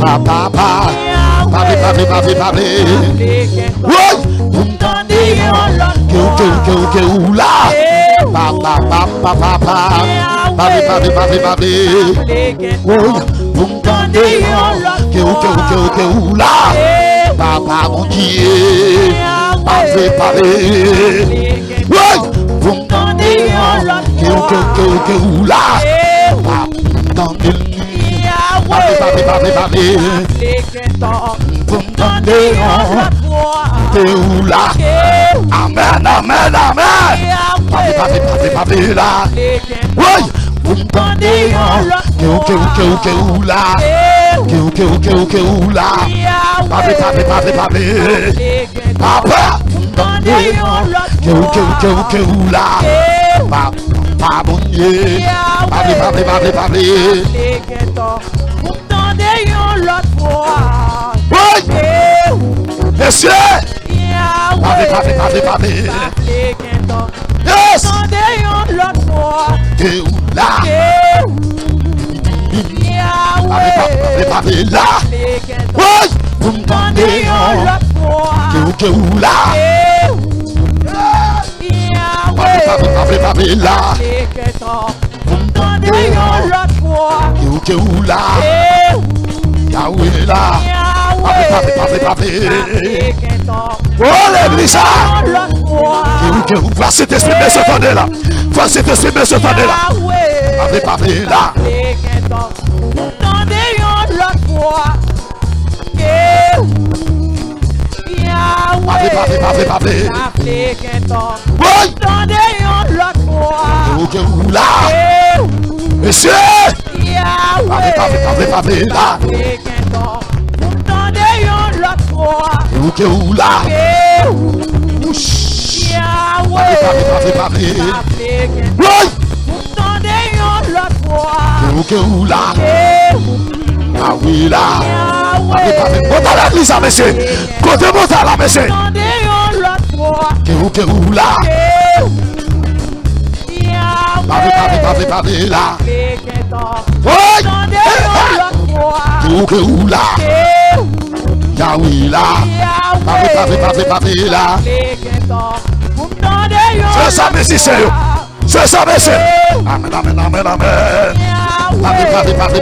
papa. Parlez. Oui, vous m'entendez, que ou là. Papa. Parlez. Oui, vous m'entendez, que ou là. Papa, mon Dieu. Parlez. Oui, vous m'entendez, que ou là. Parlez. Vous m'entendez, que ou là. Amen. Parlez là. Oui, vous m'entendez, que ou là. Que ou là. Parlez. Papa, vous m'entendez, que ou là. Papa, mon Dieu. Parlez. Vous m'entendez l'autre fois. Oui, monsieur. Parlez. Yes. L'autre fois. Que ou là. Parlez là. Oui, vous m'entendez, que ou là. Parlez là. Vous m'entendez, que ou là. Yahweh là. Parlez. Oh l'église. Que ou voici cet esprit de ce temps là. Voici cet esprit de ce temps là. Parlez là. Parlez. Oui. Que ou là. Monsieur. Parlez là. Que ou là. Parlez. Oui. Que ou là. Ah oui là. Monte à l'église à monsieur. Côté monte à la monsieur. Que ou là. Parlez là. Oui. Que ou là. Yahweh là. Parlez là. C'est ça monsieur. C'est ça monsieur. Amen.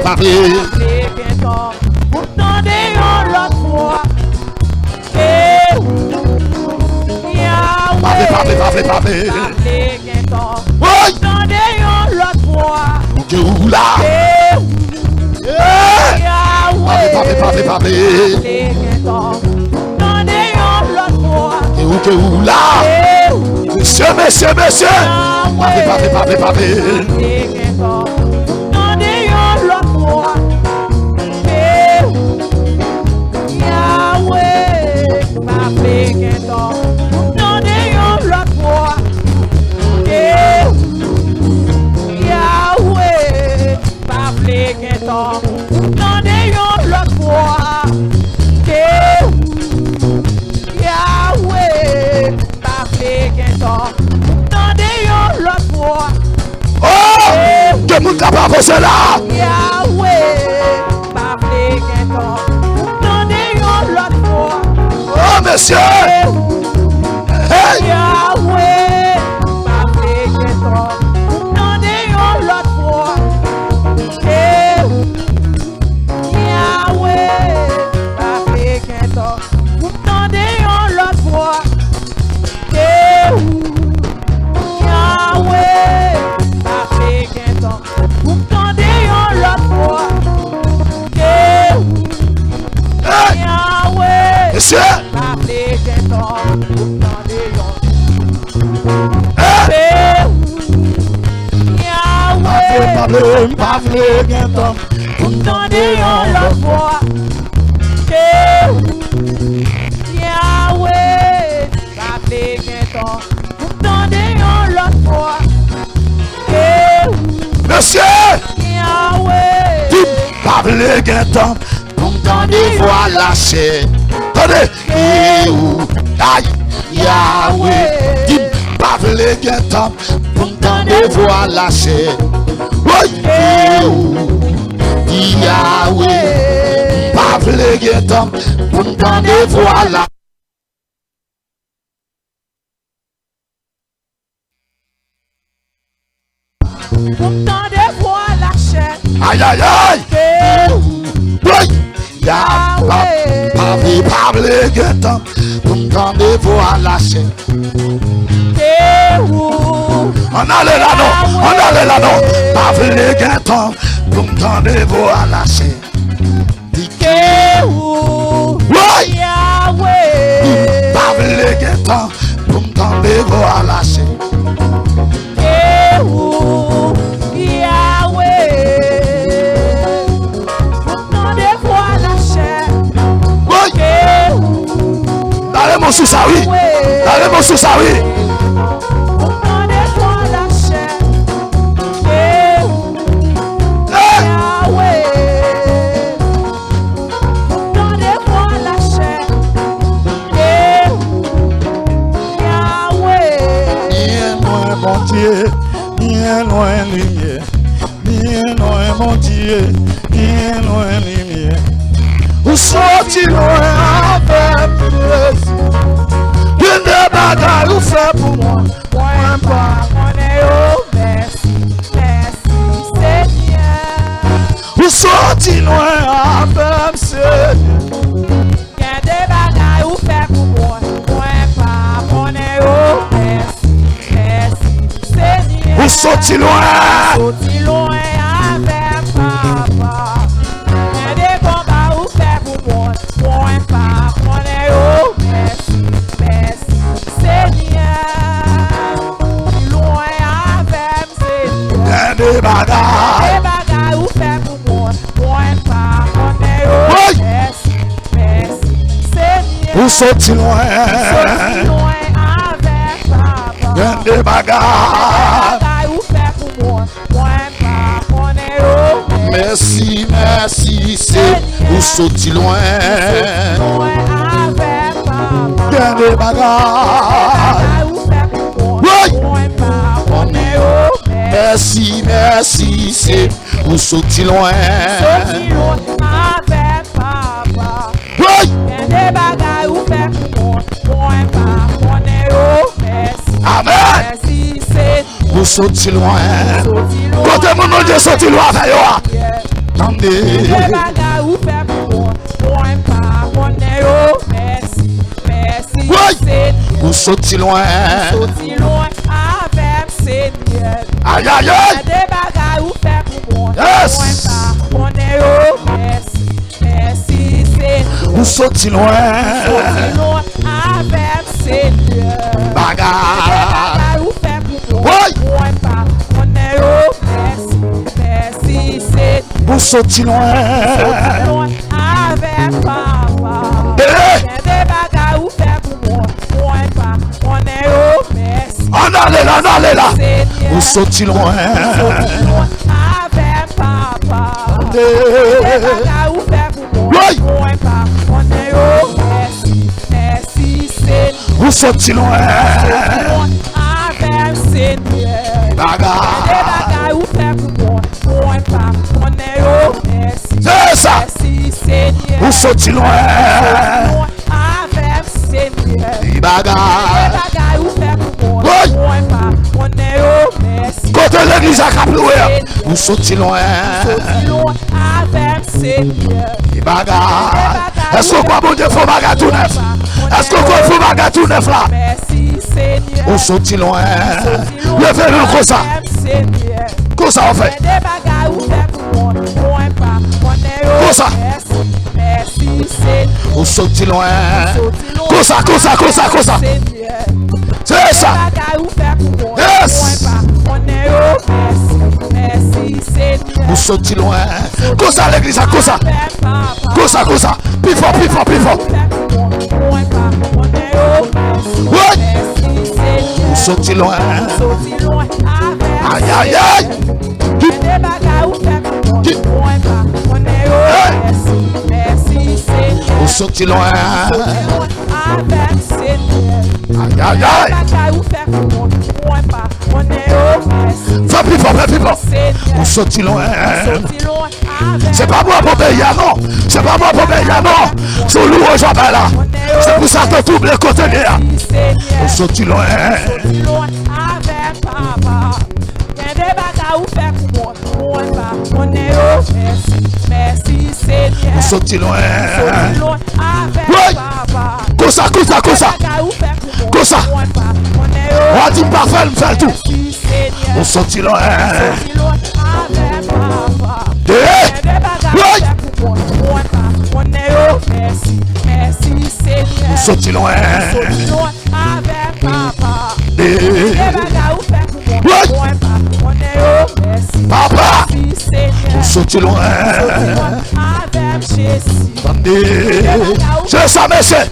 Parlez. Vous entendez l'autre fois. Parlez. Oui. L'autre fois. Que ou là. Parlez. Que ou là. Monsieur. Parlez. Que mon capable c'est là. Oh monsieur. Hey. Monsieur. Monsieur. Parlez Gaëtan. Entendez voix lâchée. Attendez. Yahweh. Dis parlez Gaëtan. Entendez voix lâchée. Oui. Yahweh. vle gen tan pou m'tande voix la. Pour m'tande voix la chaîne. Aïe aïe aïe. Oui. Ya pa vle gen tan pou m'tande voix la chaîne. On allait là non, on allait là non. Pas vle gen tan pour m'tande voix la chaîne. Oui. Pas vle gen tan pour m'tande voix la chaîne. Mon sous ça oui. Allez mon sous ça oui. Mon Dieu, bien loin lumière, bien loin mon Dieu, bien loin lumière. Où sorti loin avec plaisir. Une des bagailles où fait pour moi. Point pas, on est au merci, merci Seigneur. Où sorti loin avec Seigneur. Y'a des bagailles où fait pour moi. Point pas, on est au merci, merci Seigneur. Où sorti loin. Sorti loin avec papa. Y'a des combats où fait pour moi. Point pas, on est au merci, merci Seigneur. Loin avec Seigneur. Y'a des bagailles. Des bagailles où fait pour moi. Point pas, on est au merci, merci Seigneur. Où sorti loin. Sorti loin avec papa. Y'a des bagailles. Où fait pour moi. Point pas, on est au Merci, merci, c'est où sorti loin. loin avec papa. Y'a des bagailles. Où fait pour moi. Oui. Point pas, on est au Merci, merci, c'est où sorti loin. sorti loin avec papa. Oui. Y'a des bagailles où fait pour moi. Point pas, on est au merci. Amen. Merci Seigneur. Où sorti loin. Sorti loin. Côté mon nom de sorti loin, avec yo. Attendez. Des bagailles où fait pour moi. Point pas, on est au merci, merci Oui. Seigneur. Où sorti loin. Sorti loin avec Seigneur. Aïe aïe Y'a aïe. des bagailles où fait pour moi. Yes. Point pas, on est au merci, merci Seigneur. Où sorti loin. Sorti loin avec Seigneur. Bagaille. Bagaille où fait pour moi. Oui. Point pas, on est au merci, merci Seigneur. Où sorti loin. Loin avec papa. Eh. Y'a des bagailles où fait pour moi. Point pas, on est au merci. On allait là, on allait là. Seigneur. Où sorti loin. Loin avec papa. Eh. Des bagailles où fait pour moi. Oui. Point pas, on est au merci, merci Seigneur. Où sorti loin. Loin avec Seigneur. Des Bagaille. bagailles où fait pour moi. Point pas, on est au merci. C'est ça. Merci Seigneur. Où sorti loin. Loin avec Seigneur. Des Bagaille. bagailles où fait pour moi. Oui. Point pas, on est au merci. Côté l'église à Cap-Louer. Où sorti loin. Sorti loin avec Seigneur. Bagaille. Est-ce qu'on croit bon Dieu faut bagarre tout neuf? Est-ce qu'on croit faut bagarre tout neuf là? Merci Seigneur. Où sorti loin. Levez-le comme ça. Seigneur. Comme ça on fait. Des bagailles où fait pour moi. Point pas, on est au Comme ça. merci, merci Seigneur. Où sorti loin. Sorti loin Comme ça, comme ça, comme ça, comme ça. Seigneur. C'est ça. Bagaille où fait pour moi. Yes. Point pas, on est au merci, merci Seigneur. Où sorti loin. Comme ça l'église, comme ça. Avec papa. Comme ça, comme ça. Plus fort, plus fort, plus fort. Point pas, on est au merci, Oui. merci Seigneur. Où sorti loin. Sorti loin avec Aïe, aïe, aïe. des bagailles où fait pour moi. Point pas, on est au merci, merci Seigneur. Où sorti loin. Loin avec Seigneur. Aïe, aïe, aïe. Bagaille où fait pour moi. Point pas, on est au merci. Fais plus fort, fais plus fort. Seigneur. Ou sorti loin. Sorti loin avec C'est pas moi pour payer, non. C'est pas moi pour payer, non. C'est louange j'appelle là. C'est pour ça que tout le côté là. Ou sorti loin. Sorti loin avec papa. Y'a des bagages ou fait pour moi. Moi pas. On est au merci. Merci Seigneur. Ou sorti loin. Sorti loin avec papa. Comme ça. Bagages ou fait pour moi. Comme ça. Moi pas. On est au On dit parfait, me fait tout. merci Seigneur. Ou sorti loin. Sorti loin avec papa. Sorti loin. Avec papa. Papa. Sorti loin. Avec Jésus. C'est ça, monsieur.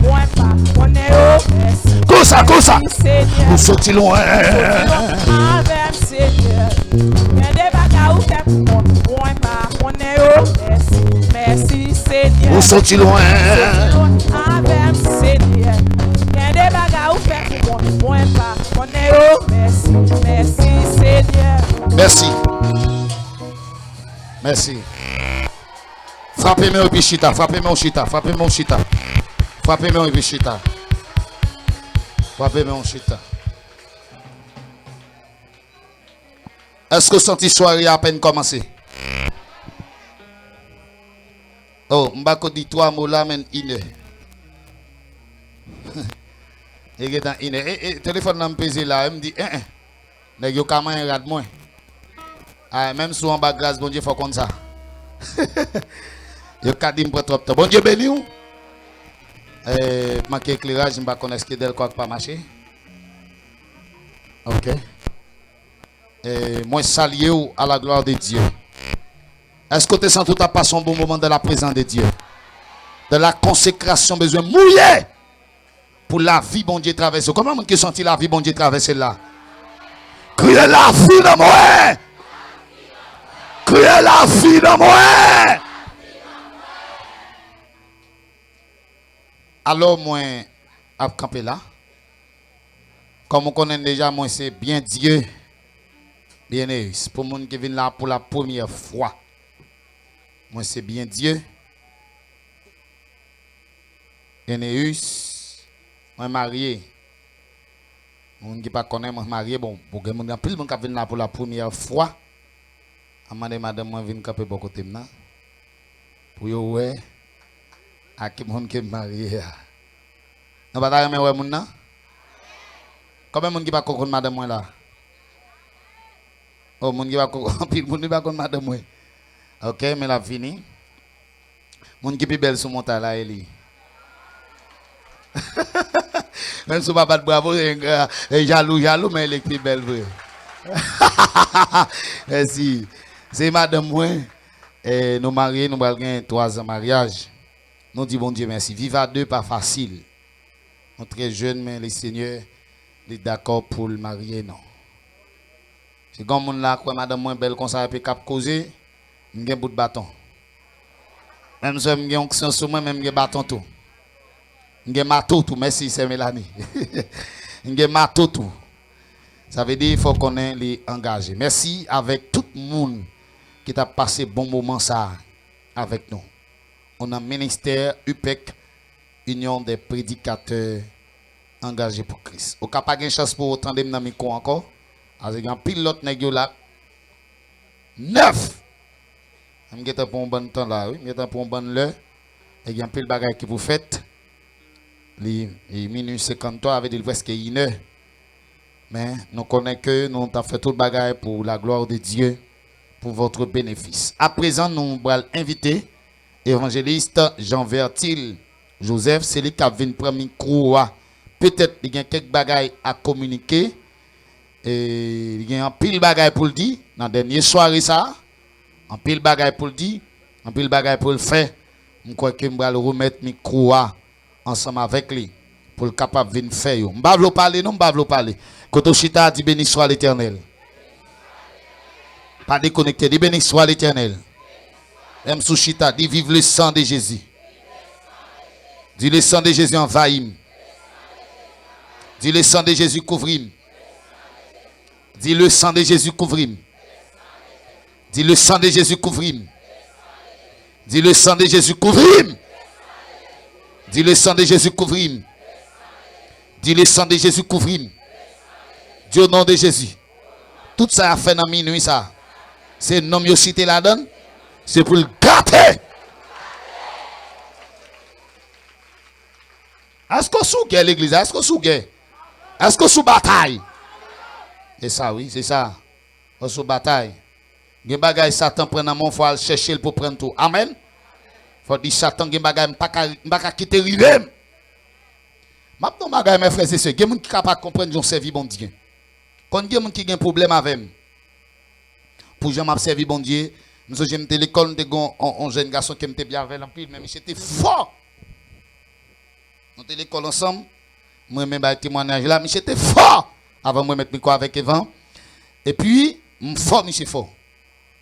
Comme ça. Ou sorti loin. Avec Seigneur. Merci Seigneur. Ou sorti loin. Avec Seigneur. Y'a des bagages ou fait pour moi. Pas. On est au merci. Merci Seigneur. Merci. Frappez-moi au bichita. Frappez-moi au chita. Frappez-moi au chita. Frappez-moi au bichita. Frappez-moi au chita. Est-ce que cette soirée a à peine commencé? Oh, je vais dire 3 mots là, mais une heure. Et dans une heure. Et téléphone n'a pas pesé là, il me dit, ne yo comment un rat moins. Ah, même si on bat grâce, bon Dieu, faut comme ça. Yo ka dit me trop temps. Bon Dieu béni ou? Manque éclairage, je ne sais pas ce que del quoi pas marché. OK. Moi saluer à la gloire de Dieu. Est-ce que tu sens tout à passé un bon moment de la présence de Dieu? De la consécration, besoin mouiller pour la vie, bon Dieu, traverser. Comment on peut sentir la vie, bon Dieu, traverser là? Criez la vie de moi! Criez la vie de moi! Alors, moi, à camper là. Comme on connaît déjà, moi, c'est bien Dieu. Bien Eus. Pour les gens qui viennent là pour la première fois. Moi, c'est bien Dieu. Bien Eus. Moi, marié. Les gens qui ne connaissent pas, moi, marié. Bon, pour les gens qui viennent là pour la première fois. Amande madame, moi, viens camper beaucoup de temps. Pour vous, ouais. À qui monde qui est marié. Non, pas d'ailleurs, mais ouais, mon nan. Combien de monde qui va connaître madame moi là? Oh, mon qui va connaître madame moi. OK, mais la fini. Mon qui est belle sur mon tas là, Eli. Même si papa de bravo, jaloux, mais elle est plus belle vrai. Merci. C'est madame moi. Nous mariés, nous avons gagné 3 ans de mariage. Nous disons bon Dieu merci. Vivre à 2 pas facile. Nous très jeunes, mais le Seigneur est d'accord pour le marier, non. C'est comme mon là, quoi, madame moins belle, comme ça, peut cap causer, j'ai un bout de bâton. Même si j'ai une onction sur moi, même j'ai un bâton tout. J'ai marteau tout, merci, c'est Mélanie. J'ai marteau tout. Ça veut dire qu'il faut qu'on ait les engagés. Merci avec tout le monde qui a passé bon moment ça avec nous. On a un ministère UPEC, Union des prédicateurs engagés pour Christ. Au cas pas de chance pour autant de micro encore. Avec un pilote nèg là 9. Je suis pour un bon temps là, oui, je suis pour un bon heure. Et il y a un pile bagage qui vous faites. Les minutes 53 avec presque 1 heure. Mais nous connaissons que nous avons fait tout le bagage pour la gloire de Dieu, pour votre bénéfice. À présent, nous allons inviter évangéliste Jean Vertil Joseph, c'est lui qui a venu prendre le micro. Peut-être qu'il y a quelques bagages à communiquer. Et il y a un pile bagaille pour le dire dans la dernière soirée ça, un pile bagaille pour le dire, un pile bagaille pour le faire. Je crois que je vais remettre le micro ensemble avec lui pour le capable de venir faire. Je ne vais pas parler, non, je ne vais pas parler. Quand on chita dit béni soit l'Éternel. Pas déconnecté, dit béni soit l'Éternel. Même sous chita dit vive le sang de Jésus. Dis le sang de Jésus envahit. Dis le sang de Jésus couvrit. Dis le sang de Jésus couvrit. Dis le sang de Jésus couvre-moi. Dis le sang de Jésus couvre-moi. Dis le sang de Jésus couvre-moi. Dis le sang de Jésus couvre-moi. Dis au nom de Jésus. Tout ça a fait dans minuit ça. C'est un homme qui cité la donne. C'est pour le gâter. Est-ce qu'on sous l'église? Est-ce qu'on sous guerre? Est-ce qu'on sous bataille? C'est ça, oui, c'est ça. On sous bataille. Gen bagay Satan prend dans mon faut chercher pour prendre tout. Amen. Faut dire Satan gen bagay m'pa quitter rive. Maintenant bagay mes frères et sœurs, gen moun qui capable comprendre jon servi bon Dieu. Quand gen moun qui gen problème avec pour j'aime servir bon Dieu, nous j'aime l'école de un jeune garçon qui m'était bien avec l'empile mais c'était fort. Nous étions l'école ensemble. Moi même ba témoignage là, mais j'étais fort avant moi mettre micro avec Evan. Et puis, fort monsieur fort.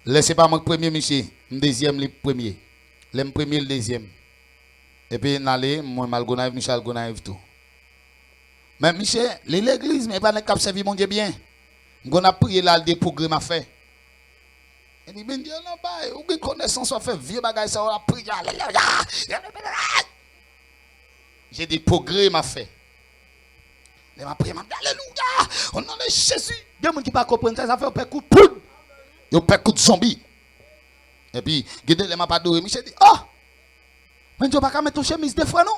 Laissez pas mon premier monsieur, deuxième le premier. Le premier le deuxième. Et puis n'allez moi Malgonaïve Michel Gonaïve tout. Mais monsieur, l'église mais pas cap servir mon Dieu bien. On a prié là des programmes à faire. Et dit ben Dieu non pas, ou bien connaissance on fait vieux bagage ça on a prié. J'ai des progrès m'a fait. Les m'a prié m'a dit alléluia. Au nom de Jésus. Il y a des gens qui pas comprendre ça fait un coup de poudre. Yo pète coup de zombie. Et puis, gade les m'a pas doré, Michel dit "Ah! Mais Dieu pas mettre ton chemise des fois non.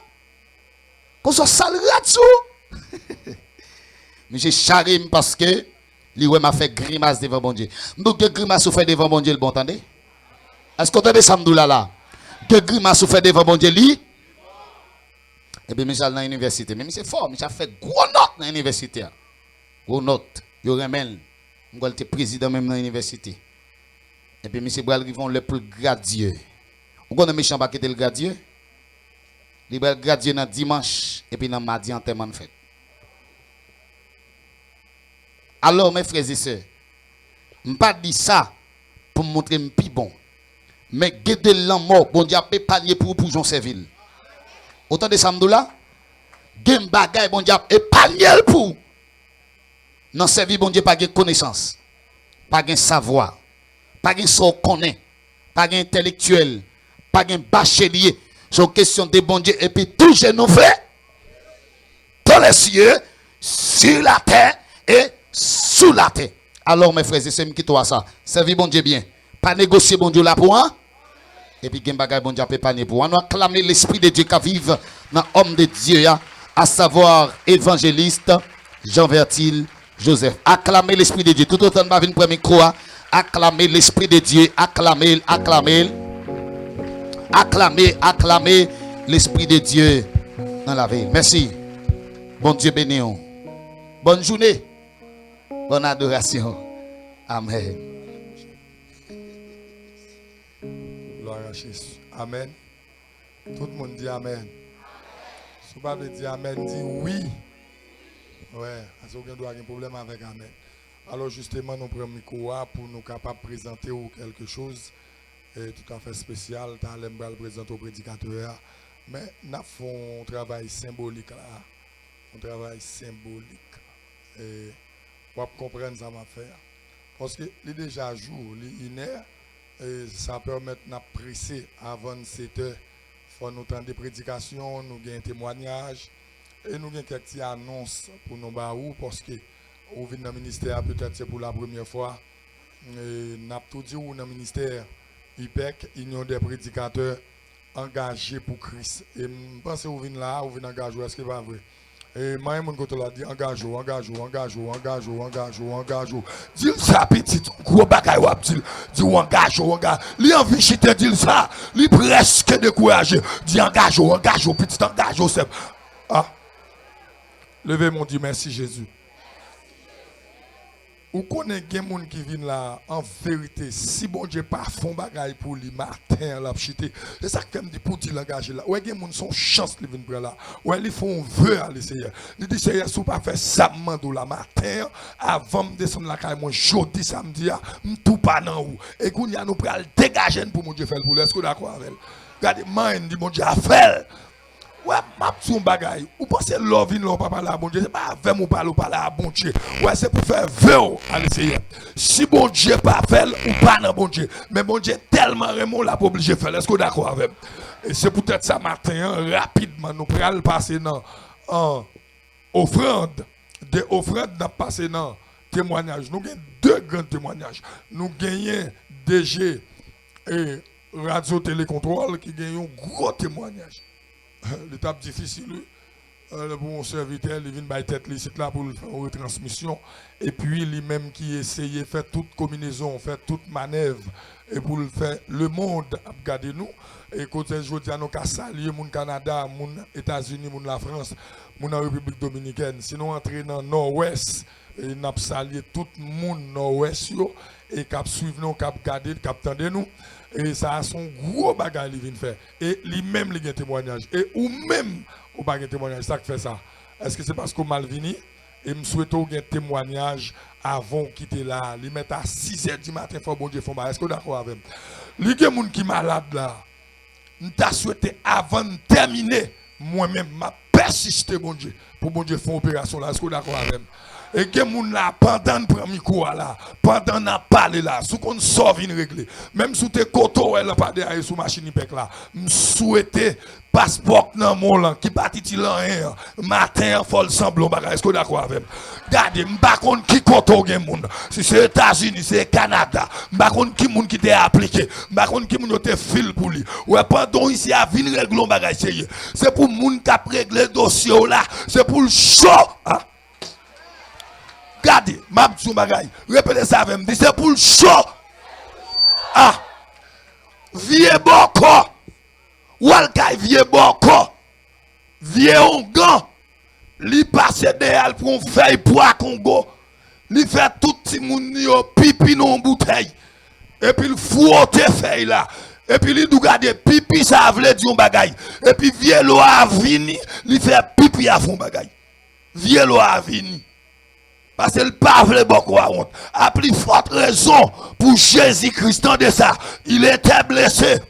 Qu'on soit sale là-dessous." Michel charim parce que lui ouais m'a fait grimace devant bon Dieu. Donc que grimace ou fait devant bon Dieu le bon entendez? Est-ce qu'on entend ça m'dou là? Que grimace ou fait devant bon Dieu lui? Et puis Michel dans l'université, mais c'est fort, Michel fait gros note dans l'université. Gros note, yo remel. M'gol était président même dans l'université. Et puis monsieur Bral Rivon le plus gradieux. Vous connaissez méchant pas quitter le gradieux? Il va gradieux dans dimanche et puis dans mardi en terme en fait. Alors mes frères et sœurs, je pas dit ça pour me montrer plus bon. Mais guetter l'amour, bon Dieu a épargné pour Jean Serville. Autant de samedi-là, gen bagay bon Dieu épargné pour. Non servi bon Dieu pas de connaissance, pas de savoir, pas de son connaît, pas d'intellectuel, pas de bachelier. C'est une question de bon Dieu et puis tout je nous fait dans les cieux, sur la terre et sous la terre. Alors mes frères et sœurs, qui toi ça, servi bon Dieu bien, pas négocier bon Dieu là pour un. Et puis, gen bagay bon Dieu peut pas pour. On acclamer l'esprit de Dieu qui vive dans l'homme de Dieu, à savoir évangéliste Jean Vertil Joseph. Acclamer l'esprit de Dieu. Tout autant de ma vie, premier croix. Acclamer l'esprit de Dieu. Acclamer l'esprit de Dieu dans la vie. Merci. Bon Dieu béni. Bonne journée. Bonne adoration. Amen. Amen. Tout le monde dit Amen. Si vous ne pouvez pas dire Amen, dit oui. Ouais, parce qu'on doit avoir un problème avec Amen. Alors justement, nous prenons le micro pour nous capables de présenter quelque chose tout à fait spécial. Nous allons le présenter au prédicateur. Mais nous faisons un travail symbolique là. Un travail symbolique. Et pour comprendre ça m'a faire. Parce que les déjà jour, les inères. Et ça permet de presser avant 7 heures. Il faut nous entendre des prédications, nous avons un témoignage et nous avons quelques annonces pour nous baou parce que nous venons dans le ministère peut-être c'est pour la première fois. Nous avons tout dit dans le ministère IPEC, Union des prédicateurs engagés pour Christ. Et je pense que vous venez là, vous venez engagés, est-ce que c'est pas vrai? Et moi, mon côté là dit engagez. Dis ça petit gros bagay ou dis engagez. Li envie chiter dit ça, li presque découragé. Dis engagez, petit engagez. Ah. Levez mon Dieu, merci Jésus. Ou connaît gen moun qui vient là en vérité si bon Dieu pas fond bagay pour lui matin la chité c'est ça que me dit pour dire l'engager là ouais gen moun son chance li vinn prendre là ouais li font vœu à l'essayer il dit Seigneur sou pas faire ça mando la matin avant me descendre la caille moi jeudi samedi tout pas nan ou et kounya nous pral dégager pour mon Dieu faire pour est-ce que d'accord avec regardez man dit mon Dieu a fait. Ouais, m'a dit un bagay. Ou pensez love in l'on pas parler à bon Dieu, c'est pas avec ou parler à bon Dieu. Ouais, c'est pour faire vœu à l'essayer. Si bon Dieu pas fait ou pas dans bon Dieu, mais bon Dieu tellement remon la pour obliger faire. Est-ce que vous d'accord avec? Et c'est peut-être ça matin rapidement nous pral passer dans offrande. Des offrandes n'a passé dans témoignage. Nous gagnons 2 grands témoignages. Nous gagnons DG et Radio Télécontrôle qui gagnent un gros témoignage. L'étape difficile pour mon serviteur, il vient de tête ici là pour faire une retransmission. Et puis lui-même qui essayait de faire toute combinaison, faire toute manœuvre et pour le faire le monde regarder nous. Et quand je dis à nous qu'à saluer mon Canada, mon États-Unis, mon la France, mon République Dominicaine. Sinon entrer dans Nord-Ouest et n'a saluer tout le monde Nord-Ouest et cap suivre nous, cap garder, cap tendre nous. Et ça a son gros bagage qu'il vient faire. Et lui-même il a un témoignage. Et ou même au bagage témoignage, ça qui fait ça. Est-ce que c'est parce qu'on mal venu et me souhaite un témoignage avant de quitter là, il met à 6h du matin faut bon Dieu font est-ce que d'accord avec moi? Les gens qui malade là. M'ta souhaité avant de terminer moi-même m'a persisté bon Dieu pour bon Dieu faire opération là, est-ce que d'accord avec moi? Et que moun là pendant le premier coup là, pendant n'a parlé là, sous qu'on sort une régler. Même sous tes coteaux elle pas derrière sous machine pek là. Me souhaiter passeport dans mon lan qui pas titiller rien. Matin faut le semblant bagage. Est-ce que d'accord avec moi? Regardez, m'pa konn qui coteau gen moun. Si c'est États-Unis, c'est Canada. M'pa konn qui moun qui t'est appliqué. M'pa konn qui moun te fil pour lui. Ouais pendant ici à venir régler bagage sérieux. C'est pour moun qui a réglé dossier là, c'est pour le show, hein? Regardez, m'a dit bagay. Répétez ça avec moi. C'est pour le show. Ah. Vieux boko. Walkay vieux boko. Vieux ongan. Li passe derrière pour une feuille pour à Congo. Li fait tout petit moun yo pipi dans bouteille. Et puis il frotte feuille là. Et puis il regarde pipi ça veut dire un bagay. Et puis vieux lo a vini, li fait pipi à fond bagay. Vieux lo a vini. Parce que le pavle beaucoup à honte. A plus forte raison pour Jésus-Christ de ça. Il était blessé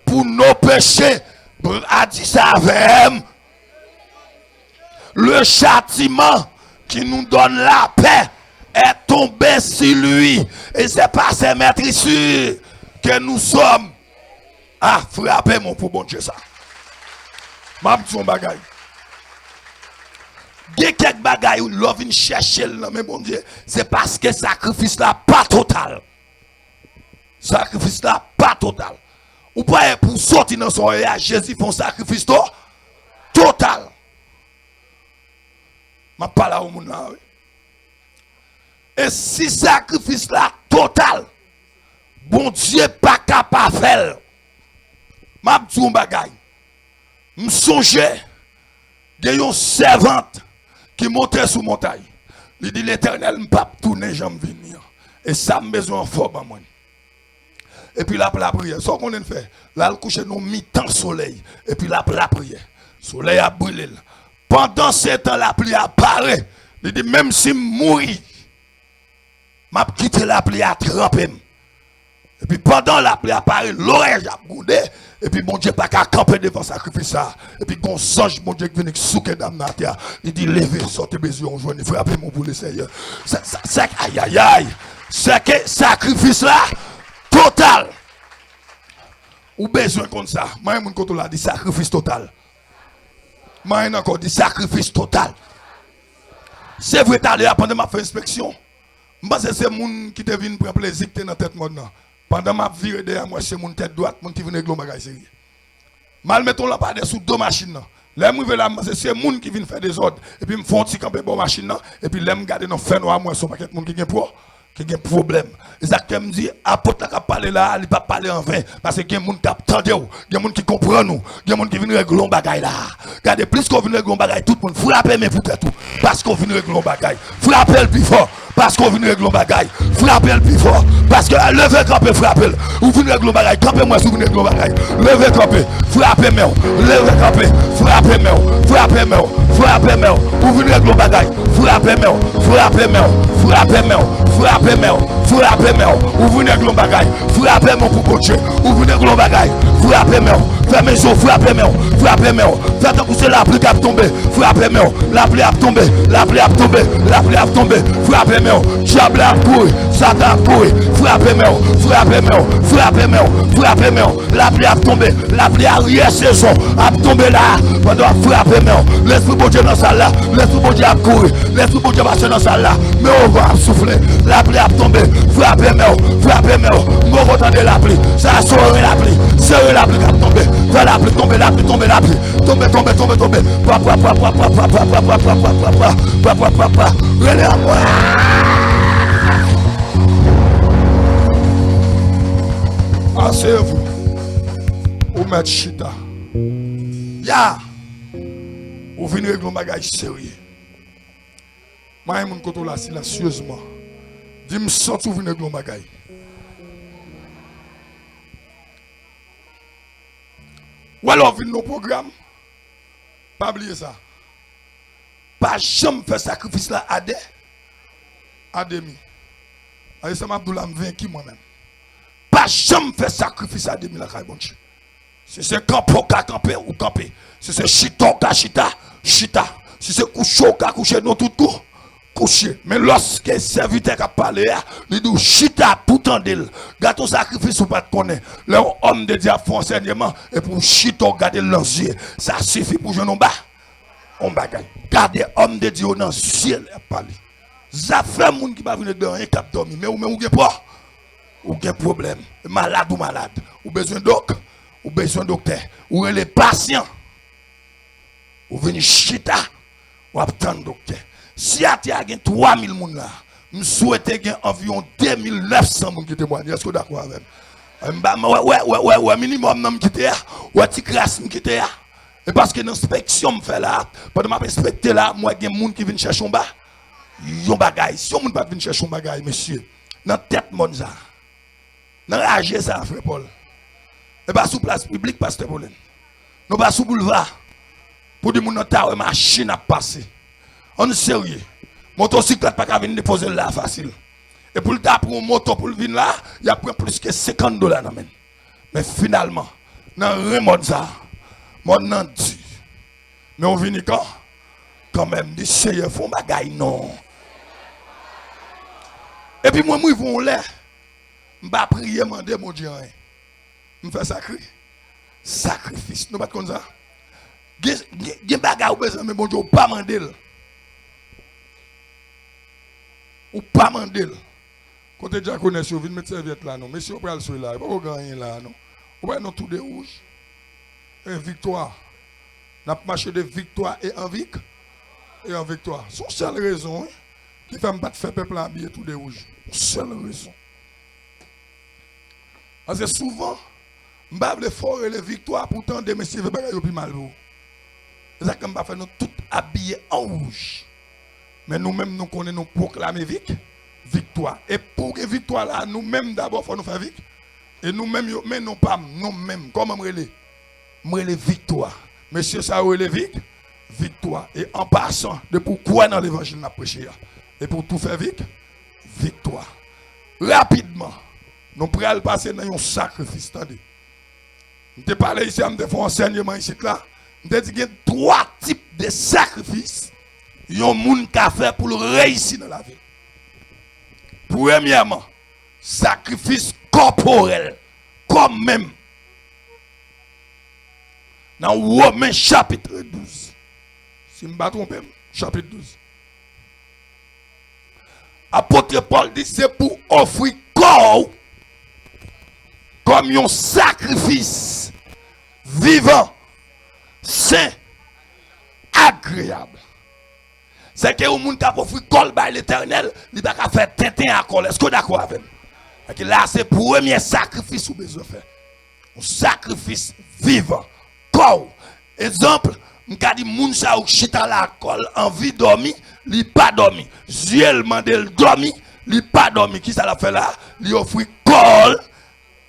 pour nos péchés. A dit ça avec le châtiment qui nous donne la paix est tombé sur lui. Et c'est pas ses maîtrisures que nous sommes. Ah, frappez-moi pour bon Dieu ça. M'a dit son bagaille. Il y a quelques bagailles où l'on vient chercher, mais bon Dieu, c'est parce que le sacrifice là pas total. Sacrifice là pas total. Ou pas pour sortir dans son voyage, Jésus fait un sacrifice total. Je parle à vous là. Et si sacrifice là total, bon Dieu pas capable de faire. Je dis un bagaille. Je songe, il y a une servante qui montait sous montagne. Il dit l'Éternel ne peut pas tourner, j'aime venir. Et ça me besoin fort à moi. Et puis la prière. Ce qu'on fait, là, le coucher nous mi-temps soleil. Et puis la prière. Soleil a brûlé. Pendant ce temps, la pluie apparaît. Il dit même si je mouris, je vais quitter la pluie à tremper. Et puis pendant la pluie apparaît, l'oreille a goudé. Et puis mon Dieu pas qu'à camper devant sacrifice ça. Et puis qu'on songe mon Dieu qui vient souquer dans la terre. Il dit levez, sortez besoin, joignez, frappez mon pour le Seigneur. C'est aïe aïe aïe. C'est que sacrifice là total. Ou besoin comme ça. Moi mon côté là dit sacrifice total. Moi encore dit sacrifice total. C'est vrai t'aller pendant ma fait inspection. Moi c'est moun qui te vient prendre plaisir qui dans tête maintenant. Pendant ma vie derrière moi, c'est mon tête droite, mon qui vient de bagage sérieux. Mal mettons là pas sous 2 machines. Là, moi, c'est moun qui vient faire des ordres. Et puis, me font petit camper bon machine. Et puis, là, me garder dans fin noir, moi, son paquet de monde qui a un problème. Et ça qui me dit, apôtre qui a parlé là, il ne va pas parler en vain. Parce que il y a des gens qui attendent, il y a des gens qui comprennent nous, il y a des gens qui viennent régler le bagage là. Regardez, plus qu'on vient régler le bagage, tout le monde frappe, mais pour tout. Parce qu'on vient régler le bagage. Frappez le plus fort. Parce qu'on vient régler le bagage. Frappez le plus fort. Parce que levez camper, frappez. Ou venez régler le bagage. Campez-moi si vous venez régler le bagage. Levez camper, frappez moi. Levez camper, frappez moi. Frappez moi. Frappez moi. Ou venez régler le bagage. Frappez moi. Frappez moi. Frappez moi. Frappez moi. Frappez moi. Ou venez régler le bagage. Frappez moi pour coacher. Ou venez régler le bagage. frappez moi, fermez les yeux, frappez moi, frappez moi, faites pousser la pluie qui a tombé, frappez moi, la pluie a tombé, la pluie a tombé, la pluie a tombé, frappez moi, diable a couru, Satan a couru, frappez moi, frappez moi, frappez moi, frappez moi, la pluie a tombé, la pluie a rien saison, a tombé là, pendant frappez moi, l'esprit bon Dieu dans ça là, l'esprit bon Dieu a couru, l'esprit bon Dieu va dans ça là, mais on va souffler, la pluie a tombé, frappez moi, moi entendez la pluie, ça sort la pluie, serrez la pluie qui a tombé, fais la pluie tomber, la pluie tomber, la pluie, tomber, relève-moi. Asseyez-vous, ou mettez chita. Ya, ou venez régler un bagage sérieux. Moi, je suis là silencieusement. Dis-moi, sens ou venez régler un bagage. Ou alors, venez nos programmes. Pas oublier ça. Pas jamais faire sacrifice là à demi. Allez, ça m'a vaincu moi-même. Pas jamais faire sacrifice à demi là, Dieu. Si c'est campo qu'à camper ou camper. Si c'est chita qu'à chita. Si c'est coucher qu'à coucher, non tout coup. Coucher. Mais lorsque le serviteur qui a parlé, il dit chita pour tendre. Gâteau sacrifice ou pas de connaître. L'homme de Dieu a fait enseignement et pour chita garder l'ange. Ça suffit pour jeune bas. On bagaille. Gardez homme de Dieu dans le ciel et parler. Ça fait moun qui va venir dans un cap dormi. Mais ou même ou pas. Ou un problème. Malade ou malade. Ou besoin docteur. Ou besoin docteur. Ou les patients. Ou venir chita. Ou attendre docteur. Si à ti a 3000 moun là, je souhaite environ 2900 moun qui témoignent. Est-ce que vous êtes d'accord avec ouais, minimum nan qui là. Ouais, ti crasse qui là. Et parce que l'inspection me fait là, pendant ma respecter là, moi il y a des gens qui viennent chercher un bas. Yon bagay. Si on ne pas venir chercher un bagay, monsieur, dans tête mon ça. Dans l'âge ça, frère Paul. Et pas sous place publique, pasteur Pauline. Nous pas sous boulevard. Pour des gens qui machine à passer. On est sérieux. Motocyclette pas qu'à venir déposer là facile. Et pour le temps pour un moto pour venir là, il y a plus que $50. Mais finalement, dans le monde ça, mon nom dit. Mais on vient quand même, des seigneurs font bagaille non. Et puis moi, ils vont là. Je ne vais pas prier, demander mon Dieu. Je fais sacrifice. Nous ne pas comme ça. Il y a des bagailles mais mon Dieu, pas demander. Ou pas demander. Quand tu déjà connais, vous venez mettre serviette là, non. Mais si vous prenez le soleil là, vous ne pouvez pas gagner là, non. Vous prenez tout de rouge. Et victoire. Nous avons marché de victoire et en victoire. C'est une seule raison qui ne fait pas faire peuple habiller tout de rouge. Une seule raison. Parce que souvent, je ne vais pas faire les victoires, pourtant, des messieurs ne vont pas mal. C'est ça que je vais faire nous tout habillés en rouge. Mais nous-mêmes, nous connaissons proclamer victoire. Et pour que victoire là, nous-mêmes d'abord, il faut nous faire victoire. Et nous-mêmes, mais non pas nous-mêmes. Comment me relève victoire. Monsieur, ça relève victoire. Et en passant de pourquoi dans l'évangile n'a prêché. Et pour tout faire victoire. Rapidement, nous pourrions passer dans un sacrifice. Je te parle ici, je te fais un enseignement ici là. Je te dis qu'il y a 3 types de sacrifices. Il y a un monde qui a fait pour réussir dans la vie. Premièrement, sacrifice corporel. Comme même. Dans Romains chapitre 12. Si je ne me trompe pas, chapitre 12. Apôtre Paul dit c'est pour offrir corps comme un sacrifice vivant, saint, agréable. C'est que le monde qui a offert corps par l'Éternel, il n'a pas fait tintin à corps. Est-ce que vous êtes d'accord avec moi? Là, c'est le premier sacrifice que vous besoin faire. Un sacrifice vivant. Corps. Exemple, je dis moun sa ou chita la kol envie dormi, li pas dormi. Ziel mandel dormi, li pas dormi. Qui ça l'a fait là? Li offri kol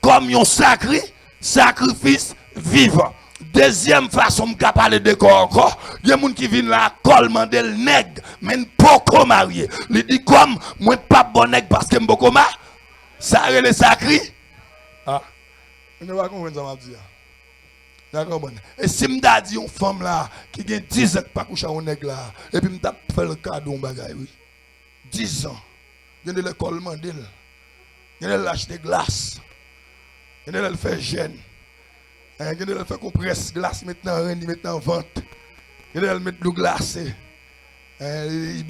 comme un sacrifice vivant. Deuxième façon de parler de corps encore, il y a des gens qui viennent là, kol mandel nègre, mais pas marié. Li dit comme moi pas bon nègre parce que m'boko ma. Ça le sacré. Ah. Je ne vais pas comprendre ça m'a dit. D'accord, bon. Et si m'da dit une femme là, qui a 10 ans pas coucher un nègre là, et puis m'ta fait le cadeau, bagay, oui. 10 ans. Il y a de l'école mandel. Il y a de l'acheter glace. Il y a de faire gêne. Il y a de faire compresse glace maintenant, rendi maintenant vente. Il y a de mettre l'eau glacée. Et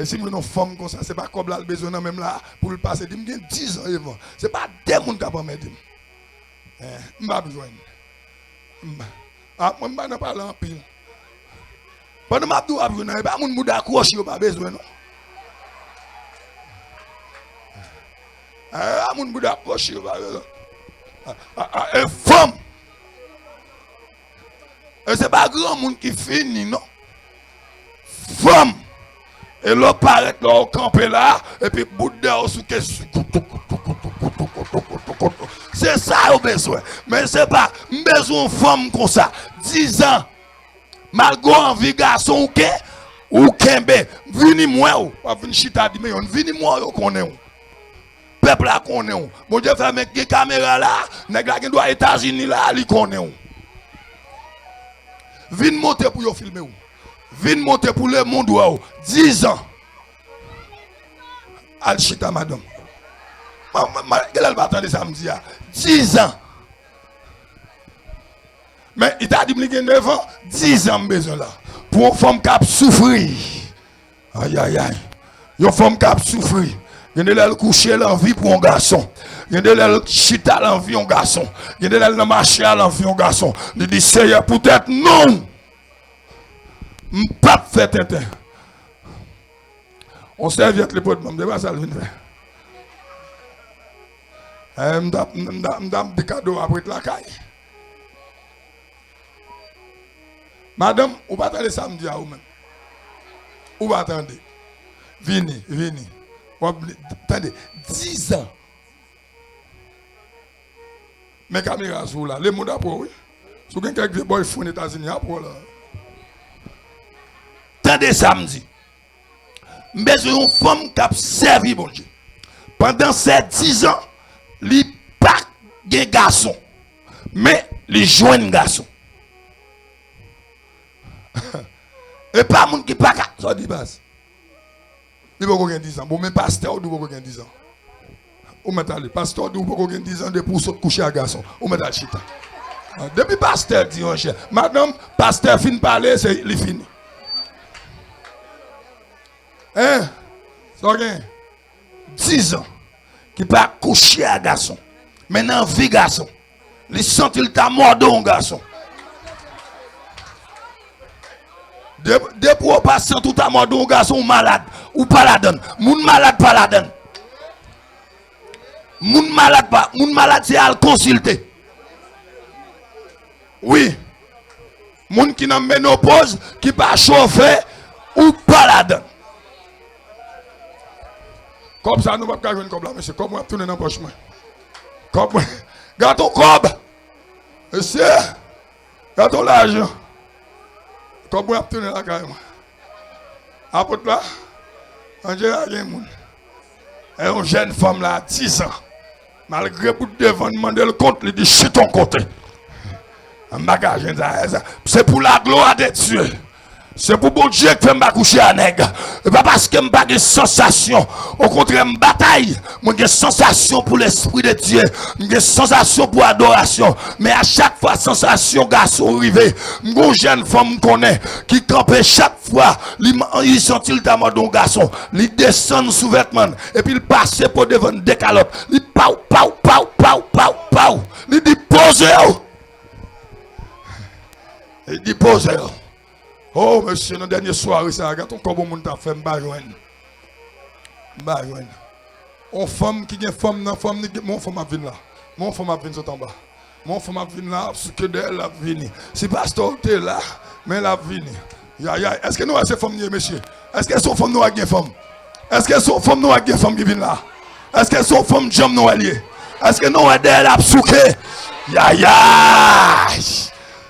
si nous avons une femme comme ça, c'est pas comme là le besoin même là pour le passer. Il y a 10 ans avant. C'est pas des gens qui peuvent mettre. Je n'ai pas besoin. Moi, je ne parle pas en pile. Pendant que je ne parle pas, je ne parle pas, pas besoin. Une femme. Et ce n'est pas grand monde qui finit, non? Femme. Et l'eau paraît là, au campé là, et puis bout d'air sous question. C'est ça au besoin. Mais c'est pas besoin de femme comme ça. 10 ans. Malgré envie garçon ou kembe. Vini moi ou. Pas vini chita di mais on vini moi ou connaît ou. Peuple là connaît ou. Bon Dieu fait avec des caméras là, nèg la qui doit États-Unis là, li connaît ou. Vini monter pour yo filmer ou. Vini monter pour le monde ou. 10 ans. Al chita madame. Elle va attendre samedi. 10 ans. Mais il t'a dit que 9 ans, 10 ans besoin là. Pour une femme qui a souffert. Aïe aïe aïe. Une femme qui a souffert. Il y a des coucher l'envie pour un garçon. Il y a des chita l'envie pour un garçon. Il y a des marcher à l'envie pour un garçon. Il dit Seigneur, peut-être non. Je ne peux pas faire tête. On servit les potes, je ne vais pas ça le faire. Madame, des cadeaux après la caille. Madame, vous va attendre samedi à vous-même. Vous va attendre. Venez. Attendez, 10 ans. Mes caméras sont là. Les mots d'après, oui. Si vous avez quelques boyfriends aux États-Unis, après là. Attendez samedi. Mais c'est une femme qui a servi, bon Dieu. Pendant ces 10 ans, il n'y a pas de garçon, mais les jeunes garçons. Et pas moun qui pas ça dit base. Il faut qu'on 10 ans. Bon mais pasteur ou faut qu'on 10 ans. Ou mettre aller pasteur ou faut qu'on 10 ans de pour saute coucher à garçon. Ou mettre à chita. Depuis pasteur dit on cher. Madame pasteur fin parler c'est il fini. Hein? Ça gagne 10 ans qui pas coucher à garçon. Maintenant vie garçon. Les sent il t'a mordu un garçon. Depuis au patient tout à mort d'un garçon malade ou pas la donne. Moun malade pas la donne. Moun malade pas, moun malade c'est à le consulter. Oui. Moun qui n'a ménopause qui pas chauffé ou pas la donne. Comme ça nous va pas jouer comme là monsieur, comme on tourner dans poche moi. Comme gâteau cob. Monsieur, gâteau l'argent. Comme on tourner la caille moi. Après là, on dirait rien moun. Et une jeune femme là 10 ans. Malgré pour devant demander le compte, il dit chut ton côté. Un bagage c'est pour la gloire de Dieu. C'est pour bon Dieu que je me coucher à nègre. Et pas parce que je n'ai pas de sensation. Au contraire, je bataille. J'ai des sensations pour l'Esprit de Dieu. J'ai des sensations pour l'adoration. Mais à chaque fois, sensation, garçon arrivé. Une jeune femme connaît qui campait chaque fois. Il sentit le tamar d'un garçon. Il descend sous vêtement. Et puis il passe pour devant des calottes. Il pau. Il dit posez-vous. Il dit posez-vous. Oh, monsieur, dans la dernière soirée, ça a gâté comme on t'a fait m'bajoine. On femme qui est femme, mon femme a venu là. Mon femme a venu en bas. Mon femme a venu là, parce que d'elle a venu. Si pasteur est là, mais elle a venu. Est-ce que nous avons ces femmes, monsieur? Est-ce que sont femmes nous avons femme? Est-ce que sont femmes nous avons femme qui viennent là? Est-ce que sont femmes jam nous alliés? Est-ce que nous avons d'elle à souquer?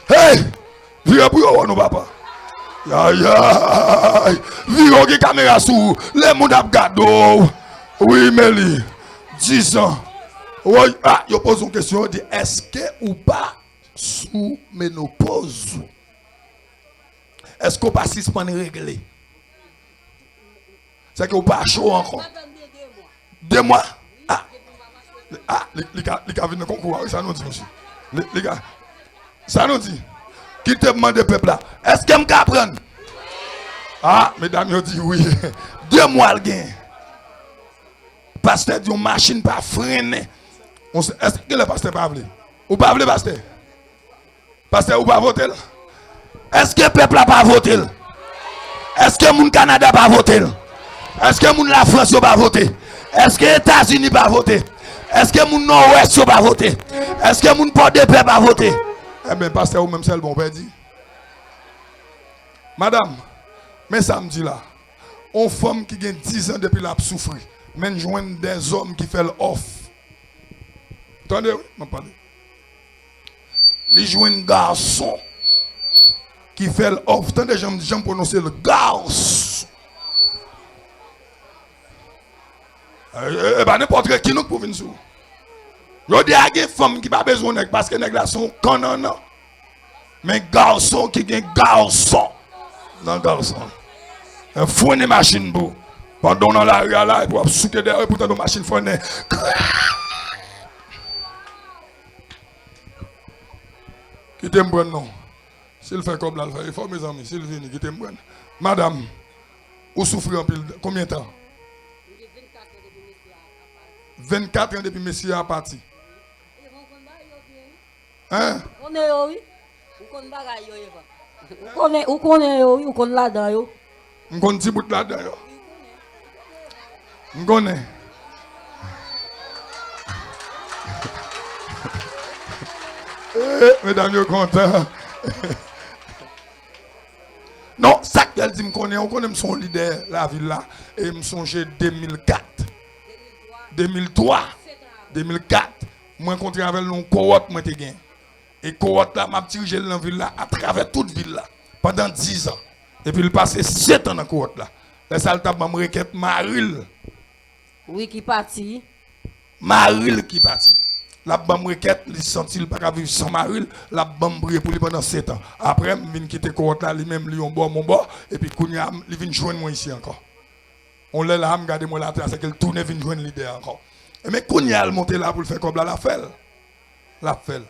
Hey! Viens pour nous, papa. Viro qui caméra sous les monde a gado. Oui, Mélie. 10 ans. Oui, je pose une question. Est-ce que ou pas sous ménopause. Est-ce qu'on pas suspendre réglé? C'est que vous pas chaud encore. 2 mois. Les gars viennent de concours. Ça nous dit, monsieur. Les gars, ça nous dit. Qui te demande de peuple là? Est-ce que je peux apprendre? Ah, mesdames, ils disent oui. 2 mois le gain. Pasteur dit une machine pas freiner. Est-ce que le pasteur pas voulu? Ou pas voulu, pasteur? Pasteur, ou pas voter? Est-ce que le peuple n'a pas voté? Est-ce que le Canada n'a pas voté? Est-ce que la France n'a pas voté? Est-ce que les États-Unis n'ont pas voté? Est-ce que le Nord-Ouest n'a pas voté? Est-ce que le Port-de-Paix n'a pas voté? Eh bien, pasteur, ou même c'est le bon père dit. Madame, mais ça me dit là, une femme qui a 10 ans depuis la souffrir, mais joindre des hommes qui font l'offre. Attendez, je parle. Les joignent garçon qui fait l'offre. Attendez, j'aime prononcer le garçon. Ben n'importe qui nous peut venir sur. Il y a des femmes qui n'ont pas besoin de parce que les gars sont canons. Mais garçon qui est garçon. Non, garçon. Il faut une machine pour. Pendant dans la rue là, pour souquer derrière pour une machine faut une. Qui t'aime bon non. S'il fait comme là, il faut mes amis, s'il vient, qui t'aime bon. Madame, vous souffrez en pile combien de temps? 24 ans depuis monsieur a parti. Hein? On est oui. On connaît oui, on connaît là-dedans yo. On connaît petit bout là-dedans yo. On connaît. Mesdames, vous contents. Non, ça qu'elle dit, on connaît son leader, la ville là, et je me songe 2004, 2003, 2004. Moi, je rencontré avec une cohorte, moi, et cohorte là, m'a dirigé dans la ville là, à travers toute la ville là, pendant 10 ans. Et puis, il passé 7 ans dans la cohorte là. La salle t'a m'a requête Maril. Oui, qui parti. Maril qui parti. La bam requête, il senti il pas vivre sans Maril, la bam brûlé pour lui pendant 7 ans. Après, il vient quitter cohorte là, lui-même, lui, on boit mon bord, et puis, il vient joindre moi ici encore. On l'a là, regardez moi là, c'est qu'il tourne, vient joindre l'idée encore. Mais Kounia, il monte là pour le faire comme là, la fait. La fait.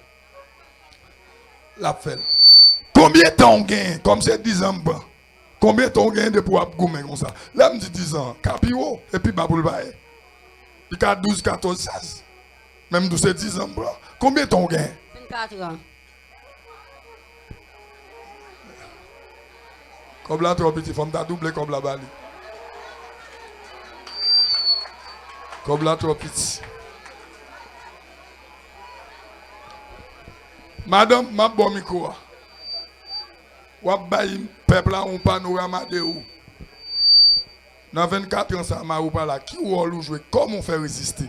La fait. Combien de temps on gagne, comme c'est 10 ans, combien de temps on gagne de pour gommer comme ça? Là, je me dis 10 ans, capio, et puis Baboul Baye. Puis 12, 14, 16. Même 12, 10 ans, combien de temps on gagne? 24 ans. Comme là, trop petit, femme t'a doublé comme la Bali. Comme là, trop petit. Madame, ma bonne micro. Wap bayi peuple là, on panorama de où? Dans 24 ans, ça m'a ou pas là. Qui ou jouer? Comment on fait résister?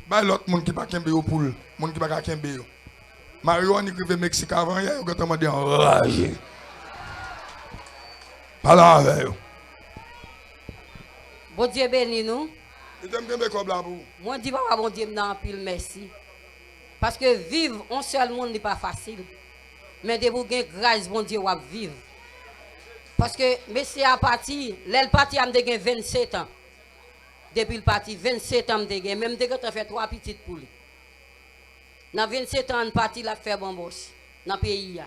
Bah l'autre monde qui pas kembe yo poule, monde qui pas kembe yo. Mario on écrivait Mexique avant hier, on a demandé enragé. Pas là avec yo. Bon Dieu béni nous. Et t'aimes kembe comme là pour? Moi dis papa bon Dieu m'dan pile merci. Parce que vivre en seul monde n'est pas facile. Mais de vous gagner grâce bon Dieu va vivre. Parce que monsieur a parti, l'elle parti a me 27 ans. Depuis le parti 27 ans de même de quand fait 3 petites pour lui. Dans 27 ans parti la fait bon boss dans pays.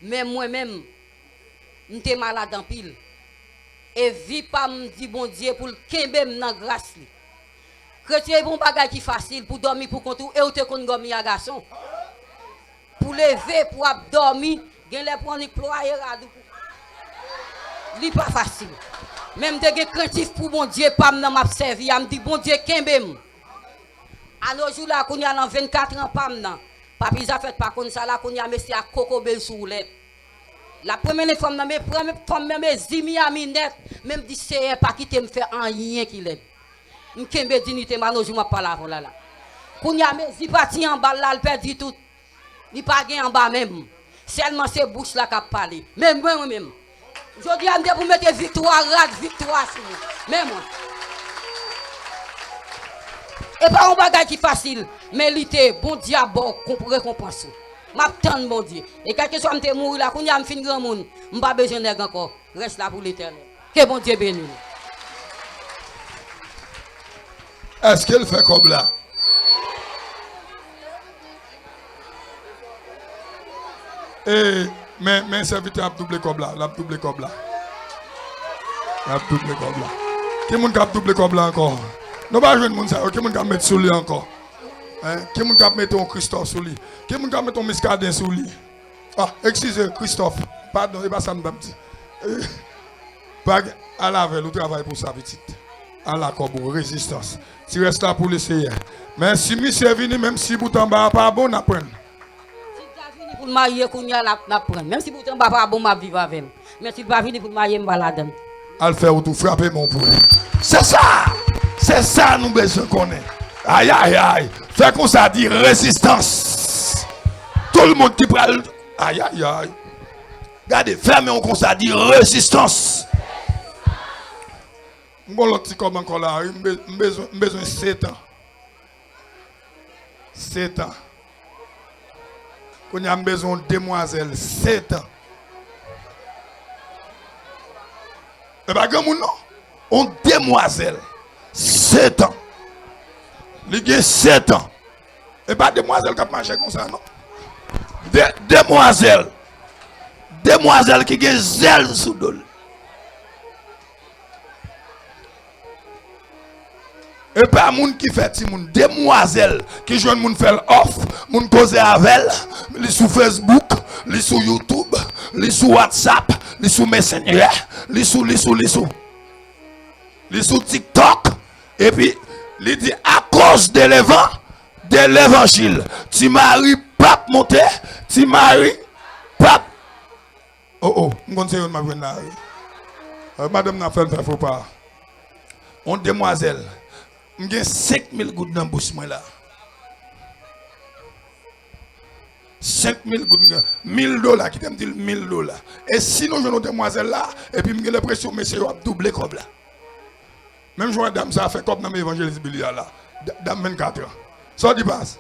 Mais moi-même j'étais malade en pile. Et vie pas me dit bon Dieu pour kembe dans grâce li. Chrétien bon bagage qui facile pour dormir pour contour et ou te kon gomi à garçon. Pour lever pour dormir, gen les pour employer radou. Li pas facile. Même de gen craintif pour bon Dieu pas m'nan m'a servi, a me dit bon Dieu kembe. À nos jours là qu'on y a dans 24 ans pas m'nan. Papi ça fait pas comme ça là qu'on y a monsieur à coco bel sous roulette. La première femme dans mes premières femme même zimi a minette, même dit c'est pas quitter me faire rien qui l'aide. M'kembe dignité ma nos jours m'a pas là là. Qu'on y a mes zi parti en bas là, il perdu tout. Il pas gain en bas même. Seulement c'est bouche là qui parler. Même moi même. Je dis à me pour mettre victoire rad victoire sur moi. Même moi. Et pas un bagage qui facile, mais l'été, bon diable, qu'on récompense. M'attends, mon Dieu. Et quelque soit m'te mourir là, qu'on y a me fin grand monde, m'pas besoin d'être encore. Reste là pour l'éternel. Que bon Dieu bénisse. Est-ce qu'elle fait comme là? Et, mais serviteur a doublé comme là. La doublé comme là. La doublé comme là. Qui est-ce qui a doublé comme là encore? Nous ne pouvons pas jouer de ça. Qui est-ce qui a mettre sur lui encore? Qui est-ce qui a mettre un Christophe sur lui? Qui est-ce qui a mettre un Miscadin sur lui? Ah, excusez, Christophe. Pardon, c'est pas ça que je dis. À la veille, nous travaillons pour ça, petite. À la comme résistance. Tu restes là pour l'essayer. Mais si monsieur est venu, même si vous n'êtes pas bon, n'apprends. Pour me marier, qu'on y a la prendre. Même si vous n'êtes pas bon, ma vivre avec. Mais si vous pas venir pour me marier, je vais Al faire ou tout frapper mon poulet. C'est ça! C'est ça nous besoin qu'on ait. Aïe aïe aïe. Fait qu'on ça dit résistance. Tout le monde qui parle. Aïe aïe aïe. Regardez, fermez on qu'on ça dit résistance. Bon l'autre petit comme encore là, besoin 7 ans. 7 ans. Qu'on a besoin de demoiselle 7 ans. Et bien, grand monde non. On demoiselle 7 ans. Il a 7 ans. Et pas demoiselle qui a marché comme ça non. Demoiselle. Demoiselle qui a zèle sous dol. Et pas moun qui fait ti moun demoiselle qui joue moun faire off, moun cause avec elle, li sur Facebook, li sur YouTube, li sur WhatsApp, li sur Messenger, li sur TikTok et puis li dit à cause de l'évangile, tu maries pas monter, tu maries pas. Oh, on continue ma venue là. Madame n'a fait faux pas. On demoiselle j'ai 5000 gouttes dans la bouche là. 5000 gouttes, $1000 qui t'aime dire $1000. Et si nous jouons demoiselle là, et puis j'ai l'impression que monsieur a doublé comme là. Même joueur dame ça a fait comme dans l'évangéliste Bilia là. Dame 24 ans. Ça dit passe.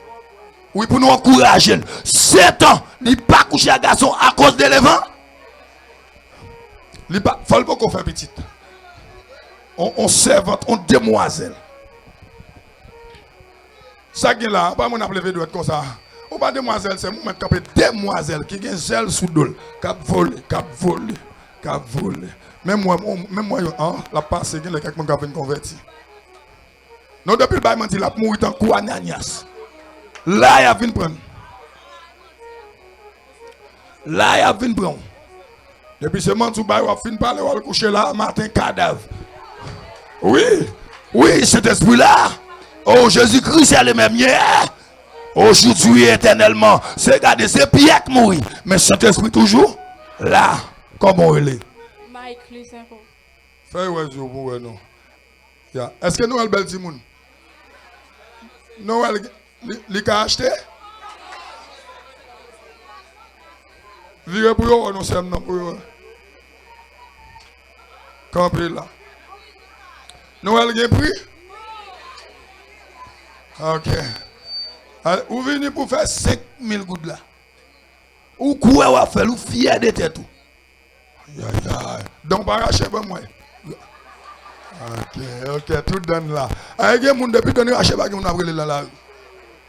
Oui, pour nous encourager. 7 ans, il n'est pas couché à garçon à cause de l'évangile. Il ne faut pas qu'on fasse petite. On servante, on demoiselle. Ça qui est là, pas mon appelé doit être comme ça. Ou pas demoiselle, c'est moi qui appelle demoiselle qui a zèle sous dol, cap volé. Même moi, la passe, il y a quelqu'un qui a été converti. Non, depuis le bail, il a mouru en coup à Nanias. Là, il a venu prendre. Depuis ce moment, il a fini par aller coucher là, matin, cadavre. Oui, cet esprit-là. Oh, Jésus-Christ, c'est le même hier. Aujourd'hui, éternellement. C'est regarder, c'est Pierre qui mourit. Mais cet esprit toujours là. Comment il est? Mike, les infos. Fais ouais, je vous non. Est-ce que Noël bel Timoun? Noël, il a acheté? Virez pour eux, nous sommes pour eux. Campé là. Noël, il a pris? Ok. Alors, vous venez pour faire 5000 gouttes là. Ou quoi vous faire, vous fier de tête tout. Donc, pas racheter pour moi. Ok, tout donne là. Il y a des gens depuis donner racheter pour nous après là.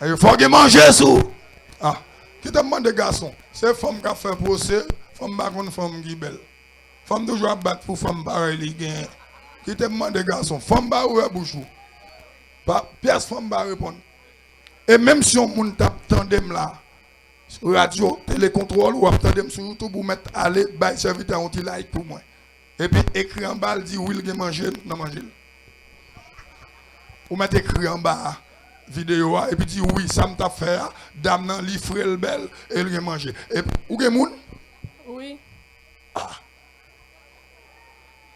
Il faut que manger sous. Ah, qui te demande des garçons? C'est femme qui a fait procès, femme qui femme qui belle. Femme toujours battre pour femme pareil qui te demande des garçons, femme ba ou bouchou. Pas pièce femme va répondre. Et même si on moun tape tandem là, radio, télécontrôle ou tandem sur YouTube pour mettre aller by serviteur on like pour moi. Et puis écrit en bas dit oui il manger, non manger. Ou mettre écrit en bas vidéo et puis dit oui ça me t'a fait dame nan li frère belle et il manger. Et ou gen moun? Oui. Ah.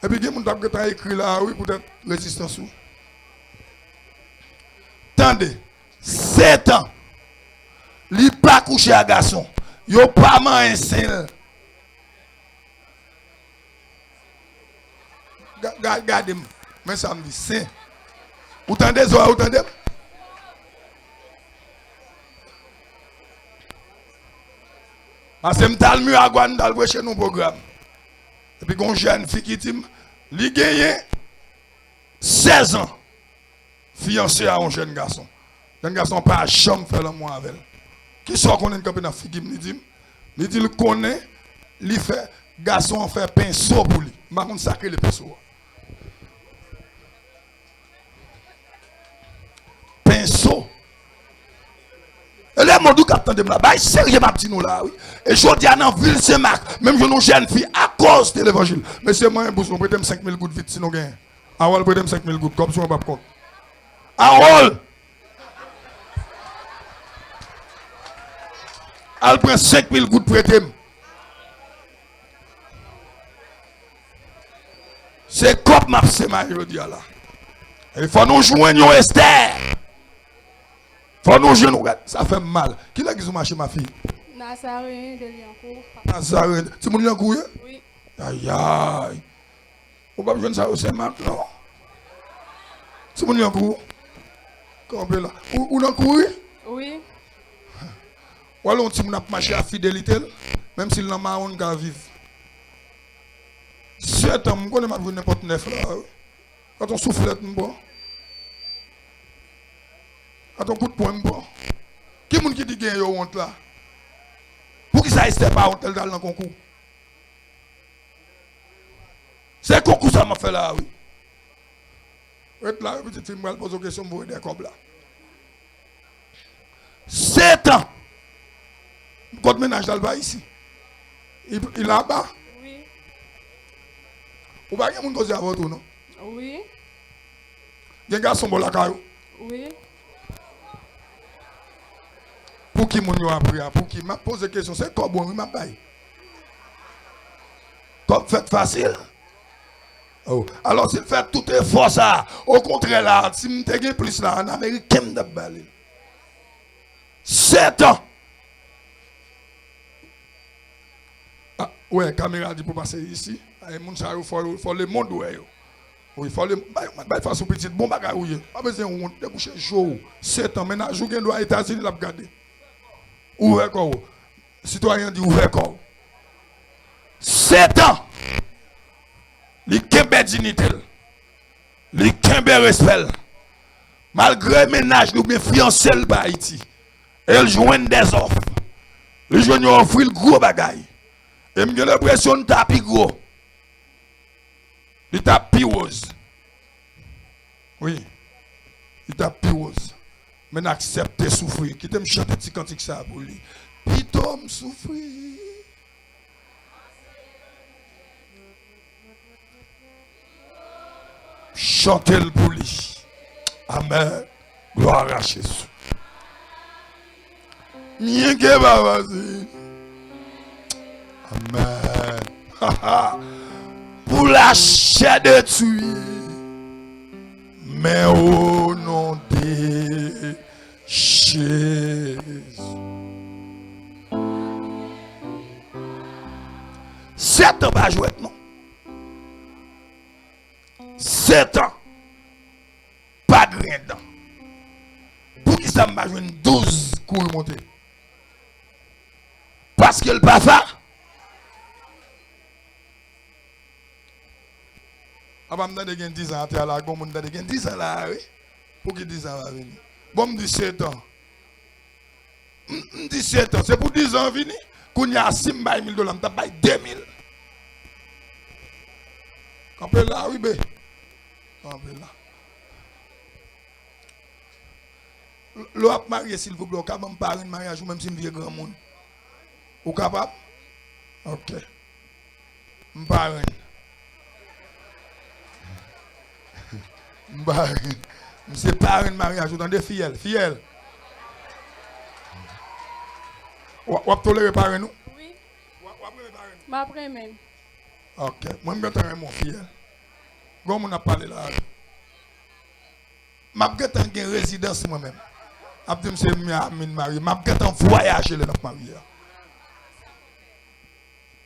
Et puis gen moun t'a écrit là oui peut-être résistance ou. Attendez, 7 ans, il n'est pas couché à garçon. Il n'a pas un sein. Regardez-moi, mais ça me dit, c'est. Vous entendez ça, vous entendez? Parce que m'tal mieux à Gouane dans le chez nous programme. Et puis une jeune fille qui dit, il gagne 16 ans. Fiancé à un jeune garçon. Le garçon pas jamais fait l'amour avec elle. Qui sort qu'on est campé dans fille il dit il connaît, il fait garçon fait pinceau pour lui. Par contre sacré le pinceau. Pinceau. Et là, mon doux capitaine de là, bah, sérieux, ma petite nous là, oui. Et je dis à dans ville Saint-Marc, même je une jeune fille à cause de l'évangile. Mais c'est moi, vous prêtez 5 000 gouttes vite, sinon gagne. Ah, ouais, prêtez 5 000 gouttes, comme si on va pas compte. Harold! Elle prend 5 000 gouttes prêtées. C'est comme ma c'est ma je dis là. Il faut nous jouer une Esther. Il faut nous jouer, ça fait mal. Qui l'a qui marché ma fille? Nazarene de Liancourt. Nazarene. Tu m'as dit couille? Oui. Aïe aïe. On va jouer ça au Saint-Marc, non? Tu m'as dit couille? Comment là? Ou dans couille? Oui. Ou alors on a marché à fidélité, même s'il n'a pas un gars vivre. 7 ans, je connais ma vie n'importe 9 là. Quand on souffle, on boit. Quand on coup de poing, on boit. Qui est-ce qui dit qu'il y a honte là? Pour qui ça n'était pas honte dans le concours? C'est le concours ça m'a fait là, oui. Et là, petite fille, je vais poser une question pour aider comme là. 7 ans. Quand ménage là-bas ici. Il est là-bas. Oui. Ou pas qu'il y a un monde qui a votre non? Oui. Il y a un garçon qui a Oui. pour qui mon a appris? Pour qui m'a posé question? C'est quoi bon? Il m'a baillé. Comme fait facile. Oh. Alors s'il fait tout effort ça, au contraire là, si je me plus là, en Amérique, qui me balle? 7 ans. Ah, ouais, caméra dit pour passer ici. Il faut le monde ouais. Oui, il faut le faire son petit bon bagage oui. Pas besoin de déboucher chaud. 7 ans maintenant jouer doit États-Unis l'a regarder. Ouvert corps. Citoyen dit ouvert corps. 7 ans. Les kembe dignité. Les kembe respect. Malgré ménage nous bien fiancé par Haïti. Elle joint des offres. Les jeunes ont offert le gros bagaille. Et j'ai l'impression de taper gros. Il tape rose. Oui. Il tape rose. Mais n'accepte souffrir. Qui t'aime chanter petit cantique ça pour lui. Pito me souffrir. Chantez-le pour lui. Amen. Gloire à Jésus. Mien que va vas-y. Amen. Pour la chair de tuer, mais au nom de Jésus. 7 ans pas jouer non. 7 ans. Pas de rien dedans. Pour qui ça m'a joué 12 coups monter? Parce que le papa. Avant de 10 ans, tu as là, bon, 10 ans là, oui. Pour qui 10 ans va venir? Bon, 17 ans. 17 ans, c'est pour 10 ans venir. Qu'on y a 6 000 $, tu as 2 000. Campé là, oui, bé. Campé là. L'on marié, s'il vous plaît, quand même pas un mariage, ou même si je suis grand monde. Vous capable? Ok. Je ne pas. Je ne pas un mariage, vous entendez, fidèle. Fidèle. Vous avez toléré par nous? Oui. Ma première. Ok. Moi, je vais mon fidèle. Comme on a parlé là. Je vais une résidence moi-même. Je vais me marier. Je vais voyager dans ma vie.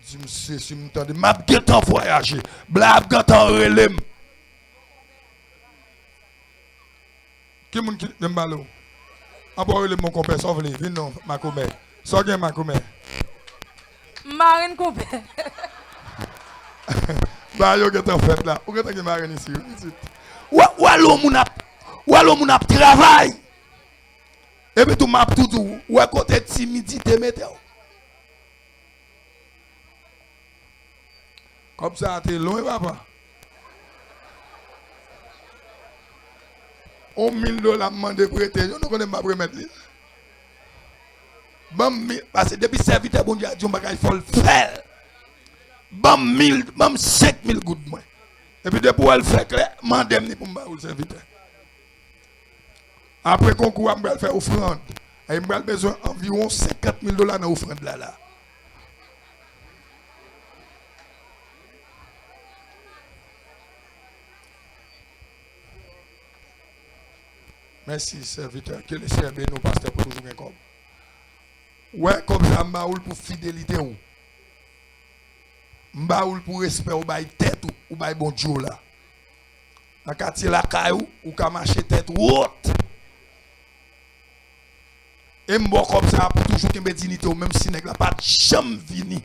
Je me sais si je m'entendais. Je vais voyager. Blab, je vais relève. Qui est-ce qui est malo? Après, mon compère, sauf les. Viens non, ma commère. Sors bien ma commère. Marine coupée. Bah, yo get en fait là. Ou get en marine ici. Ou allo moun ap travail. Et puis tout m'a tout ou à côté timidité mettez. Comme ça, t'es loin, papa. $1 000 demandé prêter. Je ne connais pas remettre. Parce que depuis serviteur, bon Dieu, il faut le faire. Bam 5 000 gouttes. Et puis depuis elle fait clair, mandem pour me serviteur. Après concours, je vais faire offrande. Et je vais besoin d'environ $50 000 dans l'offrande là. Merci, serviteur. Que le Seigneur bénisse nos pasteurs pour toujours comme. Ouais, comme ça, je pour fidélité. Je pour respect ou bail tête ou bail bon Dieu là. Dans le quartier la caillou ou ka marcher tête haute. Et m'bo comme ça pour toujours qu'il dignité ou même si nèg la pas jamais vini.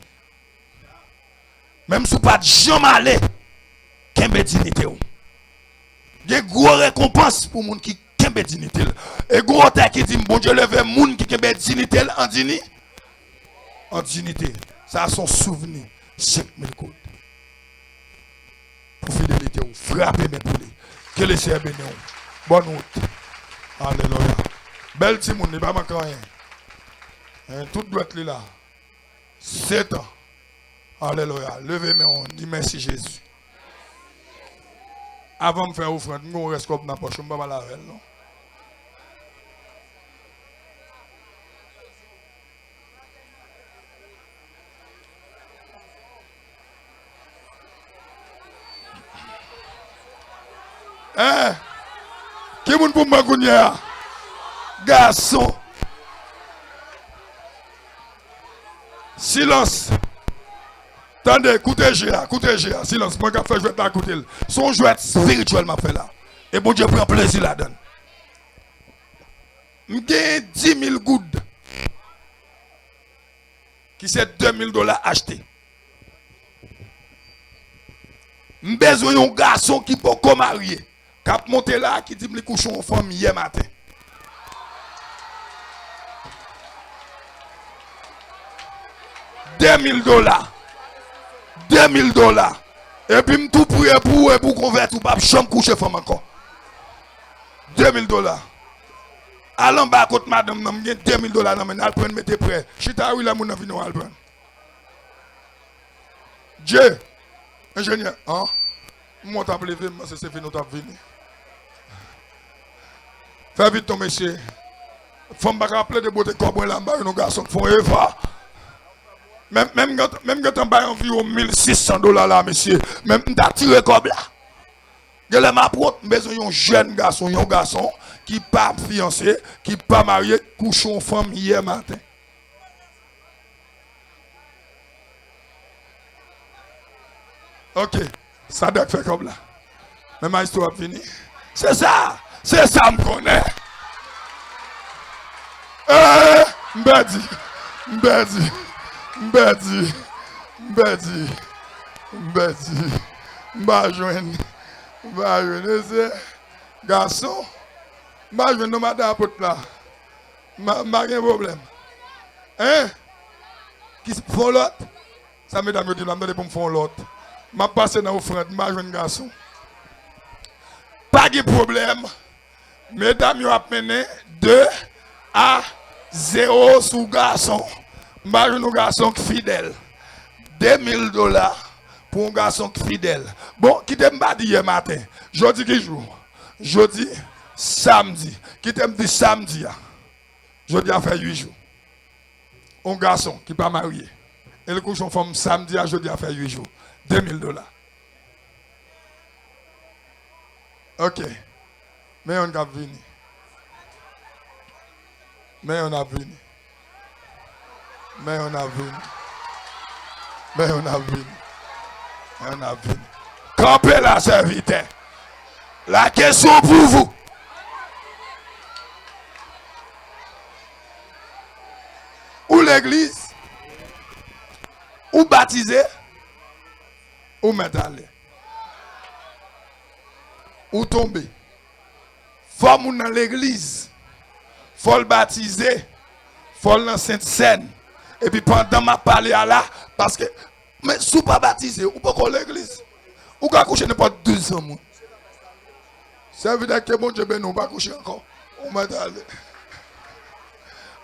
Même si pas jamais aller qu'il dignité ou. Il y a gros récompense pour moun qui kembe dignité. Et gros terre qui dit bon Dieu lever moun qui kembe dignité en dignité. Ça a son souvenir. 5 000 coups. Pour fidélité, ou frapper mes poulets. Que le Seigneur bénisse. Bonne route. Alléluia. Belle Timoun, n'est pas manqué rien. Tout doit être là. 7 ans. Alléluia. Levez-moi, on dit merci Jésus. Avant de faire offrande, on reste comme dans la poche, je ne vais pas la faire, non? Qui est pour m'accompagner? Garçon. Silence. Attendez, écoutez, silence. Moi, je vais jouer à côté. Son jouet spirituel m'a fait là. Et bon Dieu prend plaisir là-dedans. J'ai 10 000 gouttes. Qui c'est $2 000 achetés. J'ai besoin d'un garçon qui peut se marier. Qui a monté là, qui dit que les couchons en femme hier matin. $2 000. $2 000. Et puis, je tout prier pour convertir, pour chambre coucher femme encore. $2 000. Allons bas côté madame, je $2 000 dans men, prendre mettez prêt. Chita oui la mon vinn al prendre. Dieu, ingénieur, hein? Moi t'as levé, c'est fini t'as venu. Fais vite ton monsieur. Femme pas rappeler de beauté comme là bas nos garçons font Eva. Même quand on a environ $1 600 là, monsieur, même t'as tiré comme là. Je l'ai besoin d'un jeune garçon, qui n'est pas fiancé, qui n'est pas marié, couchon femme hier matin. Ok, ça doit faire comme là. Mais ma histoire est finie. C'est ça, me connaît. Mbedi. Garçon, je vais demander à votre là. Pas de problème. Hein? Qui font l'autre? Ça mesdames, je dis, pour me faire l'autre. Je passe dans l'offrande, je vais un garçon. Pas de problème. Mesdames, je vais mener 2 à 0 sous garçon. Je vais un garçon fidèle. $2 000 pour un garçon fidèle. Bon, qui t'aime pas dire hier matin? Jeudi qui joue? Jeudi, samedi. Qui t'aime dit samedi? Jeudi a fait 8 jours. Un garçon qui n'est pas marié. Et le couchon femme samedi à jeudi a fait 8 jours. $2 000. Ok. Mais on a venu. Campez la serviteur. La question pour vous. Où l'église? ou baptisé, ou mettre à l'air. Ou tomber. Faut moun dans l'église. Faut le baptiser. Faut le dans Sainte Seine. Et puis pendant ma parler à là, parce que, mais si vous pas baptisé, ou pas qu'on l'église. Ou pas coucher n'importe 2 ans. Ça veut dire que bon Dieu ben nous pas coucher encore. On m'a dit allez.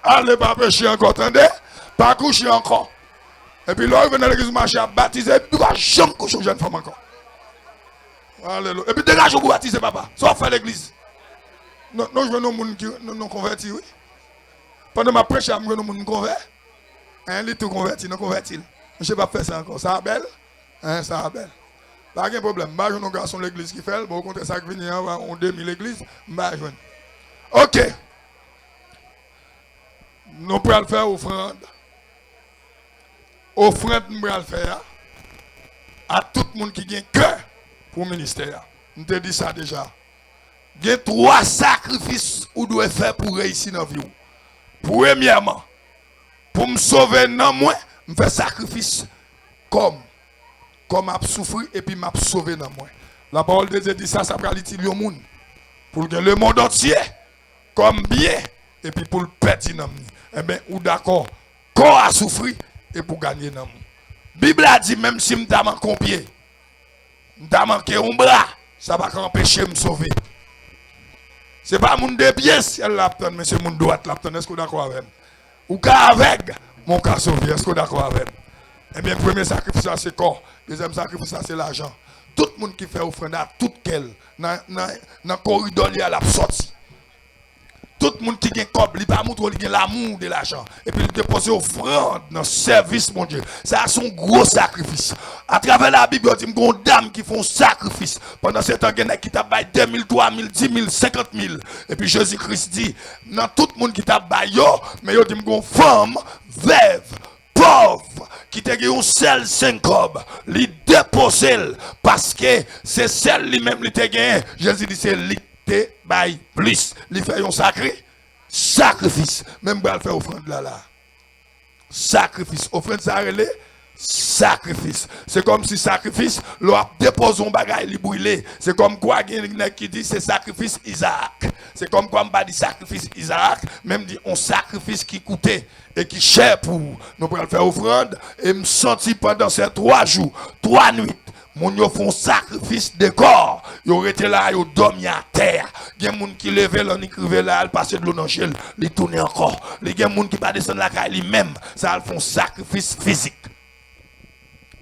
Allez pas pécher encore, attendez. Pas coucher encore. Et puis là, il vient dans l'église marcher à baptiser, et puis il va jamais coucher une jeune femme encore. Alléluia. Et puis dégage pour baptiser papa. Ça fait l'église. Non, je veux nos gens qui nous convertis, oui. Pendant ma prêche, je veux nos gens convertis. Un litre converti, non converti. Je ne sais pas faire ça encore. Ça a belle. Hein, ça a belle. Pas de problème. Je vais garçons de l'église qui fait. Bon, au contraire, ça qui vient, on 2000 l'église. Ok. Nous pouvons faire offrande. Offrande, nous pouvons faire à tout le monde qui a un cœur pour le ministère. Je te dis ça déjà. Il y a 3 sacrifices que vous devez faire pour réussir dans la vie. Premièrement, pour me sauver dans moi, je fais sacrifice comme je souffre et puis je sauver dans moi. La parole de Dieu dit ça, ça va l'utiliser au monde. Pour que le monde entier, comme bien, et puis pour le péter dans moi. Eh bien, ou d'accord, corps a souffrir et pour gagner dans moi. La Bible a dit, même si je t'ai manqué un pied, je t'ai manqué un bras, ça va empêcher de me sauver. Ce n'est pas mon de pied, si elle l'a obtenu, mais c'est mon droite l'a obtenu. Est-ce que vous êtes d'accord avec moi? Ou cas avec, mon cas sauvé, est-ce que vous êtes d'accord avec moi? Eh bien, le premier sacrifice, c'est le corps. Le deuxième sacrifice, c'est l'argent. Tout le monde qui fait offrande à tout quel, dans le corridor, il y a la sortie. Tout le monde qui a un corps, il va montrer l'amour de l'argent. Et puis il dépose offrande dans le service, mon Dieu. Ça a son gros sacrifice. À travers la Bible, il y a des dames qui font sacrifice. Pendant ce temps, il y a qui t'a baillé 2 000, 3 000, 10 000, 50 000. Et puis Jésus-Christ dit, dans tout le monde qui t'a baillé, mais il y a des femmes, veuves, pauvres, qui t'a gagné un seul 5 cob, li dépose parce que c'est celle lui-même qui t'a gagné. Jésus dit, c'est lui. By plus, il fait un sacrifice, même pour faire offrande là. Sacrifice, offrande ça relève sacrifice. C'est comme si sacrifice, l'on dépose un bagage, il brûlé. C'est comme quoi qui dit c'est sacrifice Isaac. C'est comme quoi on dit sacrifice Isaac, même dit un sacrifice qui coûtait et qui cher pour nous pour faire offrande et me sentir pendant ces 3 jours, 3 nuits. Moun yo font sacrifice de corps. Yo été là, yo dormi à terre. Il y a des gens qui levaient là, qui crivaient là, ils passaient de l'eau dans le ciel, ils tournaient encore. Il y a des gens qui pas descendre la caille lui-même. Ça font sacrifice physique.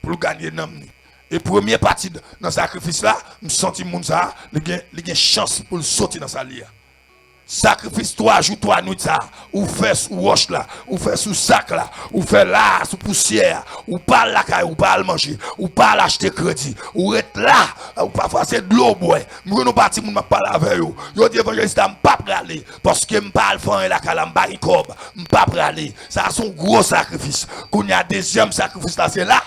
Pour gagner dans nous. Et première partie dans le sacrifice là, je sens que moun ça, il y a chance pour sortir dans sa lia. Sacrifice 3 jours, 3 nuits ça, ou fait sous roche là, ou fait sous sac là, ou fait là sous poussière, ou pas la caille, ou pas le manger, ou pas l'acheter crédit, ou être là, ou parfois c'est de l'eau boire. Moi nous parti moun m'a parler avec yo. Yo dit évangéliste m'pa praler parce que m'pa le faire la cala m'pa ikob, m'pa praler. Ça a son gros sacrifice. Qu'on y a deuxième sacrifice là c'est là.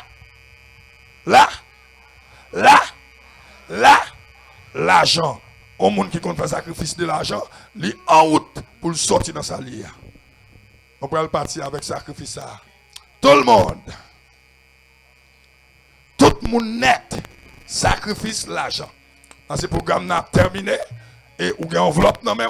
L'argent. Au monde qui compte faire sacrifice de l'argent, il est en route pour le sortir dans sa lia. On peut le partir avec sacrifice ça. Tout le monde net, sacrifice l'argent. Dans ce programme n'a terminé et ou gagne enveloppe dans main.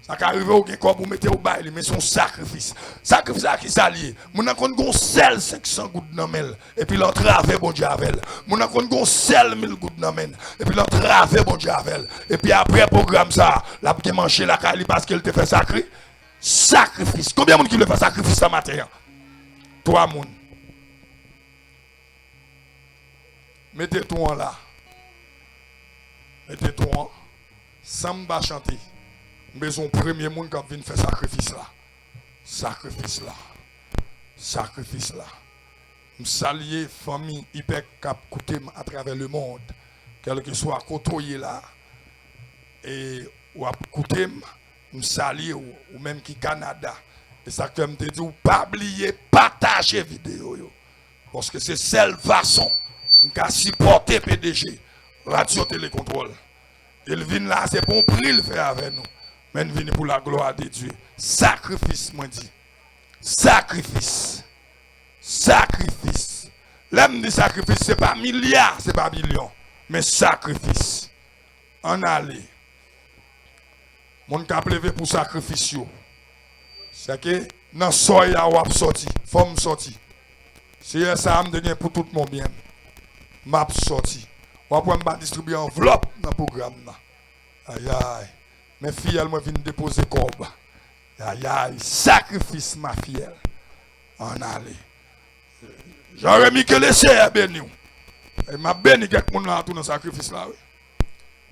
Ça qui arrive au corps pour mettre au bail, mais son sacrifice. Sacrifice qui s'allie. Mon a konn gon sel 500 gouttes dans mel et puis l'entrave bon Dieu avec. Mon a konn gon sel 1000 gouttes dans men et puis l'entrave bon Dieu avec. Et puis après programme ça, la qui manger la caille parce qu'elle te fait sacrifice. Combien de monde qui le fait sacrifice ce matin? 3 moun. Mettez tout en là. Mettez tout en. Samba chanter. Besoin premier monde qui vient faire sacrifice là. Sacrifice là. Je salue famille hyper cap côté à travers le monde. Quel que soit côtoyé là. Et ou à côté je salue ou même qui Canada. Et ça que me dit ou pas oublier partager vidéo yo. Parce que c'est seule façon de supporter PDG Radio Télécontrôle. Il vient là c'est bon prix le faire avec nous. Mais il vient pour la gloire de Dieu. Sacrifice, moi dit. Sacrifice. L'homme de sacrifice, ce n'est pas milliard, ce n'est pas million, mais sacrifice. En aller. Mon cap levé pour sacrifice. C'est que dans soya ou sorti, faut sorti. C'est ça me donne pour tout mon bien. M'a sorti. Ou après m'a distribuer enveloppe dans le programme là. Aïe aïe. Mes filles elles me viennent déposer corps. Aïe aïe, sacrifice ma fille. En aller. J'aurais mis que les chers béni. Et m'a béni quelqu'un là tout dans sacrifice là.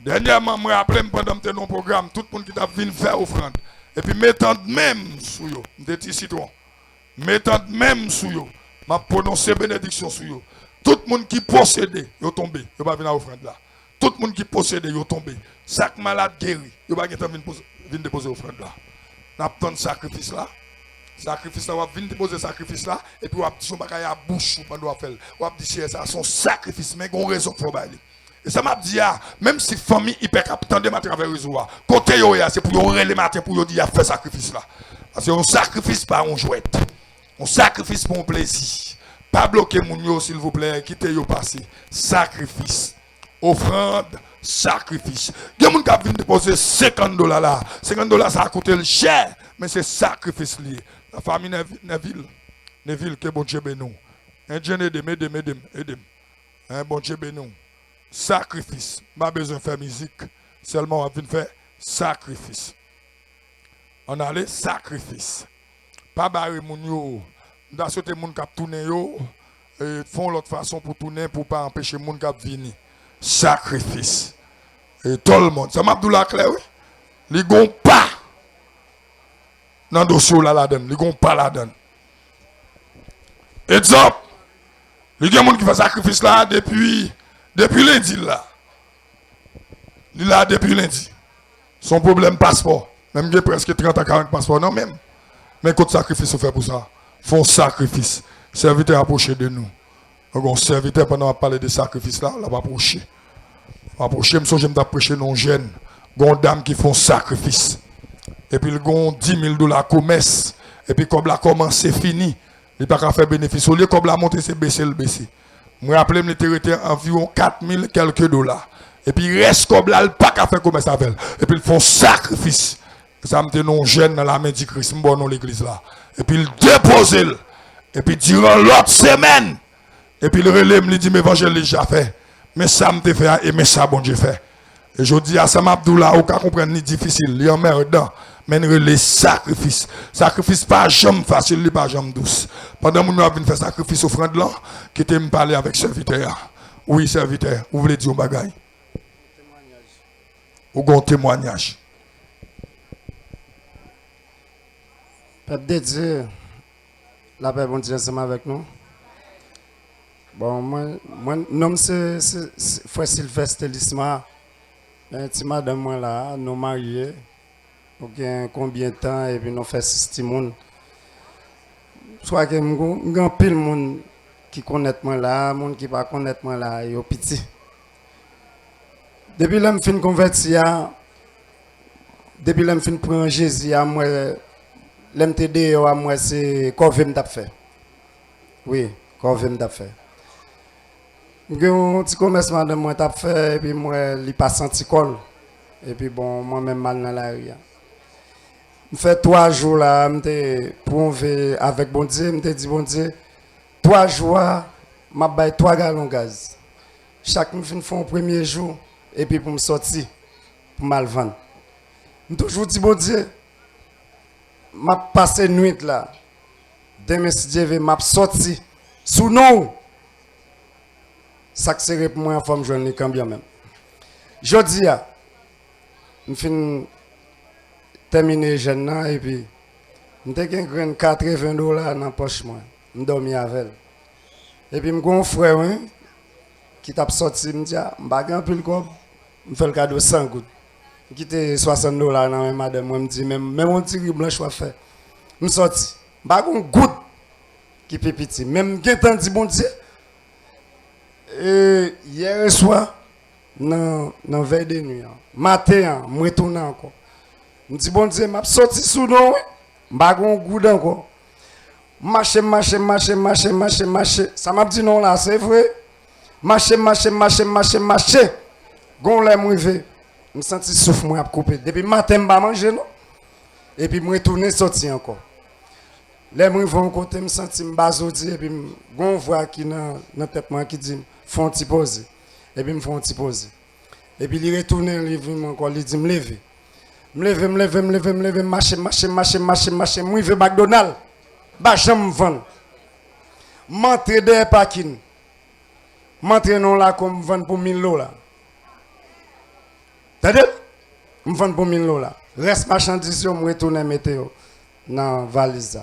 Dernièrement, je me rappelle pendant que nous programme, tout le monde qui a venu faire offrande. Et puis, mettant même sur eux, je suis citoyen. Mettant même sur eux, je prononce bénédiction sur eux. Tout le monde qui possède, il est tombé. Il va venir à l'offrande là. Tout le monde qui possède, il est tombé. Chaque malade guéri, il va venir déposer l'offrande là. Nous avons le sacrifice là. Sacrifice là, on va venir déposer le sacrifice là. Et puis, on va dire son bagage à bouche, on va faire. On va dire ça, son sacrifice, mais il y a une raison pour aller. Et ça m'a dit, même si la famille hyper capitale à travers le réseau, côté yo, c'est pour yon les matins pour dire faire sacrifice là. Parce que on sacrifice pas on jouet. On sacrifice pour un plaisir. Pas bloquer mon yo s'il vous plaît, quittez yo passer. Sacrifice. Offrande, sacrifice. Il y a des gens qui viennent déposer $50 là. $50 ça a coûté cher, mais c'est sacrifice lié. La famille Neville, que bon Dieu bénou. Un Dieu aidez. Un bon Dieu bénou. Sacrifice. Pas besoin de faire musique. Seulement on va faire sacrifice. On a les sacrifices. Pas barrer mon yo. Dans ce que moun k'ap tourner yo, font l'autre façon pour tourner pour pas empêcher moun k'ap venir. Sacrifice. Et tout le monde. Ça m'a dit la clair oui. Li gon pas. Dans dossier là la donne, li gon pas la donne. Exemple. Li gen moun qui fait sacrifice là depuis lundi là. Il là depuis lundi. Son problème passeport. Même il y a presque 30 à 40 passeports. Non même. Mais quand sacrifice fait pour ça. Font sacrifice. Serviteur approché de nous. Donc on serviteur pendant qu'on parler de sacrifice là, on va approcher. On va approcher, je me prêcher non jeune. Gon dame qui font sacrifice. Et puis le gon $10,000 commerce. Et puis comme la commence c'est fini. Il pas qu'à faire bénéfice. Au lieu comme la monter c'est baisser le baisser. Je me rappelle, il était environ $4,000 quelques dollars. Et puis, il reste comme là, il n'y a pas qu'à faire commerce avec. Et puis, ils font sacrifice. Ça me dit non jeune dans la main du Christ, bon dans l'église là. Et puis, il dépose. Et puis, durant l'autre semaine, et puis, il relève, il dit, mais l'évangile déjà fait. Mais ça me fait, et mais ça, bon Dieu fait. Et je dis à Sam Abdoula, ou qu'à comprendre, ni difficile, il y a un dedans. Mais les sacrifices. Sacrifice pas jamais facile, pas jamais douce. Pendant que nous avons fait sacrifice offrande là, qui était me parler avec serviteur. Oui, serviteur, vous voulez dire un bagage? Ou un témoignage. Peuple de Dieu, la paix bon Dieu ensemble avec nous. Bon, moi, nom c'est Frère Sylvestre Lisma. Un petit madame moi là, nous mariés. Combien de temps et puis nous faisons 6 petits monde. Soit que nous avons pile monde qui connaît moi là, monde qui pas connaît moi là, et au petit. Depuis que je suis converti, depuis que je suis prendre Jésus, moi, l'MTD, moi, c'est Corvée m'a fait. Oui, Corvée m'a fait. J'ai un petit commerce de moi t'a fait, et puis moi, il passe anti-col. Et puis bon, moi-même mal dans la rue. Je fais 3 jours là, pour avec bon Dieu, je me dis bon Dieu, 3 jours, je vais 3 gallons de gaz. Chaque fois, je fais un premier jour, et puis pour me sortir, pour mal vendre. Je toujours dis bon Dieu, je passe la nuit là. Demain, si Dieu veut, je sorti sous nous. Ça serait pour moi en forme de quand bien même. Je dis, je finis terminer jeune et puis je suis $80 dans la poche. Je dormi avec elle. Et puis, j'ai un frère qui t'a sorti, il me dit, je vais plus comme je fais le cadeau 100 gouttes. Je quitte $60 dans la madame. Je me dis, même un petit riz blanc, je vais faire. Je suis sorti. Je n'ai pas une goutte qui est petit. Même si je dis, bon Dieu, et hier soir, dans la veille de nuit, matin, je retourne encore. Je dis, bon Dieu, je suis sorti sous nous, je n'ai pas un goût encore. Marcher. Ça m'a dit non là, c'est vrai. Marcher. Gon lè m'rivé. Me senti souffle moi a couper. Depuis matin m'pa manger non. Et puis me retourner sorti encore. Lè m'rivé en côté me senti m'bazodi et puis gon voix qui dans tête moi qui dit font un petit pause. Et puis me font un petit pause. Et puis il retourne il vient encore il dit me lever. Me lever marcher. M'rivé McDonald's. Ba j'aime vendre. M'entre des parking. M'entre non là comme vendre pour 1000 $. T'as-tu? Je vends pour 1000 $. Reste marchandise, je retourne météo dans la valise.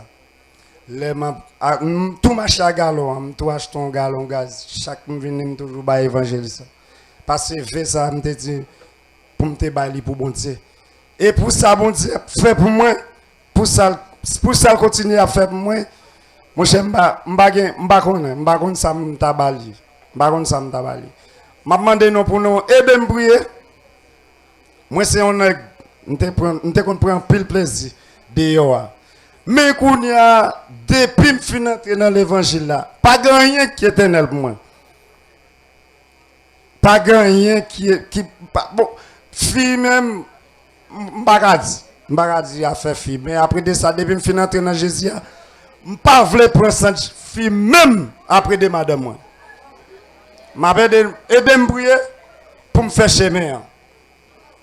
Tout marché à galon, tout achète un galon gaz. Chaque fois que je viens, toujours à évangéliste. Parce que je ça, je dit pour me bailler pour bon Dieu. Et pour ça, bon Dieu, fait pour moi. Pour ça, continue à faire pour moi. Moi, je ne sais pas ça, je demande non pour nous aider à prier. Moi, c'est un nègre, je prends pile plaisir de mais qu'on y a depuis que je suis entré dans l'évangile là, pas rien qui est éternel pour moi. Pas rien qui bon, fille même, m'bagadi a fait fille, mais après de ça, depuis que je suis entré dans Jésus, je ne pas voulu prendre cette fille même après de madame moi. M'appelle aider me prier pour me faire chemin.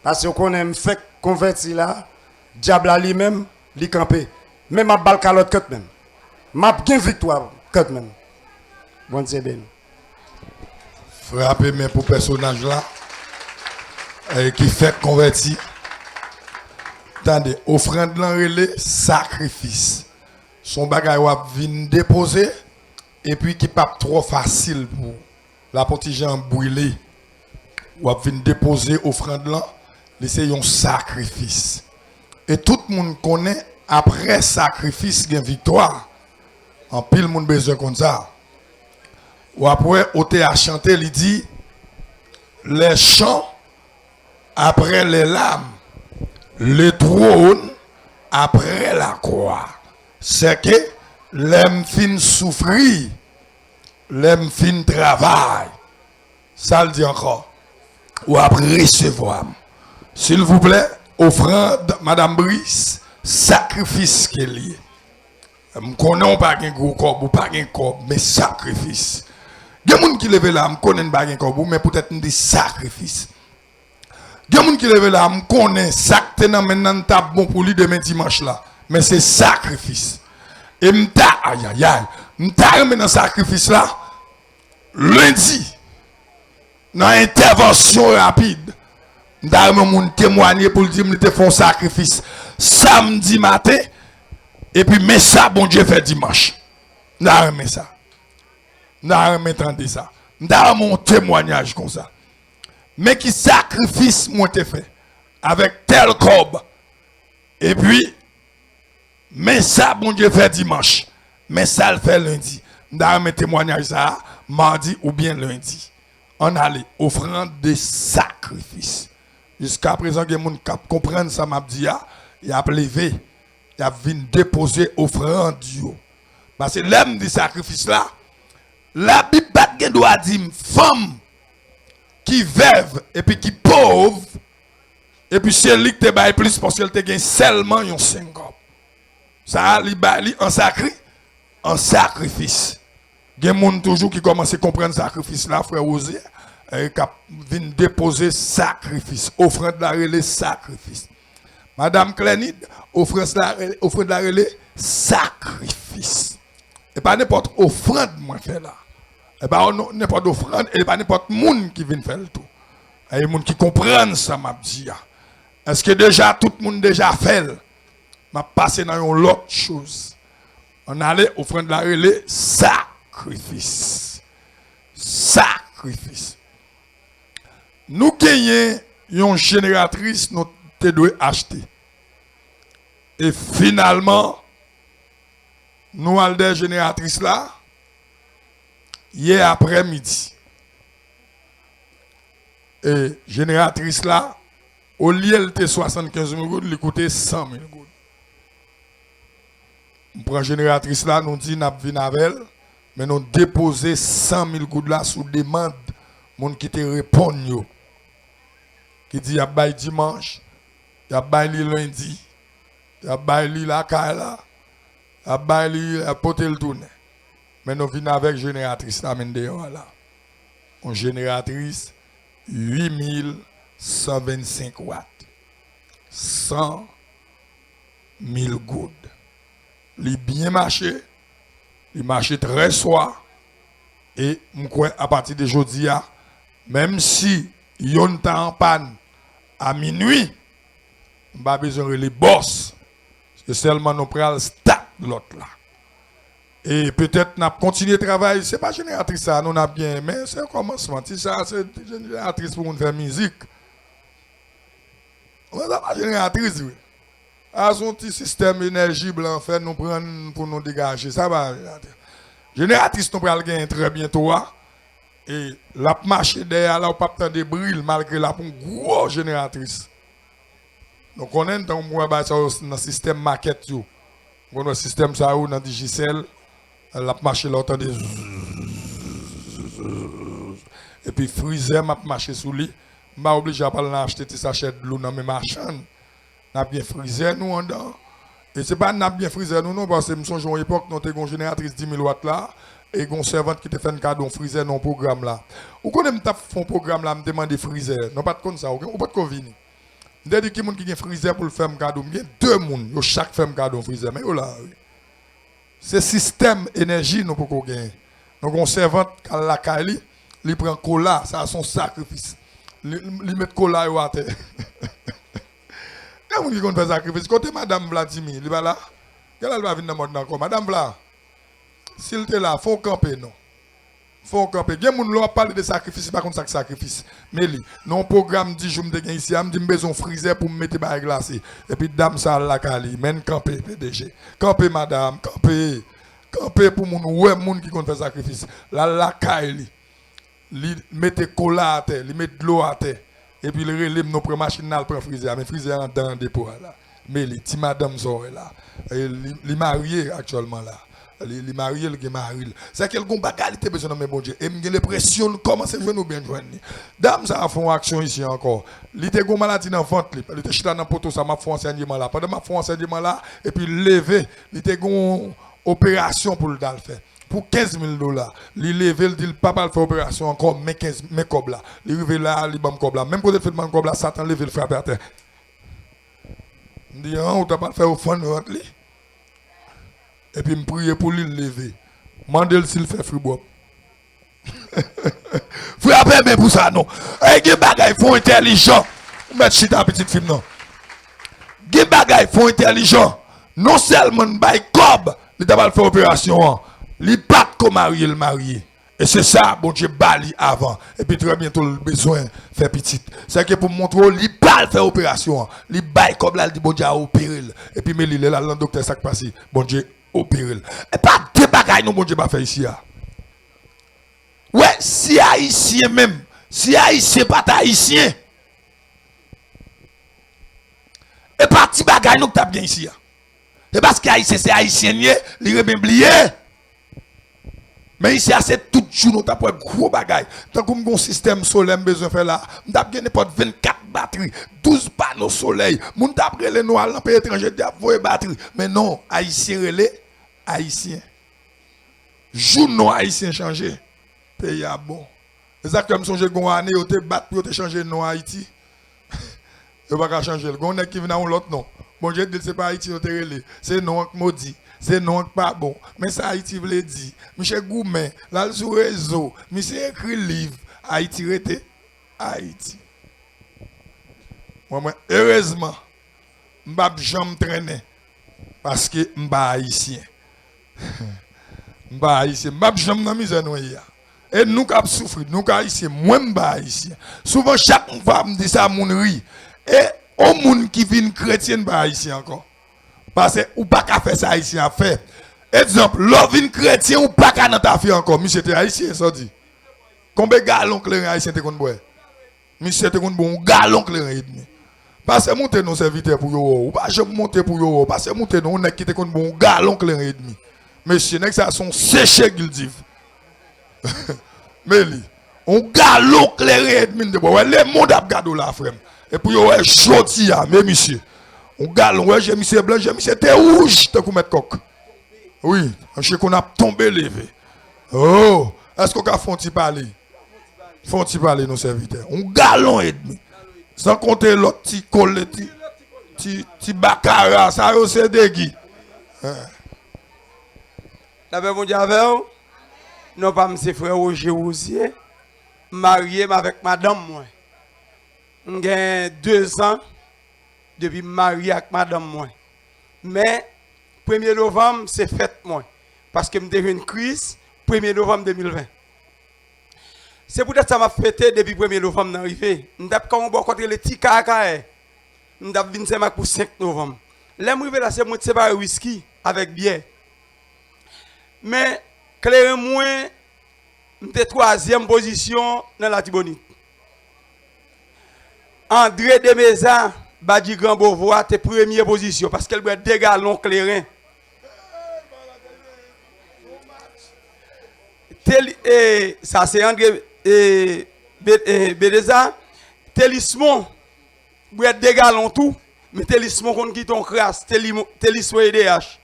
Parce que quand on fait convertir là, diable à lui-même, il campé. Même à balle calotte quand même. M'a bien victoire quand même. Bon Dieu béni. Frappez mais pour personnage là qui fait convertir. Attendez, offrande là relais sacrifice. Son bagage va venir déposer et puis qui pas trop facile pour la petite jambe brûlée. Ou va venir déposer offrande là. C'est un sacrifice. Et tout le monde connaît, après sacrifice, il y a une victoire. En pile, le monde besoin comme ça. Ou après, au à chanter, il dit, les chants après les larmes, le trône après la croix. C'est que l'aime fin souffrir, l'aime fin travail. Ça le dit encore. Ou après recevoir. S'il vous plaît, offrande, Madame Brice, sacrifice qu'elle est. Je ne connais pas un gros corps ou pas un corps, mais sacrifice. Il y a des gens qui lèvent là, je ne connais pas un corps, mais peut-être des sacrifices. Il y a des gens qui lèvent là, je connais ça que tu as maintenant bon pour lui demain dimanche là, mais c'est sacrifice. Et je suis dans sacrifice là, lundi, dans intervention rapide. D'ailleurs, mon témoigner pour dire que je fais un sacrifice samedi matin et puis mais ça bon Dieu fait dimanche. D'ailleurs, mais ça. D'ailleurs, m'entendez ça. D'ailleurs, mon témoignage comme ça. Mais qui sacrifice moi te fait avec tel cob et puis mais ça bon Dieu fait dimanche. Mais ça le fait lundi. D'ailleurs, mes témoignages ça mardi ou bien lundi. On allait offrande de sacrifice. Jusqu'à présent, il y a des gens qui comprennent ça, m'a dit, il a levé, il a venu déposer offrande. Parce que l'homme du sacrifice là, la Bible doit dire, femme qui veuve et puis qui pauvre, et puis c'est lui qui te baille plus parce qu'elle te gagne seulement un 5 ans. Ça, il baille en sacrifice. Il y a des gens toujours qui commencent à comprendre le sacrifice là, frère Osée. Qui vient déposer sacrifice, offrande la relais sacrifice. Madame Clénide, offrande la relais sacrifice. Et pas n'importe offrande moi fait là. Et pas n'importe offrande et pas n'importe monde qui vient faire le tout. Il y a des gens qui comprennent ça m'a dit. Est-ce que déjà tout le monde déjà fait? M'a passé dans une autre chose. On allait offrande la relais sacrifice. Sacrifice. Nous gagnons une génératrice, nous devons acheter. Et finalement, nous avons des génératrices là, hier après-midi. Et génératrice là, au lieu de 75 000 gouttes, il coûtait 100 000 gouttes. On prend génératrice là, nous dit n'a vinn avec elle, mais nous déposer 100 000 gouttes là sous demande monde qui te répond yo. Qui dit y a bail dimanche, y a bail lundi, y a bail la caille là, y a bail porter le tourner. Mais nous venons avec génératrice là là. Une génératrice 8125 watts. 100 000 gouttes. Il bien marché, il marche très soir. Et à partir de aujourd'hui, même si yon ta en panne à minuit, on n'a pas besoin de les boss. C'est seulement nous prenons start l'autre là. Et peut-être n'a continuer à travailler, c'est pas génératrice ça, nous n'a bien, mais c'est un commencement. Si ça, c'est génératrice pour nous faire musique. On n'a pas génératrice, oui. À son petit système énergie blanc fait nous prendre pour nous dégager. Ça va. Génératrice nous prenons gagner très bientôt. Et la marche derrière là, on pas tant de brille malgré la grosse génératrice. Donc on est dans le système maquette. On a le système ça dans le Digicel. La marche là, on des et puis freezer m'a marché sous lui. M'a obligé à pas acheter des sachets de l'eau dans mes machines. N'a bien freezer nous en dedans. Et c'est pas n'a bien freezer nous non parce que nous sommes à l'époque nous avons une génératrice 10 000 watts là et une servante qui te fait un cadeau freezer dans programme là. Ou connaît me tape fond programme là me demander freezer. Non pas de comme ça, ou pas de convini. M'dé dit qui monde qui a freezer pour le faire un cadeau, il y a deux monde, yo chaque fait un cadeau freezer mais là. C'est système énergie nous pour gagner. Donc on servante à la Kali, il prend cola, ça a son sacrifice. Il met cola à terre. Quand on dit qu'on fait sacrifice, côté Madame Vladimir, il va là. Elle va venir dans le monde encore. Madame Vla, s'il était là, il faut camper, non. Il faut camper. Il y a des gens qui parlent de sacrifice, pas contre sacrifice. Mais non programme 10 jours, je ici, je me besoin de freezer pour me mettre à glacer. Et puis, dame, ça, la Kali, mène camper, PDG. Camper, madame, camper. Camper pour mon ouais, moun qui compte faire sacrifice. La Kali, il mette cola à terre, il met de l'eau à terre. Et puis, il relève nos machines dans le freezer. Mais freezer est dans le dépôt là. Mais les petits madame sont là. Il est marié actuellement là. Il est marié, il est marié. C'est qu'elle a une bagalité besoin de mes bon Dieu. Et j'ai l'impression de commencer à jouer nous bien joindre. Dame, ça a fait une action ici encore. Il a une maladie dans le ventre. Il était chuté dans le poteau, ça m'a fait un enseignement là. Pendant que je fais un enseignement là, et puis levé, il a une opération pour le faire. Pour $15 000. Il levé, il dit, papa fait opération encore, mais 15 mais cob là. Il arrive là, il bam cob là. Même quand il fait le cob là, Satan levé, il frappe à terre. Il dit, on t'a pas fait au fond de votre lit. Et puis, je prie pour lui lever. Mandel s'il fait fribois. Frappez mais pour ça, non. Et les bagailles font intelligent. Vous mettez chita petite film, non. Les bagailles font intelligent. Non seulement by cob, il t'a pas fait opération. Il pas comme marié le marié. Et c'est ça, bon Dieu, bali avant. Et puis très bientôt, le besoin de faire petit. C'est que pour montrer, il pas faire opération. Il baille comme là, il dit bon Dieu a opéré. Et puis, mais il est là, le docteur, ça qui passe. Bon Dieu, opéré. Et pas de bagailles, non, bon Dieu, pas faire ici. Ouais, si haïtien même, si haïtien pas haïtien. Et pas de bagailles, nous, t'as bien ici. Et parce que haïtien, c'est haïtien, il est bien oublié. Mais ici, c'est tout jour, nous avons un gros bagage. Tant que un système solaire besoin de faire là, nous avons n'importe 24 batteries, 12 panneaux soleil. Nous avons les noirs, les pays étrangers, nous avons des batteries. Mais non, haïtien relais, haïtien. Jour non haïtien changé. Pays à bon. Les acteurs sont changés une année, ils ont battu, ils ont changé non Haïti. Ils ne vont pas changer. Les gens qui viennent dans l'autre non. Bon, je dis, ce n'est pas Haïti, c'est non maudit. C'est non pas bon. Mais ça Haïti veut dire. Michel Goumen, là sur le réseau, Michel écrit livre. Haïti rete. Haïti. Moi, heureusement, je ne vais jamais traîner. Parce que je suis haïtien. Je suis haïtien. Je ne vais jamais dans la misère. Et nous qui souffrons, nous qui haïtiens, moi je suis haïtien. Souvent, chaque fois, je me dis ça, mon riz. Et au monde qui vient chrétien, je suis haïtien encore. Parce que ou pas qu'à faire ça haïtien à faire. Exemple, l'ovine chrétien ou pas qu'à dans ta fille encore. Monsieur était haïtien, ça dit. Combien de galons clairs haïtien te kon boire? Monsieur te kon bon galon clair et demi. Passez monter nos serviteurs pour yo. Ou pas je monter pour yo. Passez monter nous on est qui te kon bon galon clair et demi. Monsieur nek ça sont séché qu'il dit. Mais li on galon clair et demi de ouais les monde a gado la frère. Et puis yo jodi a mais monsieur. On galon ouais j'ai monsieur blanc, j'ai monsieur t'es rouge te mettre coq. Oui, je qu'on a tombé levé. Oh, est-ce qu'on a font parler? Font-ils parler nos serviteurs? On galon et demi. Sans compter l'autre petit colle, petit baccarat, ça c'est déguis. La paix, mon Dieu, avec vous. Non, pas M. frère Roger Rousier, marié avec madame, moi. J'ai 2 ans depuis marié avec madame, moi. Mais, 1er novembre, c'est fête, moi. Parce que j'ai eu une crise, 1er novembre 2020. C'est pour ça que ça m'a fêté depuis 1er novembre d'arriver. Quand on va rencontrer les petits cacaïs, on a 25 pour 5 novembre. Là, je suis là, c'est moi qui séparé whisky avec bière. Mais, clairement, je suis 3e position dans la Tibonite. André Demeza, Badi Grand Beauvoir, était 1e position parce qu'elle doit des galons clairin. Ça, c'est André Bédeza. Télismon, vous êtes des galons tout, mais Télismon, qu'on quitte en crasse, Télismon et DH.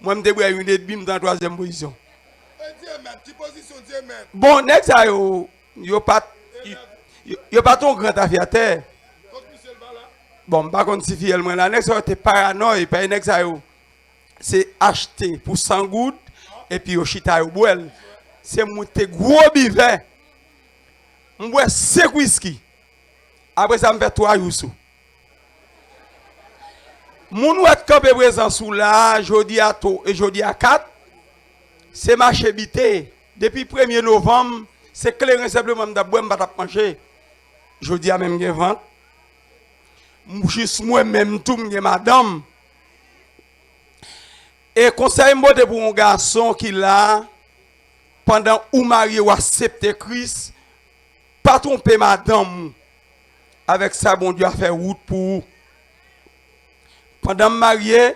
Moi, je suis une bim dans la 3e position. Bon, next, yo pas ton grand affaire terre. Bon, par contre, si fiel, moi, la next, t'es paranoïa, pas next, c'est acheter pour 100 gouttes, et puis au chita au boel. C'est monter gros bivet. Je bois 5 whisky. Après ça, je fais 3 youssou. Mon ouest campé présent sous là, jeudi à 3 et jeudi à 4, c'est marché bité. Depuis 1er novembre, c'est clair simplement de boire, je vais manger. Jeudi à même une vente. Juste moi-même, tout, madame. Et conseil de pour un garçon qui l'a, pendant ou marié ou accepté Christ, pas tromper madame. Avec ça, bon Dieu a fait route pour vous. Pendant marié,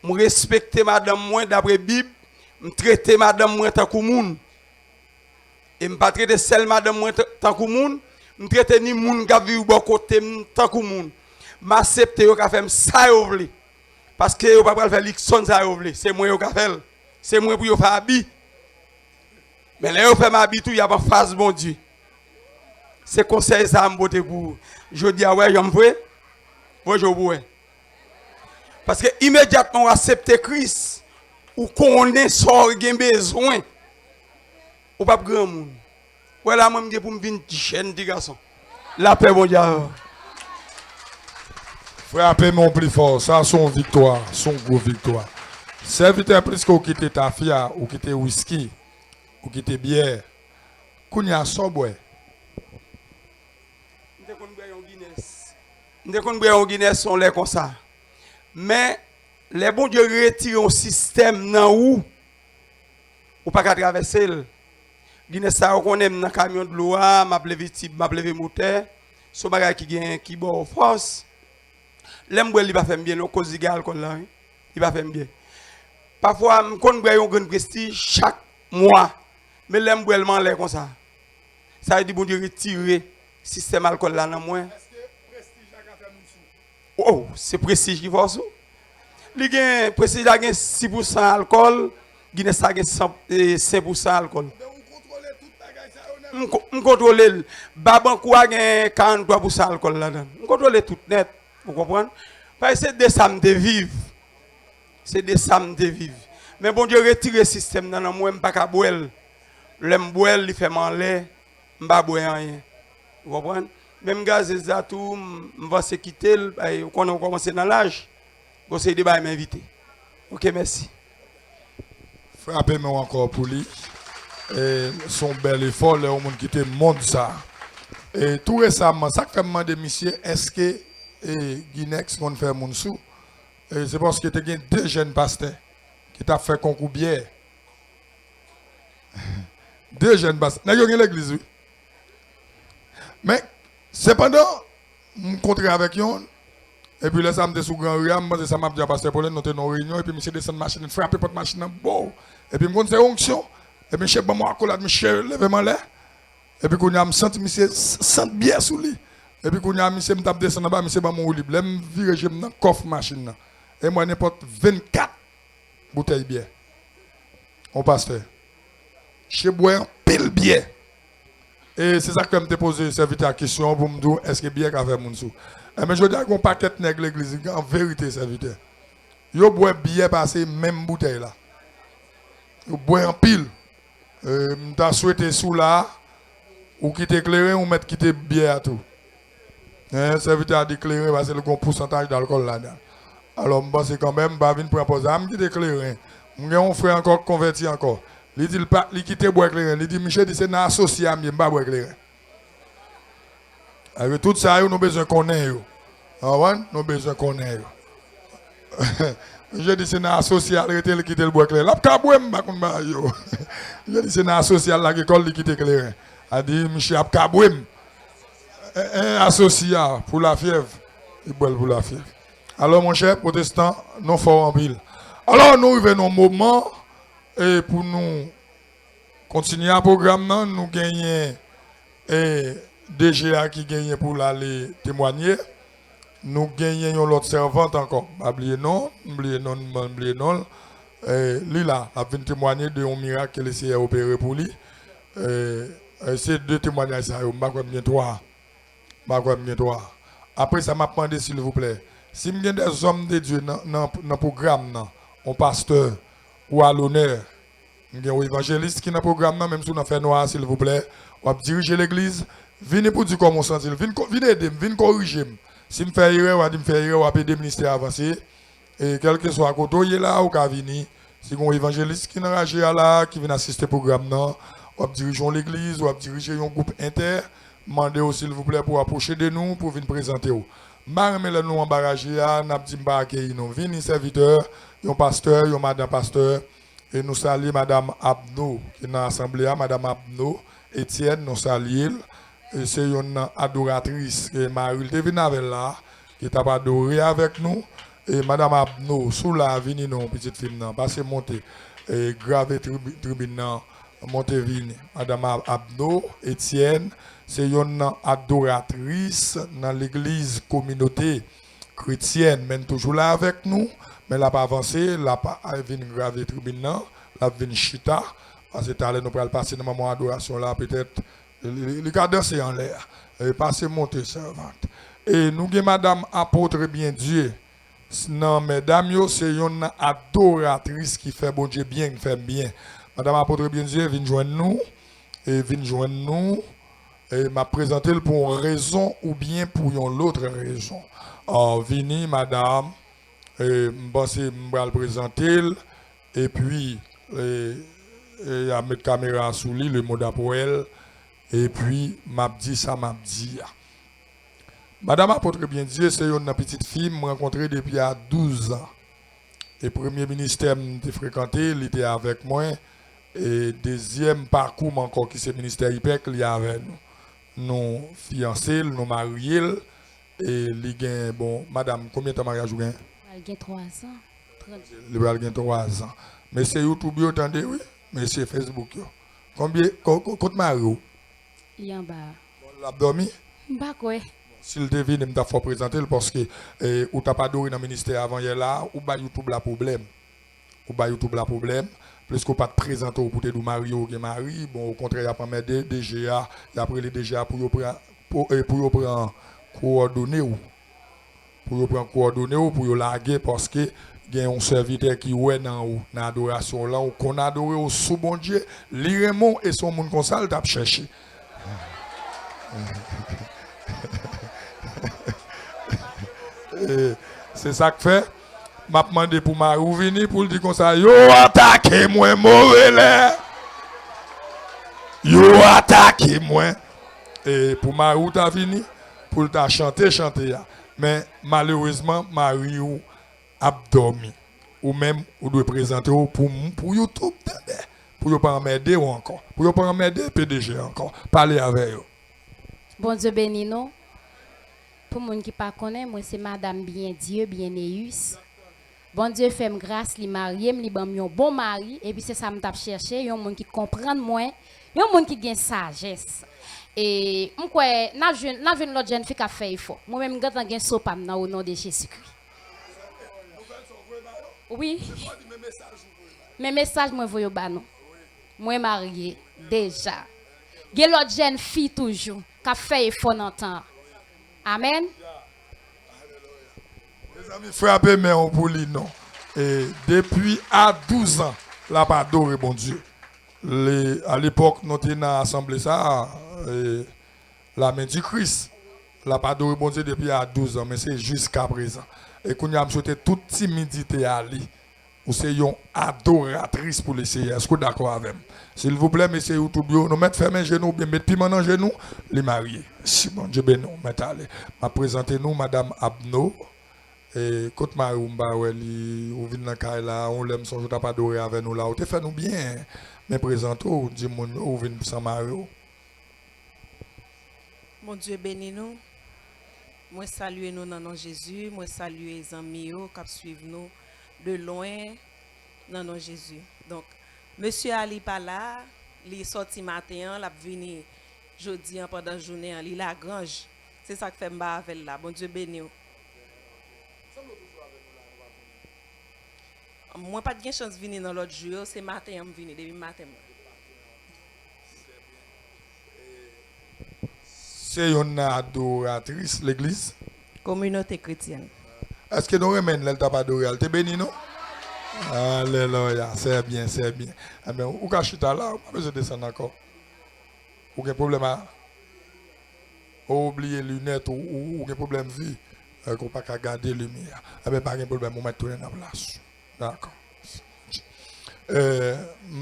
je respecte madame moi d'après la Bible, je traite madame moi tant que moun. Et je ne pas traiter celle madame moi tant que moun, je traite ni moun qui vit au bon côté tant que moun. Je accepte yo ka fait ça yo vle. Parce que yo pas faire l'ixon ça yo vle, c'est moi yo ka fait. C'est moi pour yo faire habit. Mais là yo fait ma habit tout y a pas face bon Dieu. C'est conseil ça m'bote pour. Je dis ah ouais, j'aime vrai. Moi je ouais. Parce que immédiatement on accepte Christ ou connaît sort gen besoin. Ou pas grand monde. Voilà moi me pour me venir jeune petit garçon. La paix mon Dieu. Frère, paix mon plus fort, ça son victoire, son gros victoire. Serviteur plus que quitter ta fille ou quitter whisky ou quitter bière. Kounya soboe. Nous qu'on boire en Guinness on l'est comme ça. Mais les bons Dieu retirent un système dans où ou pas qu'à traverser. Guinness ça on connaît dans camion de l'eau, m'a levé type, m'a levé moteur, so bagay qui gagne qui bon force. L'aime boire il va faire bien, le cause de alcool là, il va faire bien. Parfois qu'on boire un grand prestige chaque mois, mais l'aime boire le l'air comme ça. Ça veut dire bon Dieu retirer système alcool là dans moi. Oh, c'est prestige qui force. Il gagne prestige a gagne 6% alcool, Guinness a gagne 5% alcool. On contrôle Babankou a gagne 43% alcool là-dedans. On contrôle tout net, vous comprenez? Parce que c'est des sammes de vivre. C'est des sammes de vivre. Mais bon Dieu retire le système dans moi, pas qu'à boire. L'aime boire, il fait mal, m'pa boire rien. Vous comprenez? Même gaz ça tout, m'va se quitter, quand on commence dans l'âge, vous essayez de m'inviter. OK, merci. Frappez-moi encore pour lui. Et son bel effort, le monde qui te montre ça. Et tout récemment, ça fait demander monsieur, est-ce que Guinex qu'on fait mon sou? C'est parce que tu as 2 jeunes pasteurs qui t'a fait concours bière. 2 jeunes pasteurs. N'a pas l'église, oui. Mais cependant, je rencontre avec eux, Et puis là, ça me dit sous grand riam, moi, ça m'a dit à Pasteur Paulin, nous étions en réunion, et puis monsieur descend machine, frappe porte machine, bon. Et puis, je me c'est onction. Et puis, je moi, accolade, monsieur, levez-moi là. Et puis, quand je me sens, monsieur, sent bien sous lui. Et puis, quand je monsieur, me tape descendre en bas, monsieur, je mon libre. Là, je vire, je me coffre machine. Et moi, n'importe 24 bouteilles de bière. Au pasteur. Je bois un pile bière. Et c'est ça que je me posé serviteur la question pour me dire, est-ce que bière a fait mon sou? Mais je dis qu'on paquet de nègres l'église, en vérité, serviteur. Yo boit bière passer même bouteille là. Yo boit en pile. M'ta souhaité sous là ou quitter éclairé ou mettre quitter bière à tout. Serviteur a déclaré parce que le pourcentage d'alcool là-dedans. Alors je pense quand même pas venir pour poser âme qui déclaré. Mon frère encore converti encore. Il dit pas il quitter boire éclairé, il dit Michel dit c'est n'a associé à moi pas boire éclairé. Avec tout ça, nous besoin qu'on ait. Nous besoin qu'on ait. Je dis c'est dans la sociale, arrêtez de quitter le bois clair. Là, kabouem, je dis c'est dans la sociale, la école de quitter clair. A dit, monsieur, kabouem. Associé pour la fièvre. Il boit pour la fièvre. Alors, mon cher protestant, nous faisons en pile. Alors, nous arrivons au moment, et pour nous continuer le programme, nous gagnons DGA qui gagne pour aller témoigner. Nous gagnons l'autre servante encore. Oubliez non. Lila a venu témoigner de un miracle qu'elle essayé d'opérer pour lui. C'est deux témoignages, ça. Je ne sais pas toi. Après, ça m'a demandé, s'il vous plaît, si vous avez des hommes de Dieu dans le programme, un pasteur ou à l'honneur, vous avez un évangéliste qui est dans le programme, même si vous avez fait noir, s'il vous plaît, vous avez dirigé l'église, venez pour dire comment on sent, venez aider, venez corriger. Si je fais erreur, je fais erreur, je vais aider le ministère avancé. Et quel que soit côté là, ou venir. Si vous avez un évangéliste qui est enragé là, qui vient assister au programme, ou diriger l'église, ou diriger un groupe inter, demandez s'il vous plaît pour approcher de nous, pour venir présenter. Marmez le nom embarrassé, n'a dit pas accueillir nous. Venez serviteur, un pasteur, un madame pasteur, et nous saluons madame Abno, qui est dans l'assemblée, madame Abno, Étienne, nous saluons. Et c'est une adoratrice qui est Marie là, qui est adorée avec nous. Et madame Abno, sous la vini non, petite fille, passez monter, et grave tribune, montez vini. Madame Abno, Étienne, c'est une adoratrice dans l'église communauté chrétienne, même toujours là avec nous, mais elle n'a pas avancé, elle n'a pas venu grave tribune, elle a venu chita, parce que nous allons passer dans mon adoration là, peut-être. Le cas danser en l'air, passer monter servante. Et nous avons madame apôtre bien Dieu. Non, mesdames, c'est une adoratrice qui fait bon Dieu bien, qui fait bien. Madame apôtre bien Dieu vient joindre nous, et m'a présenté pour une raison ou bien pour une autre raison. Alors, vini madame, et je vais présenter, et puis, et à mettre caméra sous lui, le mot d'appel. Et puis, m'a dit. Madame apôtre bien Dieu, c'est une petite fille que je rencontrée depuis 12 ans. Et le premier ministère que j'ai fréquenté, il était avec moi. Et deuxième parcours encore qui c'est le ministère IPEC, il y avait nous. Nous fiancés, nous mariés. Et il gagne, bon, madame, combien de temps mariage vous gagnez? Il gagne 3 ans. Il gagne 3 ans. Mais c'est YouTube, vous entendez, oui? Mais c'est Facebook. Combien? Compte mariage? Il y a un bas. L'a dormi? Bah quoi? S'il devine, il m'a fait présenter parce que ou t'as pas dormi dans le ministère avant hier là, ou bah YouTube la problème. Plus qu'on pas te présenter pour te dire Mario qui est mari, bon au contraire il y a pas mettre DGA, il y a pris les DGA pour prendre coordonnées pour larguer parce que il y a un serviteur qui est dans l'adoration là, qu'on adore sous bon Dieu, l'Iremont et son monde comme ça, il t'a cherché. C'est ça que fait. M'a demandé pour Marie venir pour dire comme ça, yo attaquez moi mauvais là. Yo attaquez moi. Et pour Marie ta venu pour ta chanter. Mais malheureusement Marie a dormi. Ou même ou doit présenter pour YouTube pour pas m'aider encore. Pour pas m'aider PDG encore. Parler avec eux. Bon Dieu béni nous. Pour les gens qui ne connaissent pas, moi, c'est Madame Bien Dieu, Bien-Eus. Bon Dieu fait grâce, il marie, il ban un bon mari. Et puis c'est ça que je cherche, un monde qui comprend moi, un monde qui a sagesse. Et je crois que l'autre jeune fille qui a fait effort. Moi-même, je suis un sopam au nom de Jésus-Christ. Oui. Mes messages, moi, je vous moi marié déjà. Il y a l'autre jeune fille toujours qui a fait effort dans le temps. Amen. Les amis, frappez main pour lui, non. Et depuis à 12 ans, la pas adoré, bon Dieu. À l'époque, nous étions dans l'assemblée, ça, la main du Christ. La pas adoré, bon Dieu, depuis à 12 ans, mais c'est jusqu'à présent. Et qu'on a souhaité toute timidité à lui. Ou c'est une adoratrice pour l'essayer. Est-ce que vous êtes d'accord avec moi? S'il vous plaît, messieurs, tout bien, nous mettons fermer genou, bien mettre piment dans genou, les mariés. Si bon Dieu, ben non, mettez allez. Ma présenter nous, Madame Abno. Et quand Maroumba, ou vient dans le là, on l'aime, son jour pas adoré avec nous là. On te fait nous bien. Mais présentons, dis-moi, ou vient sans Mario. Mon Dieu bénis nous. Moi salue nous dans le nom de Jésus. Moi salue les amis qui suivent nous de loin dans le nom de Jésus. Donc, Monsieur Ali pas là, il est sorti matin, il est venu jeudi pendant la journée, il est la grange. C'est ça que fait m'ba avec là. Bon Dieu béni. Moi pas de chance de venir dans l'autre jour, c'est matin je viens depuis matin. C'est une adoratrice l'église. Communauté chrétienne. Est-ce que nous remène elle t'a pas adoré, elle t'est béni non? Alléluia, c'est bien, c'est bien. Mais où ka chita là, pas besoin de descendre encore. Ou un problème à oublier lunettes ou un problème vie qu'on pas qu'à garder lumière. Mais pas de problème, on met tout dans place. D'accord. Je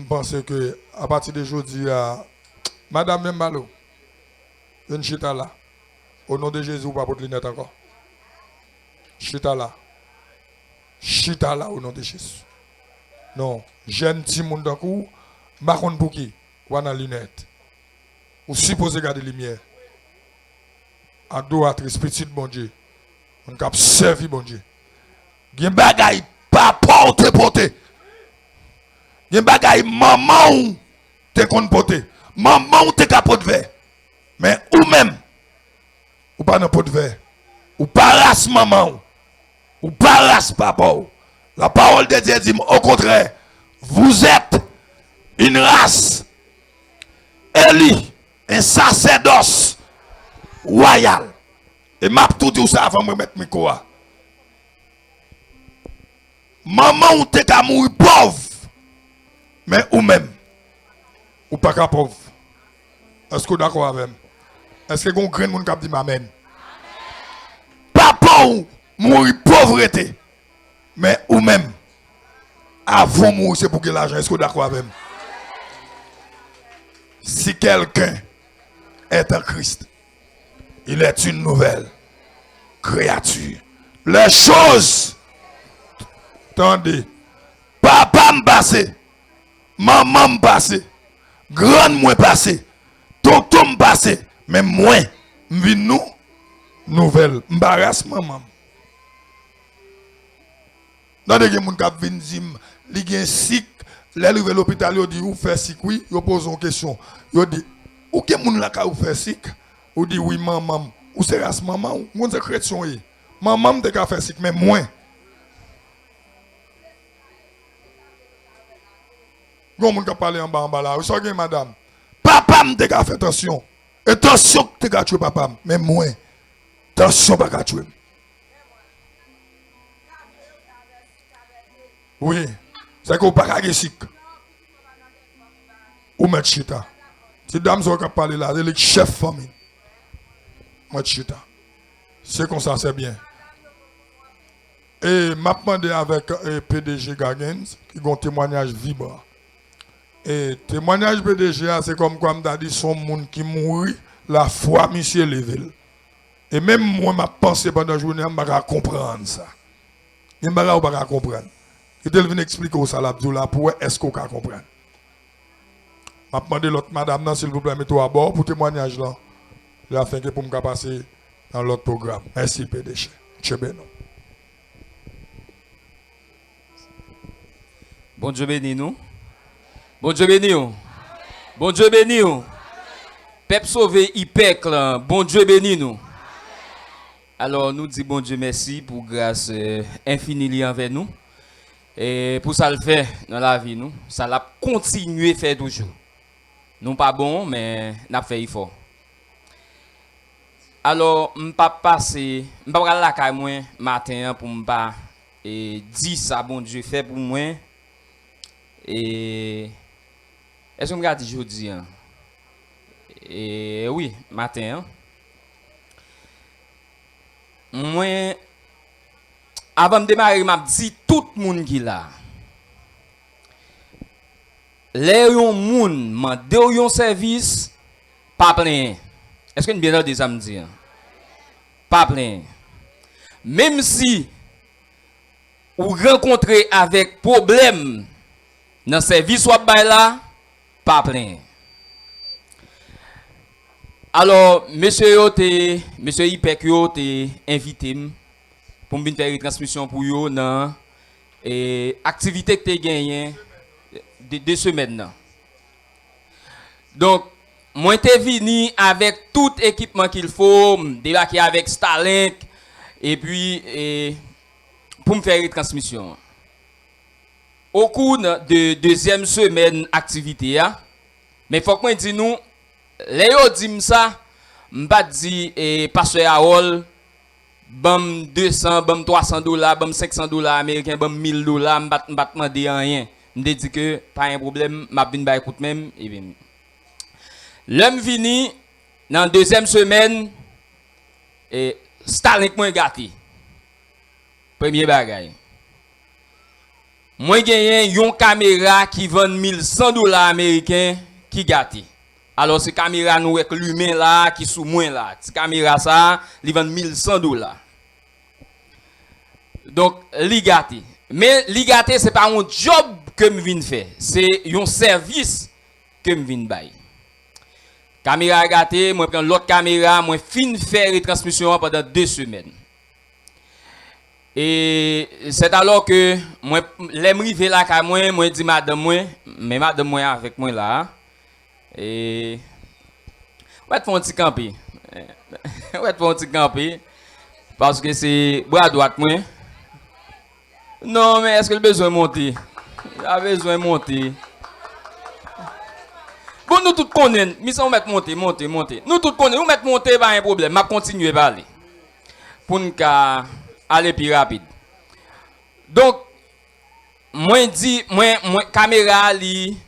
pense que à partir d'aujourd'hui, Madame Mbalo, une chita là. Au nom de Jésus, ou pas pour lunettes encore. Chita là. Chita là au nom de Jésus. Non, jeune petit monde d'un coup, marron pour qui? Ou en lunette. Ou supposé garder lumière. Adoratrice, petite bon Dieu. On cap servi bon Dieu. Gen bagay pas porter. Gen bagay maman te kon porter. Maman te capote vert. Mais ou même ou pas dans pot vert. Ou pas race maman. Ou pas race papa. La parole de Dieu dit au contraire, vous êtes une race élie, un sacerdoce royal. Et m'a tout dit ça avant de mettre mes micro. Maman ou t'es qu'à mourir pauvre, mais ou même, ou pas qu'à pauvre. Est-ce que vous êtes d'accord avec moi? Est-ce que vous avez un grand monde qui dit Amen? Papa ou mourir pauvreté. Mais ou même, avant de mourir, c'est pour que l'argent, est-ce que vous êtes d'accord avec moi? Si quelqu'un est en Christ, il est une nouvelle créature. Les choses, attendez, papa me passe, maman me passe, grand moi passe, tonton me passe, mais moi, je nous, nouvelle, m'embarrasse maman. Dans des gens qui viennent dire, ils sont sick, ils arrivent à l'hôpital, ils disent, vous faites sick, oui, ils posent une question. Ils disent, où est-ce que vous faites sick? Ils disent, oui, maman. Ou c'est race maman, ou c'est chrétien. Maman te fait sick, mais moi. Quand on parle en bas là, vous savez, madame, papa me te fait attention. Et attention que te tuer papa, mais moi, attention pas qu'à tuer. Oui, c'est qu'on pas qu'à sick. Ou mettre chita. Si dame qui parle là, c'est le chef famille. Moi chita. C'est comme ça, c'est bien. Et m'a demandé avec PDG Gagens qui a un témoignage vibrant. Et témoignage PDG, c'est comme quoi m'a dit son monde qui mourit, la foi monsieur level. Et même moi m'a pensé pendant la journée, je ne peux pas comprendre ça. Je ne peux pas comprendre. Et elle vient expliquer ça là pour est-ce qu'on peut comprendre. Je demandé l'autre madame, s'il vous plaît, mettez-vous à bord pour témoignage là. Afin que pour me passer dans l'autre programme. Merci, PDG. Dieu béni. Bon Dieu béni nous. Bon Dieu béni nous. Bon Dieu béni nous. Peuple sauvé, IPEC, bon Dieu béni nous. Alors, nous disons bon Dieu merci pour grâce infinie envers nous. Et pour ça le fait dans la vie, nous, ça l'a continué faire toujours. Nous pas bon, mais n'a fait effort. Alors, je ne vais pas passer, je ne vais pas aller à moi matin pour me dire ça, bon Dieu fait pour moi. Et est-ce que vous regardez aujourd'hui? Et oui, matin. Moi, avant de démarrer, je dis tout le monde qui est là. Les gens m'a demandé un service, pas plein. Est-ce que vous bien des samedis? Pas plein. Même si vous rencontrez avec problème dans le service ou là, pas plein. Alors, monsieur IPEC te invité pour me faire une transmission pour vous dans l'activité que tu as gagnée de 2 semaines. Donc, moi, je suis venu avec tout équipement qu'il faut, débarquer avec Starlink, et puis, pour me faire une transmission. Au cours de 2e semaine d'activité, mais il faut que je dise nous, les gens disent ça, je ne vais pas dire, pasteur Harold, bam 200, bam 300 $, bam 500 $ américains, bam 1000 $, je ne vais pas demander rien. Je dis que pas un problème, je vais écouter même. L'homme vini dans la 2e semaine, Starlink m'a gâté. Premier bagage. Moi j'ai une caméra qui vend 1100 $ américains qui gâté. Alors ces caméras nous avec l'humain là qui sous moins là. Cette caméra ça, ils vendent 1100 $. Donc li gâté. Mais li gâté c'est pas un job que je viens faire, c'est un service que je viens faire. Caméra gâté, moi prends l'autre caméra, moi fin faire une transmission pendant 2 semaines. Et c'est alors que moi l'aime river là ka moi dit madame moi avec moi là. Et ouais font un petit camper. Ouais font un petit camper parce que c'est bras droite moi. Non mais est-ce que le besoin de monter? Il a besoin de monter. Bon nous tous connaissons, mais on met monter. Nous tous connaissons, nous mettre monter pas un problème, m'a continuer à aller. Pour nous aller plus rapide. Donc moi dit moi caméra li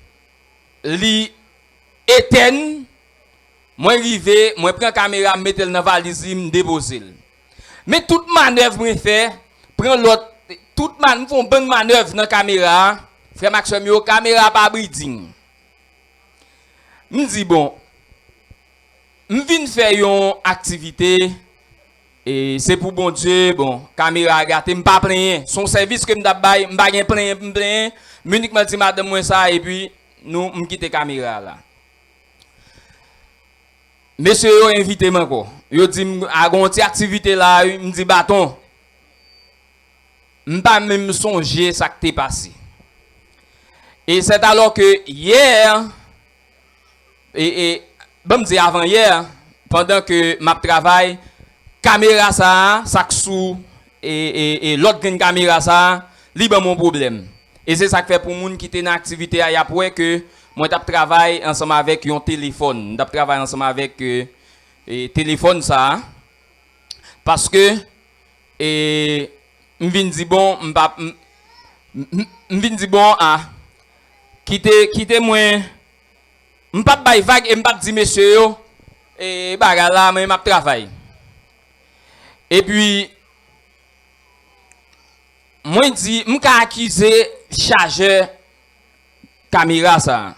éteint, moi rivé, moi prends caméra mettre dans valise, me déposer. Mais toute manœuvre moi fait, prend l'autre toute man font bonne manœuvre dans caméra, frère Maxime yo caméra pas breeding. Me dit bon, me vinn faire une activité et c'est pour bon Dieu, bon, caméra gâté, me pas plein, son service que me d'abay, me pas plein, uniquement dit madame moi ça et puis nous me quitter caméra là. Monsieur yo invité encore. Yo dit a gon ti activité là, me dit bâton. Me pas même songer ça qui t'est passé. Et c'est alors que hier et bon me dire avant hier pendant que m'a travail caméra ça sous et l'autre caméra ça libre mon problème. Et c'est ça qui fait pour moun qui était dans activité a après que moi t'a travaille ensemble avec un téléphone, t'a travaille ensemble avec téléphone ça parce que et m'vinn di bon m'vinn di bon quitter moi m'pas bay vague et m'pas di monsieur yo et baga là moi m'a travail. Et puis moi dit m'ka accuser chargeur caméra ça.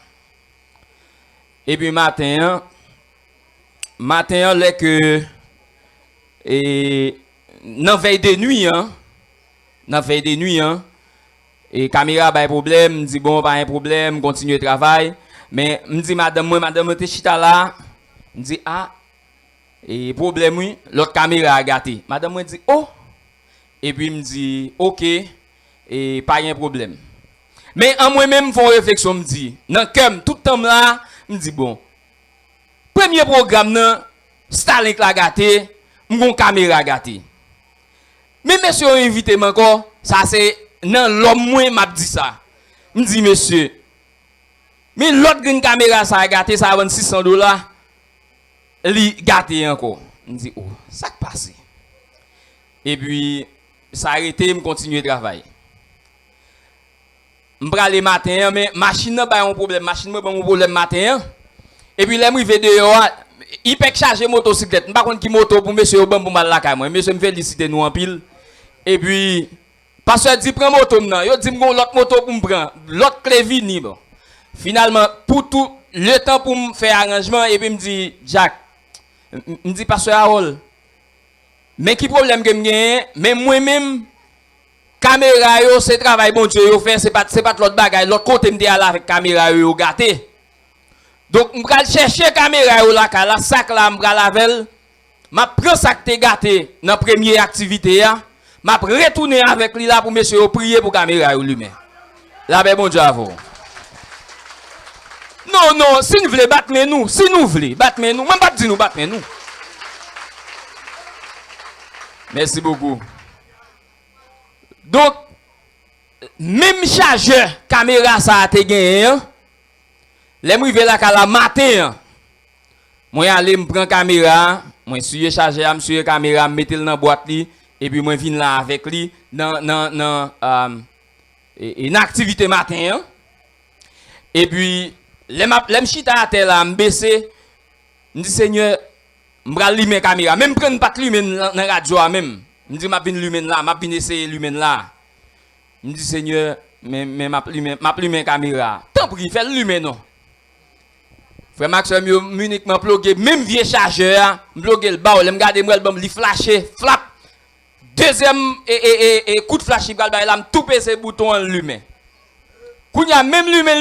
Et puis matin là que et dans veille de nuit et caméra pas problème, dit bon pas un problème, continue le travail, mais me dit madame te chita là, me dit Et problème, oui, l'autre caméra a gâté. Madame me dit, oh. Et puis me dit, ok, et pas de problème. Mais en moi-même, font réflexion, me dit, dans comme tout le temps là, me dit, bon, premier programme, Starlink la gâté, mon caméra gâté. Mais monsieur, invité encore, ça c'est, non, l'homme, moi, m'a dit ça. Me dit, monsieur, mais l'autre caméra, ça a gâté, ça a vendu $600. Li gâté encore. Me dit, oh, ça qui passe. Et puis, ça a arrêté, me continue de travailler. Je vais aller matin, mais machine n'a pas un problème. Machine n'a pas un problème matin. Et puis, là, je vais dehors. Il peut charger motocyclette. Je ne sais pas qui moto pour monsieur Obama pour mal la caille. Monsieur me félicite nous en pile. Et puis, parce que dit prends moto maintenant. Yo dit l'autre moto pour me prendre. L'autre clé vini bon. Finalement, pour tout le temps pour me faire arrangement, et puis me dit, Jack, me dit pasteur Harold, mais qui problème que me mais moi-même, caméra yo, c'est travail bon Dieu yo fait, c'est pas l'autre bagaille, l'autre côté me dit à la avec caméra yo gâté. Donc, me vais chercher caméra yo là, la sac là, me vais laver, m'a prend sac te gâté dans première activité ya, m'a retourner avec lui là pour monsieur yo prier pour caméra yo lui-même. La ben bon Dieu à vous. Non, non, si nous voulons battre nous, si nous voulons battre nous, même pas dire nous battre nous. Merci beaucoup. Donc, même chargeur caméra ça a été gagné. Les moi vais là la matin. Moi aller me prendre caméra, moi suis chargeur, me suis caméra, me mettre dans boîte li et puis moi viens là avec lui dans une activité matin. Et puis les chita à terre là, me baisser, me dit Seigneur, me bral lumer caméra, même prendre pas lumer dans radio même. Me dit m'a bin lumer là, m'a bin essayer lumer là. Me dit Seigneur, mais m'a lumer caméra. Tant pis, fait lumer non. Frère Maxime yo uniquement plugué même vieux chargeur, me plugué le bas, me garder moi le flasher, flap. Deuxième et coup de flash il va là, me tout PC bouton lumer. Kounya même lumer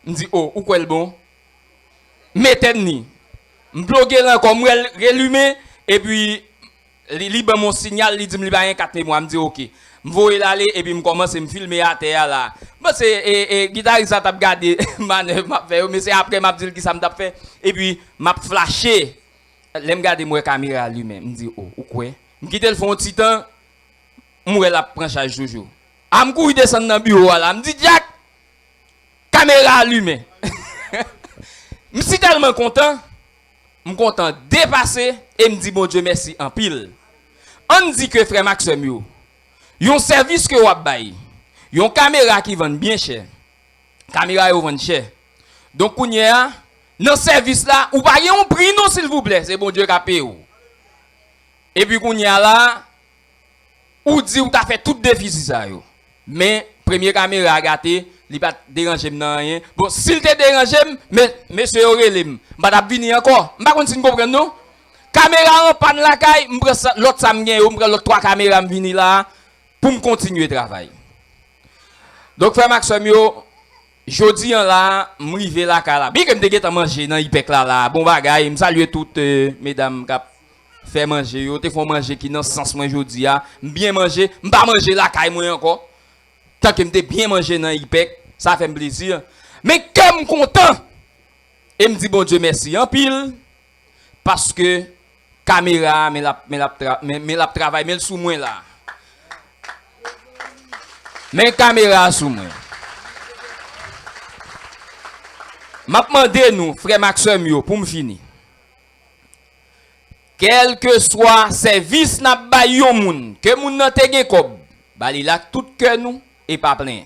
me dit oh ou quoi le bon mettez ni me bloquer là comme relumer et puis li ban mon signal li dit me ba 4 mois me dit OK me voyer l'aller et puis me commencer me filmer à terre là moi c'est guitariste ça t'a gardé manœuvre m'a fait mais c'est après m'a dit qui ça me t'a fait et puis m'a flashé l'aime garder moi caméra lui-même me dit oh ou quoi me quitter le fond petit temps moi la prend charge toujours a me courir descendre dans bureau là me dit Jack caméra allumée. Je suis tellement content. Je suis content dépasser et me dit bon Dieu merci en pile. On dit que frère Maxime y a un service que vous bail. Y a une caméra qui vend bien cher. Caméra qui vend cher. Donc on y a dans service là ou pas un prix non s'il vous plaît, c'est bon Dieu qui a payé. Et puis on y a là ou dit ou t'a fait tout déficit ça yo. Mais première caméra gâté il pas déranger nan rien. Bon, s'il te dérange, mais monsieur Aurélien, m'pa venir encore. M'pa konn si comprendre non. Caméra en panne la caille, m'prend l'autre ça m'gagne, m'prend l'autre 3 caméras m'venir là pour me continuer travail. Donc frère Maxime yo, jodi là, m'rivé la caille là. Bien que m'te geta manger dans IPEC là, bon bagay, me salue toutes mesdames qui fait manger yo, te font manger qui dans sens moi jodi a, bien manger, m'pa manger la caille moi encore. Tant que m'te bien manger dans IPEC, ça fait plaisir. Mais comme content, et me dit bon Dieu merci en pile parce que caméra mais la travail mais sous moi là. Mais caméra sous moi. M'a demandé nous frère Maxime yo pour me finir. Quel que soit service n'a ba yon moun, que moun nan te gen kob, ba li la tout cœur nous et pas plein.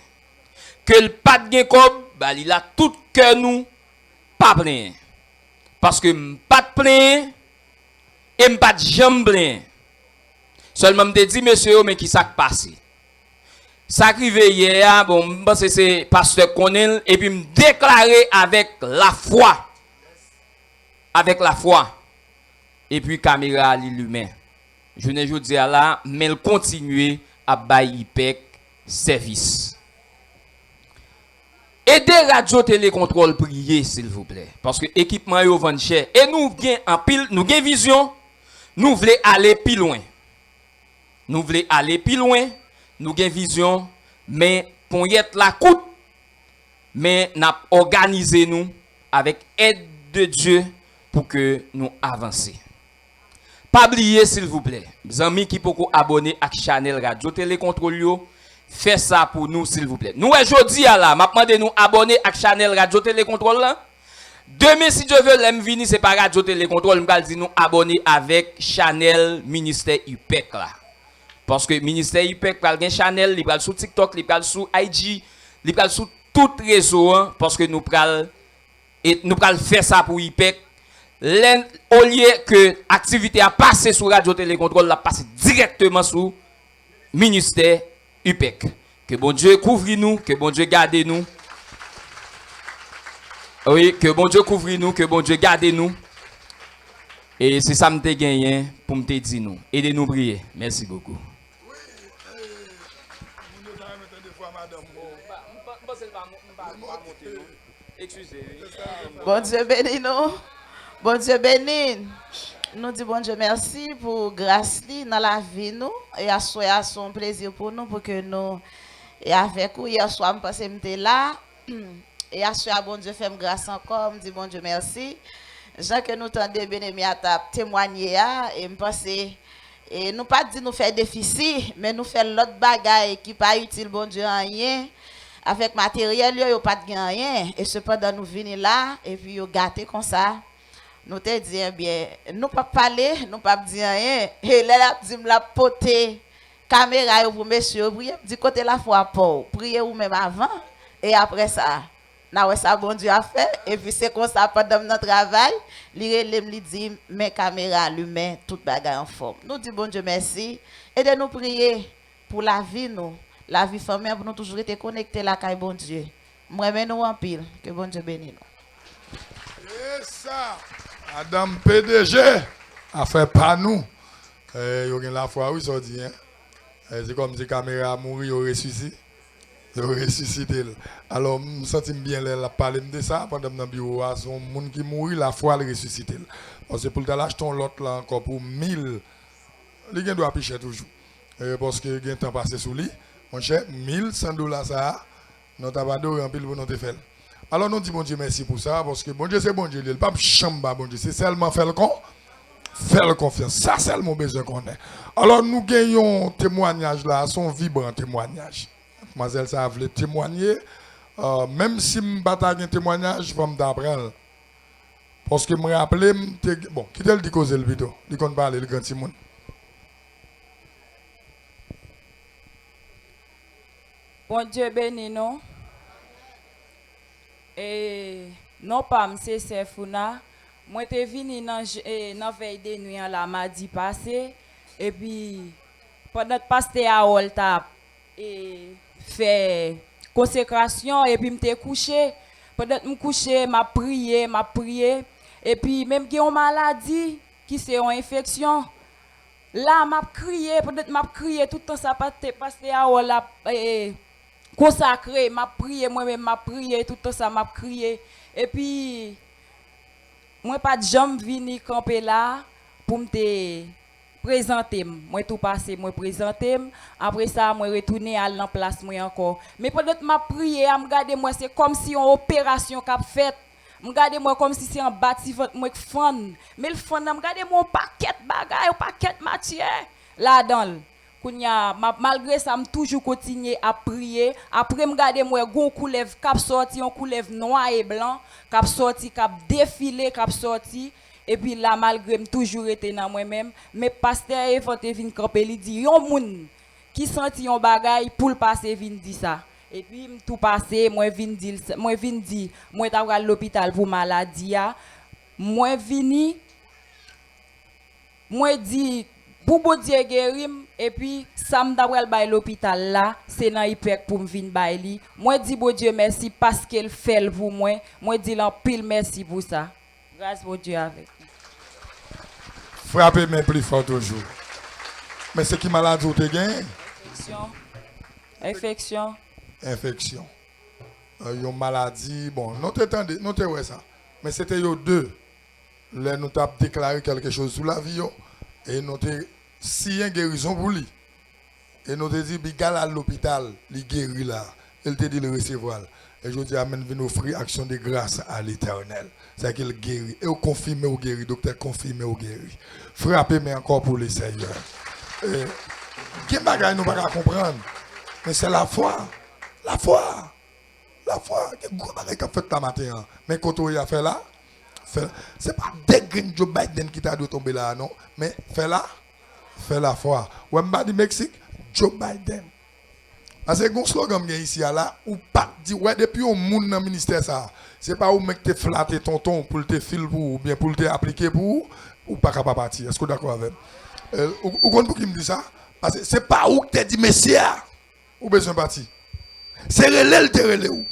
Que le pas de kob, bah il a tout cœur nous pas plein. Parce que pas de plein et pas de jambe plein. Seulement me dit monsieur mais qui ça passé. Ça arrivé hier bon pense c'est pasteur Conel et puis me déclarer avec la foi. Avec la foi. Et puis caméra l'humain. Je ne veux dire là mais il continue à bailler IPEC service. Aidez Radio Télécontrôle prier s'il vous plaît parce que équipement yo vend cher et nous gain en pile, nous gain vision, nous voulons aller plus loin. Nous voulons aller plus loin, nous gain vision mais pour y être la coûte mais n'a organisé nous avec aide de Dieu pour que nous avancions. Pas oublier s'il vous plaît, mes amis qui peuvent abonner à Channel Radio Télécontrôle yo, faites ça pour nous s'il vous plaît. Nous aujourd'hui là, m'a demandé nous abonner à Channel Radio Télécontrôle là. Demain si Dieu veut l'aime venir c'est pas Radio Télécontrôle, m'gal dit nous abonner avec Channel Ministère UPEC là. Parce que ministère UPEC pral gen Channel, il pral sur TikTok, il pral sur IG, il pral sur tout réseau hein, parce que nous pral faire ça pour UPEC. Au lieu que l'activité a passé sur Radio Télécontrôle, la passe directement sur ministère UPEC. Que bon Dieu couvre nous, que bon Dieu garde nous. Oui, que bon Dieu couvre nous, que bon Dieu garde nous. Et c'est ça que je gagné pour me dire nous. Aidez-nous prier. Merci beaucoup. Bon Dieu béni nous. Bon Dieu béni. Nous disons bon Dieu merci pour grâce dans la vie nous et à son plaisir pour nous pour que nous et avec vous hier soir me pense m'était là et à soir bon Dieu fait grâce encore me dit bon Dieu merci. Jean que nous tendez béni à témoigner et me penser et nous pas dit nous faire déficit mais nous faire l'autre bagaille qui pas utile bon Dieu rien. Avec matériel, il n'y a pas de rien. Et cependant, nous venons là, et puis nous gâter comme ça. Nous te disons bien, nous ne pouvons pas parler, nous ne pouvons pas dire rien. Et là, nous la poter caméra pour monsieur, priez du côté la foi pour prier ou même avant. Et après ça, nous avons ça bon Dieu a fait. Et puis c'est comme ça pendant notre travail, il dit, mes caméras, l'humain, toute bagarre en forme. Nous disons bon Dieu merci. Et de nous prier pour la vie, nous. La vie famille pour nous toujours être connectés là avec bon Dieu. Moi mais nous en pile que bon Dieu bénisse nous. C'est ça. Madame PDG a fait pas nous. Yo gen la foi oui ça dit hein. C'est comme si caméra mourir au ressuscité. Yo ressuscité. Alors me senti bien la parler de ça pendant dans bureau son monde qui mourir la foi le ressuscité. Parce que pour le lâcher ton l'autre là encore pour 1000 il gen doit picher toujours. Parce que gen temps passé sous lui. Mon cher, $1100 ça, nous t'avons en pile pour nous te faire. Alors nous disons bon Dieu merci pour ça, parce que bon Dieu c'est bon Dieu, il ne pas chamba bon Dieu, c'est seulement faire le confiance. Ça c'est seulement besoin qu'on ait. Alors nous gagnons témoignage là, son vibrant témoignage. Mademoiselle ça voulait témoigner, même si je ne pas un témoignage, je vais m'apprendre. Parce que je me rappelle, bon, qui t'a dit causer le vidéo, il compte parler le grand Simon. Bon Dieu béni nous. Et non pas monsieur Sefouna, moi t'ai venu dans veille de nuit là mardi passé et puis pendant pasteur Aol t'a fait consécration et puis m'étais couché. Pendant me coucher, m'a prié et puis même qui ont maladie qui c'est une infection. Là m'a crié, peut-être m'a crié tout le temps ça pasteur Aol là consacré, m'a prié moi-même, m'a prié tout le temps ça m'a crié et puis moi pas de jambe vini camper là pour me présenter moi tout passé moi présenter après ça moi retourner à la place moi encore mais peut-être m'a prié à me regarder moi c'est comme si une opération qu'a fait me regarder moi comme si c'est un bâtiment moi qui fond mais le fond me regarder mon paquet bagaille paquet matière là dedans malgré ça, je toujours continuer à prier. Après, je regarde moi gon couleuvre cap sorti, on couleuvre noir et blanc, cap sorti, cap défilé, cap sorti. Et puis là, malgré toujours été dans moi-même, mais pasteur Evante vinn camper, il dit yon moun qui senti yon bagay pour le passer vinn dit ça. Et puis tout passé, moi vinn dit, moi t'a à l'hôpital pour maladie moi vini, moi dit pour bon Dieu guérim et puis ça me d'abord bail l'hôpital là c'est dans IPEC pour me venir bail li moi dis bon Dieu merci parce qu'il fait pour moi dis en pile merci pour ça grâce bon Dieu avec frappez mes plus fort toujours mais c'est qui malade ou te gain infection une maladie. Bon, nous t'entendez, nous t'entendez ça. Mais c'était yo deux. Là, nous t'avons déclaré quelque chose sur la vie. Yo, et nous t'avons si une guérison pour lui. Et nous t'avons dit, bigal à l'hôpital, il guérit là. Il t'a dit le recevoir. Et je dis, Amen, venez offrir action de grâce à l'Éternel. C'est qu'il guérit. Et vous confirmez ou guérit. Docteur, confirmez ou guérit. Frappez, mais encore pour les Seigneurs. Quel bagage nous ne pouvons pas comprendre. Mais c'est la foi. La foi. La foi. Quel gros bagage qu'a fait ta matin. Mais quand on a fait là, c'est pas des grains Joe Biden qui t'a dû tomber là, non. Mais fais là. Fais la foi. Ou même du Mexique, Joe Biden. Parce que un slogan ici là, ou pas dire ouais depuis au monde dans le ministère ça, c'est pas où mec te flatter tonton pour te fil pour ou bien pour te appliquer pour ou pas capable partir. Est-ce que d'accord avec ou compte pour qui me dit ça parce que c'est pas où que te dit monsieur ou besoin partir. C'est relève te relève où.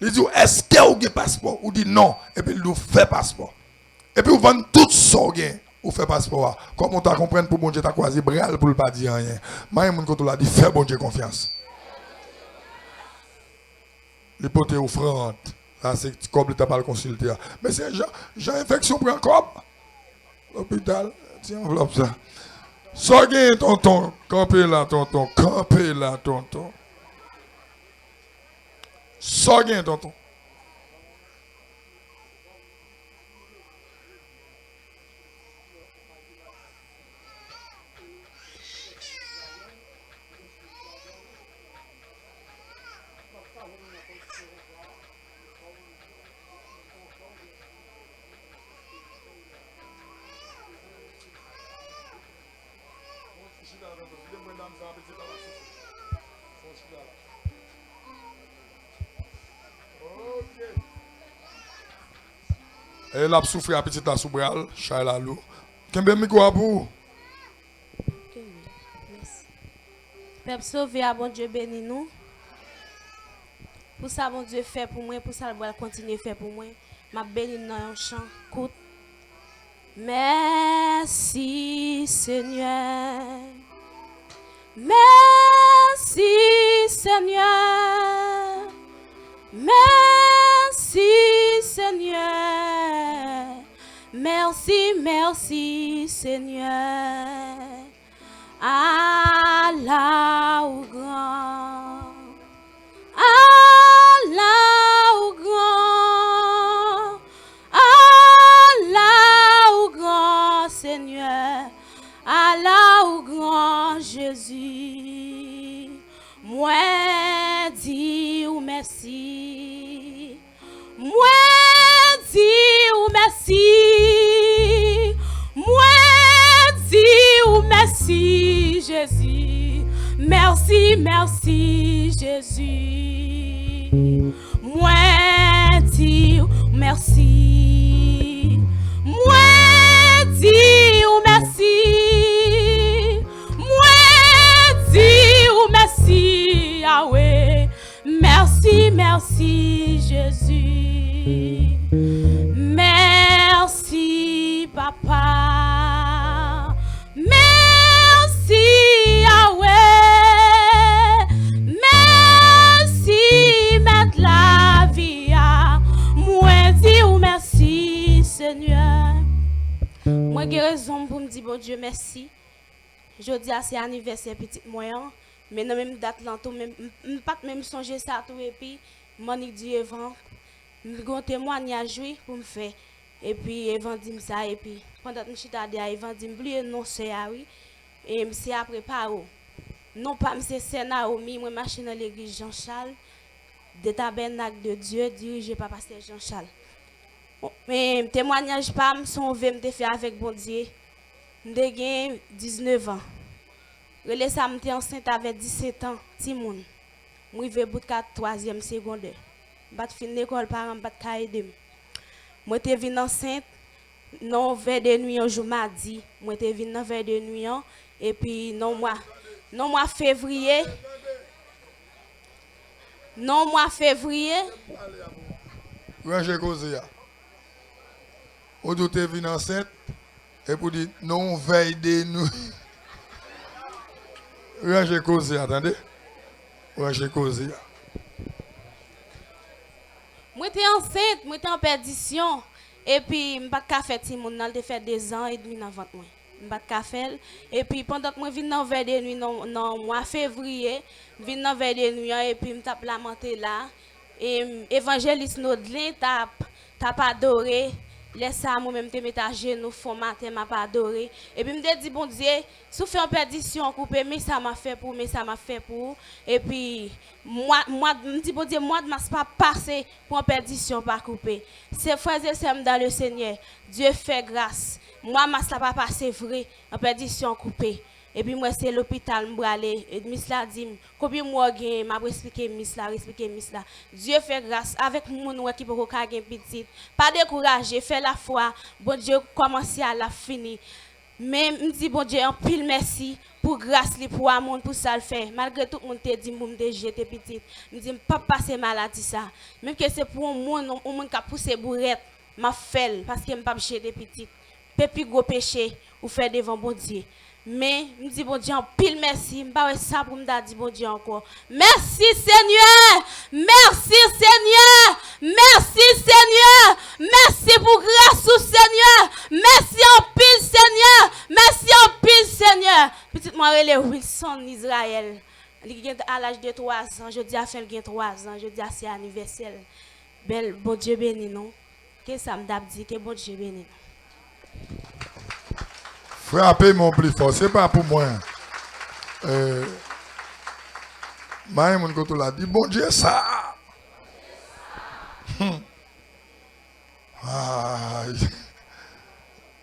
Il dit est-ce que vous avez passeport ou dit non et puis il nous fait passeport. Et puis vous vendez tout ça gain. Ou fait passeport. Comme on t'a compris pour bon Dieu t'a croisé bral pour ne pas dire rien. Moi, mon quand on l'a dit, fais bon Dieu confiance. L'hypothèse offrande. Ça, c'est comme tu n'as pas le consulté. Mais c'est j'ai infection pour un corps. L'hôpital, tiens, enveloppe ça. Soyez tonton. Campez là, tonton. Campez là, tonton. Soyez tonton. Elle a souffert à petit la soubral, Charlalou. Qu'est-ce que micro à vous? Peuple sauvé à bon Dieu béni nous. Pour ça bon Dieu fait pour moi, pour ça il va continuer faire pour moi. M'a béni dans un chant court. Merci Seigneur. Merci Seigneur. Merci Seigneur. Merci, merci Seigneur. Allah ou grand. Allah ou grand. Allah ou grand Seigneur. Allah ou grand Jésus. Moi dis ou merci. Moi dis ou merci. Moi dis ou merci Jésus. Merci, merci Jésus. Moi dis ou merci. Moi dis ou merci. Moi dis ou merci Yahweh. Merci, merci Jésus. Merci Papa. Merci Yahweh. Merci mettre la vie à moi dis ou merci Seigneur. Moi j'ai raison pour me dire bon Dieu merci. Je dis à c'est anniversaire petit moyen. Mais dans même date là tout même pas même songer ça tout et puis Monique dit Evan un témoignage pour me faire et puis Evan dit ça et puis pendant que je suis allé à Evan dit oublier non c'est oui et c'est après pas non pas c'est Naomi moi machine dans l'église Jean-Charles de tabernacle de Dieu dirigé par pasteur Jean-Charles. Mais témoignage pas son veut me faire avec bon Dieu. J'ai 19 ans. Relais ça m'était enceinte avec 17 ans, petit moun. Moi vais bout 3e secondaire. Bat fin l'école parents bat ka aider. Moi t'ai vinn enceinte non vers de nuit un jour mardi, moi t'ai vinn vers de nuit et puis non mois février. Non mois février. Ranger causé. Ou t'es vinn enceinte et pour dire non veille de nuit. Ranger causé, attendez. Ranger causé. Moi j'étais enceinte, moi j'étais en perdition. Et puis, je n'ai pas fait ça, je fait 2 ans et demi avant moi. Je n'ai pas fait. Et puis, pendant que je viens dans vers des nuits, dans le mois de février, je viens dans vers des nuits et puis je tape lamenté là. Et évangéliste Nodlin t'a pas adoré. Laisse ça, moi-même, te mettre à genoux, fond matin, m'a pas adoré. Et puis, je me dis, bon Dieu, si vous faites une perdition, coupé, mais ça m'a fait pour, mais ça m'a fait pour. Et puis, moi, je me dis, bon Dieu, moi, je ne m'ai pas passé pour une perdition, pas coupé. C'est frères et sœurs dans le Seigneur. Dieu fait grâce. Moi, je ne pas passé vrai, en perdition coupée. Et puis moi c'est l'hôpital m'bralé et Miss la dit combien moi gain m'a expliquer Miss la. Dieu fait grâce avec mon qui peut ka gain petite. Pas décourager, fait la foi. Bon Dieu commencer à la fini. Mais me dit bon Dieu en pile merci pour grâce li pour amour pour ça le fait. Malgré tout monde te dit moi me j'étais petite. Me dit pas passer maladie ça. Même que c'est pour un monde qui a poussé bourrette, m'a fait parce que me pas j'étais petite. Pépi gros péché ou faire devant bon Dieu. Mais, je dis bon Dieu, en pile merci. Je ne sais pas ça pour me dire bon Dieu encore. Merci Seigneur. Merci Seigneur. Merci Seigneur. Merci pour grâce au Seigneur. Merci en pile Seigneur. Merci en pile Seigneur. Petite moi, elle est Wilson Israël. Il est à l'âge de 3 ans. Je dis à faire 3 ans. Je dis à c'est anniversaire. Belle, bon Dieu béni non. Qu'est-ce que ça me dit que bon Dieu béni. Frappez mon plus fort, c'est pas pour moi. Mon côté l'a dit, bon Dieu, ça.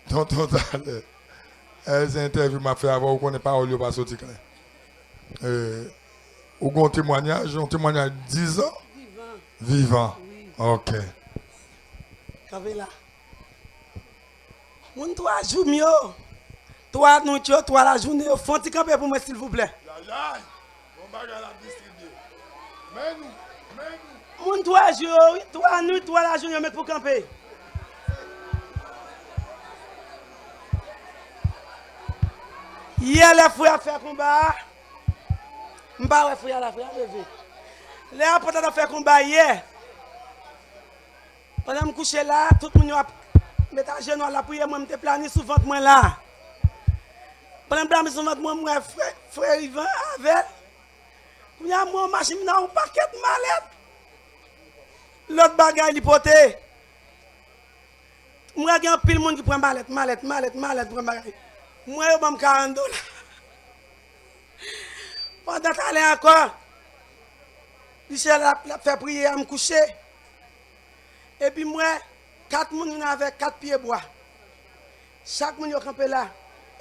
Tonton Talé, les interviews m'a fait avoir, qu'on n'est pas au lieu pas sortir clair. Ou un témoignage 10 ans? Vivant. Oui. Ok. Kavela. Mon 3 jours mieux. 3 nourritures, 3 la journée, font petit camper pour moi s'il vous plaît. Mon 3 jours, 3 nuits, 3 la journée, mais pour camper. Hier, les frères fait combat. Je ne sais pas si les frères levé. Les apôtres ont fait combat hier. Pendant que je couche là, tout le monde met à genoux à la prière, moi je planifié souvent moi là. Pendant que je souvent moi frère Ivan avec il y a mon machine dans un paquet de mallettes. L'autre bagaille il porté. Moi il y a pile monde qui prend mallette prend bagaille. Moi je prends $40. Pendant que je encore Michel a fait prier à me coucher. Et puis moi 4 personnes avec 4 pieds bois. Chaque monde est campé là.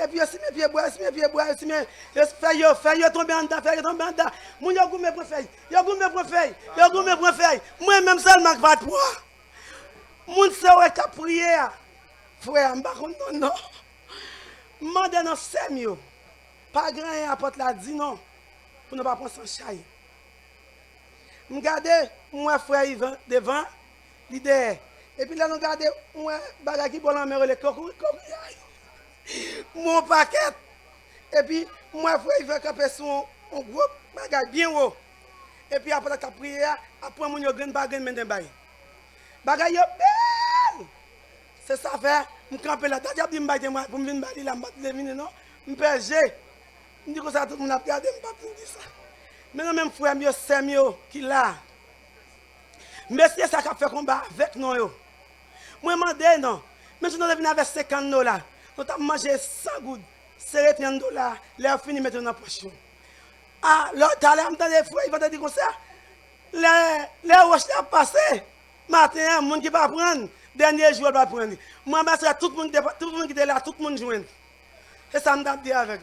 Et puis aussi mes pieds bois, aussi mes feuilles tomber en dedans, Moun yo goumé pour feuille. Moi même seulement pas de poids. Moun se ouais ka prière. Frère, m'pa non. Mande dans semio. Pas grand apporte la dit non. Pour ne pas prendre son chaille. M'gardez moi frère Yvan devant l'idée. Et puis là, nous regardons, moi, bagage qui bon en mer, les coco, mon paquet. Et puis, moi, il veut camper sur un gros bagage bien haut. Et puis, après la prière, après, mon yo grain bagage maintenant bail. Bagage yo belle. C'est ça fait, me camper là. T'as dit me moi pour me venir bailler là, me venir non. Me perger. Me dit que ça tout le monde a regardé, me pas dire ça. Maintenant même frère mieux c'est mieux qui là. Monsieur ça qu'a fait combat avec nous yo. Moi mandé non. Mais si nous venons avec $50, nous avons mangé 100 gouttes, c'est $30, les fini mettre dans la poche. Ah, l'autre allait me donner frère, il va te dire comme ça. Les roches ont passé. Matin, monde qui va prendre, dernier jour va prendre. Moi c'est tout le monde qui était là, tout le monde joindre. Et ça me dit avec.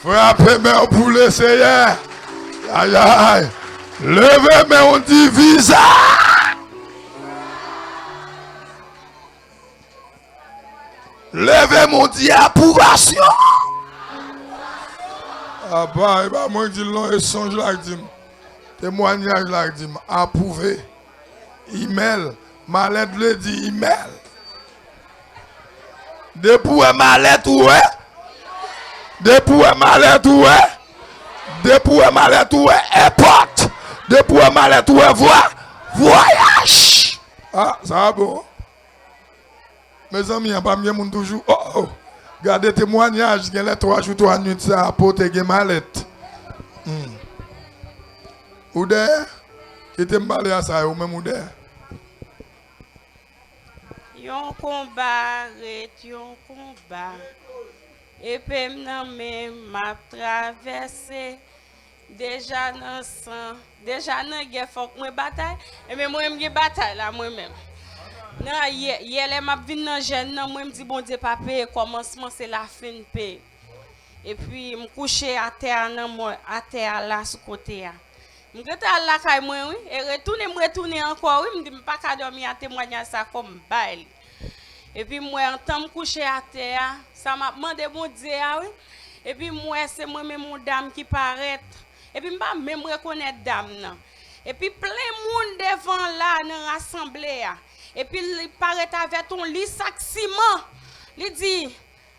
Frappez mes pour le Seigneur. Aïe aïe. Levez mes on divise. Levez mon Dieu approbation. Ah bah, moi je dis non, échange là, témoignage là, approuvé. Email, mallette le dit email. Depuis mallette ouais. Depuis mallette ouais. Depuis mallette ouais, importe. Depuis mallette ouais, voix. Voyage! Ah, ça va bon. Mes amis, il n'y a pas bien monde toujours. Oh, oh. Gardez témoignage, il y a les 3 jours, 3 nuits, ça pour te mallette. Ou der? Qui te m'balé à ça, ou même ou der? Yon combat, yon combat. Et puis même m'a traversé. Déjà dans sang, déjà dans guerre faut que moi bataille. Et mais moi me bataille là moi-même. Non, hier les m'a vinn dans jeune non moi me dit bon Dieu papa commencement c'est la fin de paix. Et puis me coucher à terre là sur côté là. Me gete là kay moi oui et retourner encore oui me dit pas ka dormir à témoigner ça comme bail. Et puis moi en temps me coucher à terre ça m'a demandé bon Dieu oui. Et puis moi c'est moi même mon dame qui paraît. Et puis m'a même reconnaître dame nan. Et puis plein monde devant là dans l'assemblée. Et puis il paraît avec ton lit sac ciment. Il dit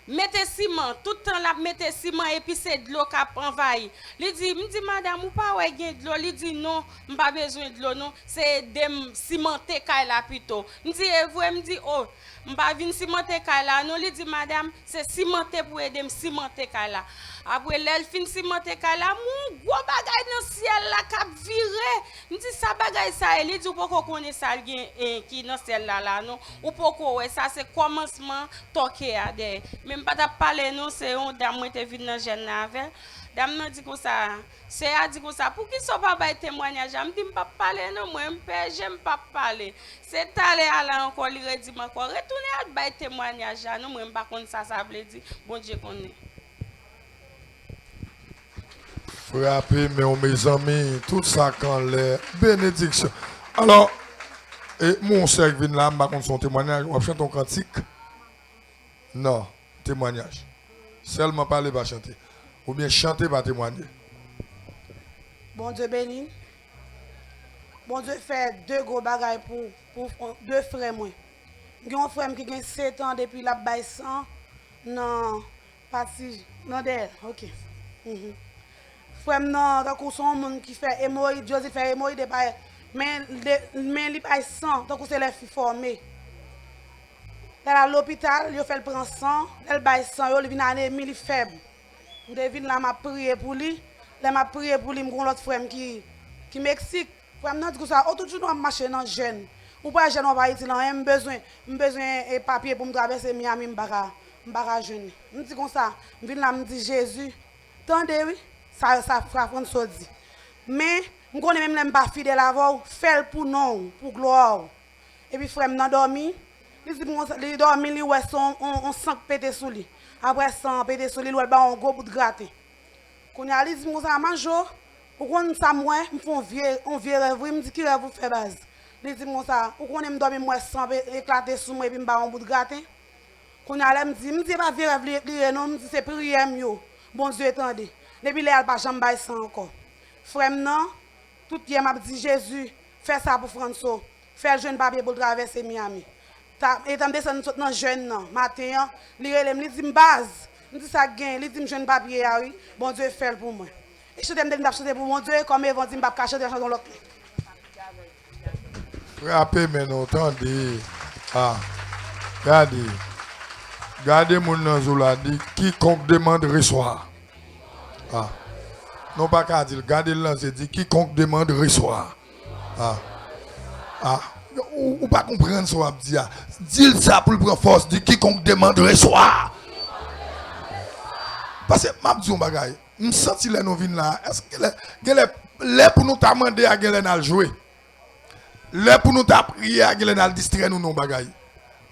mettez ciment, tout le temps là mettez ciment et puis c'est de l'eau qui a envahi. Il dit me dit madame ou pas ouais gain de l'eau. Il dit non, m pas besoin de l'eau non, c'est dem cimenter kay là plutôt. Me dit et vous me dit oh, m pas vinn cimenter kay là non, il dit madame, c'est cimenter pour aider me cimenter kay là. Après l'elle fin cimenter kay là, mon gros bagay dans ciel là cap viré. Me dit ça bagay ça, il dit ou pas qu'on connaît ça qui dans ciel là non, ou pas ouais ça c'est commencement toquer à des. Même pas parler non c'est on dame moi te vinn dans jeune avec. Dame nan dit comme ça, c'est a dit comme ça pour qui so pas bail témoignage, me dit pas parler non moi j'aime pas parler. C'est aller à la encore il redit encore retourner à bail témoignage non moi pas connait ça veut dire bon Dieu connaît. Frappez mes amis, tout ça quand les bénédictions. Alors, et mon cercle vient là, je vais son témoignage, on va chanter ton cantique. Non, témoignage. Seulement parler, pas chanter. Ou bien chanter, pas témoigner. Bon Dieu béni. Bon Dieu fait 2 gros bagailles pour 2 frères. J'ai un frère qui a 7 ans depuis la baille 100. Non, parti, non d'elle, ok. Frère, non, donc son monde qui fait hémorroïde, Joseph fait hémorroïde, mais il pas 100, donc c'est les filles formées. Là à l'hôpital, il fait le prend 100, elle baille 100, il vient anémie, il faible. Je devine là m'a prié pour lui, là m'a prié pour lui, mon l'autre frère qui Mexique. Frère, non dit ça, tout jour on marcher dans jeune. Ou pas jeune on va ici là, besoin de papier pour me traverser Miami, m'bara jeune. Me dit comme ça, je viens là me dit Jésus. Tendez oui. Ça fera prendre ça dit. Mais je connais même les pas fidèle avant, faire pour nous, pour gloire. Et puis frère m'a dormi, il dormi il ouais on sang pété sous lui. Après sang pété sous lui, il ba un gros bout de gratter. Quand il a dit moi ça mange, ou quand ça moi, me font vieux rêve, me dit qui rêve vous fait base. Il dit moi ça, ou quand me dormi moi sang éclater sous moi et puis me ba un bout de gratter. Quand il a me dit pas vieux rêve non, me dit c'est prière mieux. Bon Dieu attendez. Depuis là, elle n'a pas jamais ça encore. Frère, non, tout le monde m'a dit Jésus, fais ça pour François. Fais le jeune papier pour traverser Miami. Et tant descendu dans le jeune, matin, il dit base. Il dit ça gagne, il dit jeune papier, oui. Bon Dieu, fait pour moi. Et je t'aime chanter pour mon Dieu, comme ils vont dire, je ne vais pas chanter dans l'autre. Frappez maintenant, attendez. Ah, regardez. Regardez mon nom, là, dit quiconque demande reçoit. Ah. Non pas qu'à dire, gardez le lance, dit quiconque demande reçoit. Ah. Ah. Ou pas comprendre ce qu'on dit. Dis ça pour le prendre force, dit quiconque demande reçoit. Parce que m'a dit un bagay, me senti les nous vinn là, est-ce que les pour nous demander à Gelen à jouer. Les pour nous prier à Gelen à distraire nous non bagay.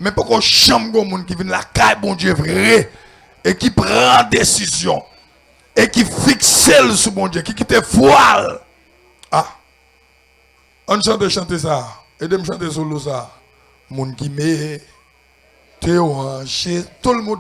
Mais pour qu'on chambre gon monde qui vient la caille bon Dieu vrai et qui prend décision. Et qui fixe le sous bon Dieu, qui quitte voile. Ah, on chante chanter ça. Et de me chanter solo ça. Moun qui met, Théo, tout le monde.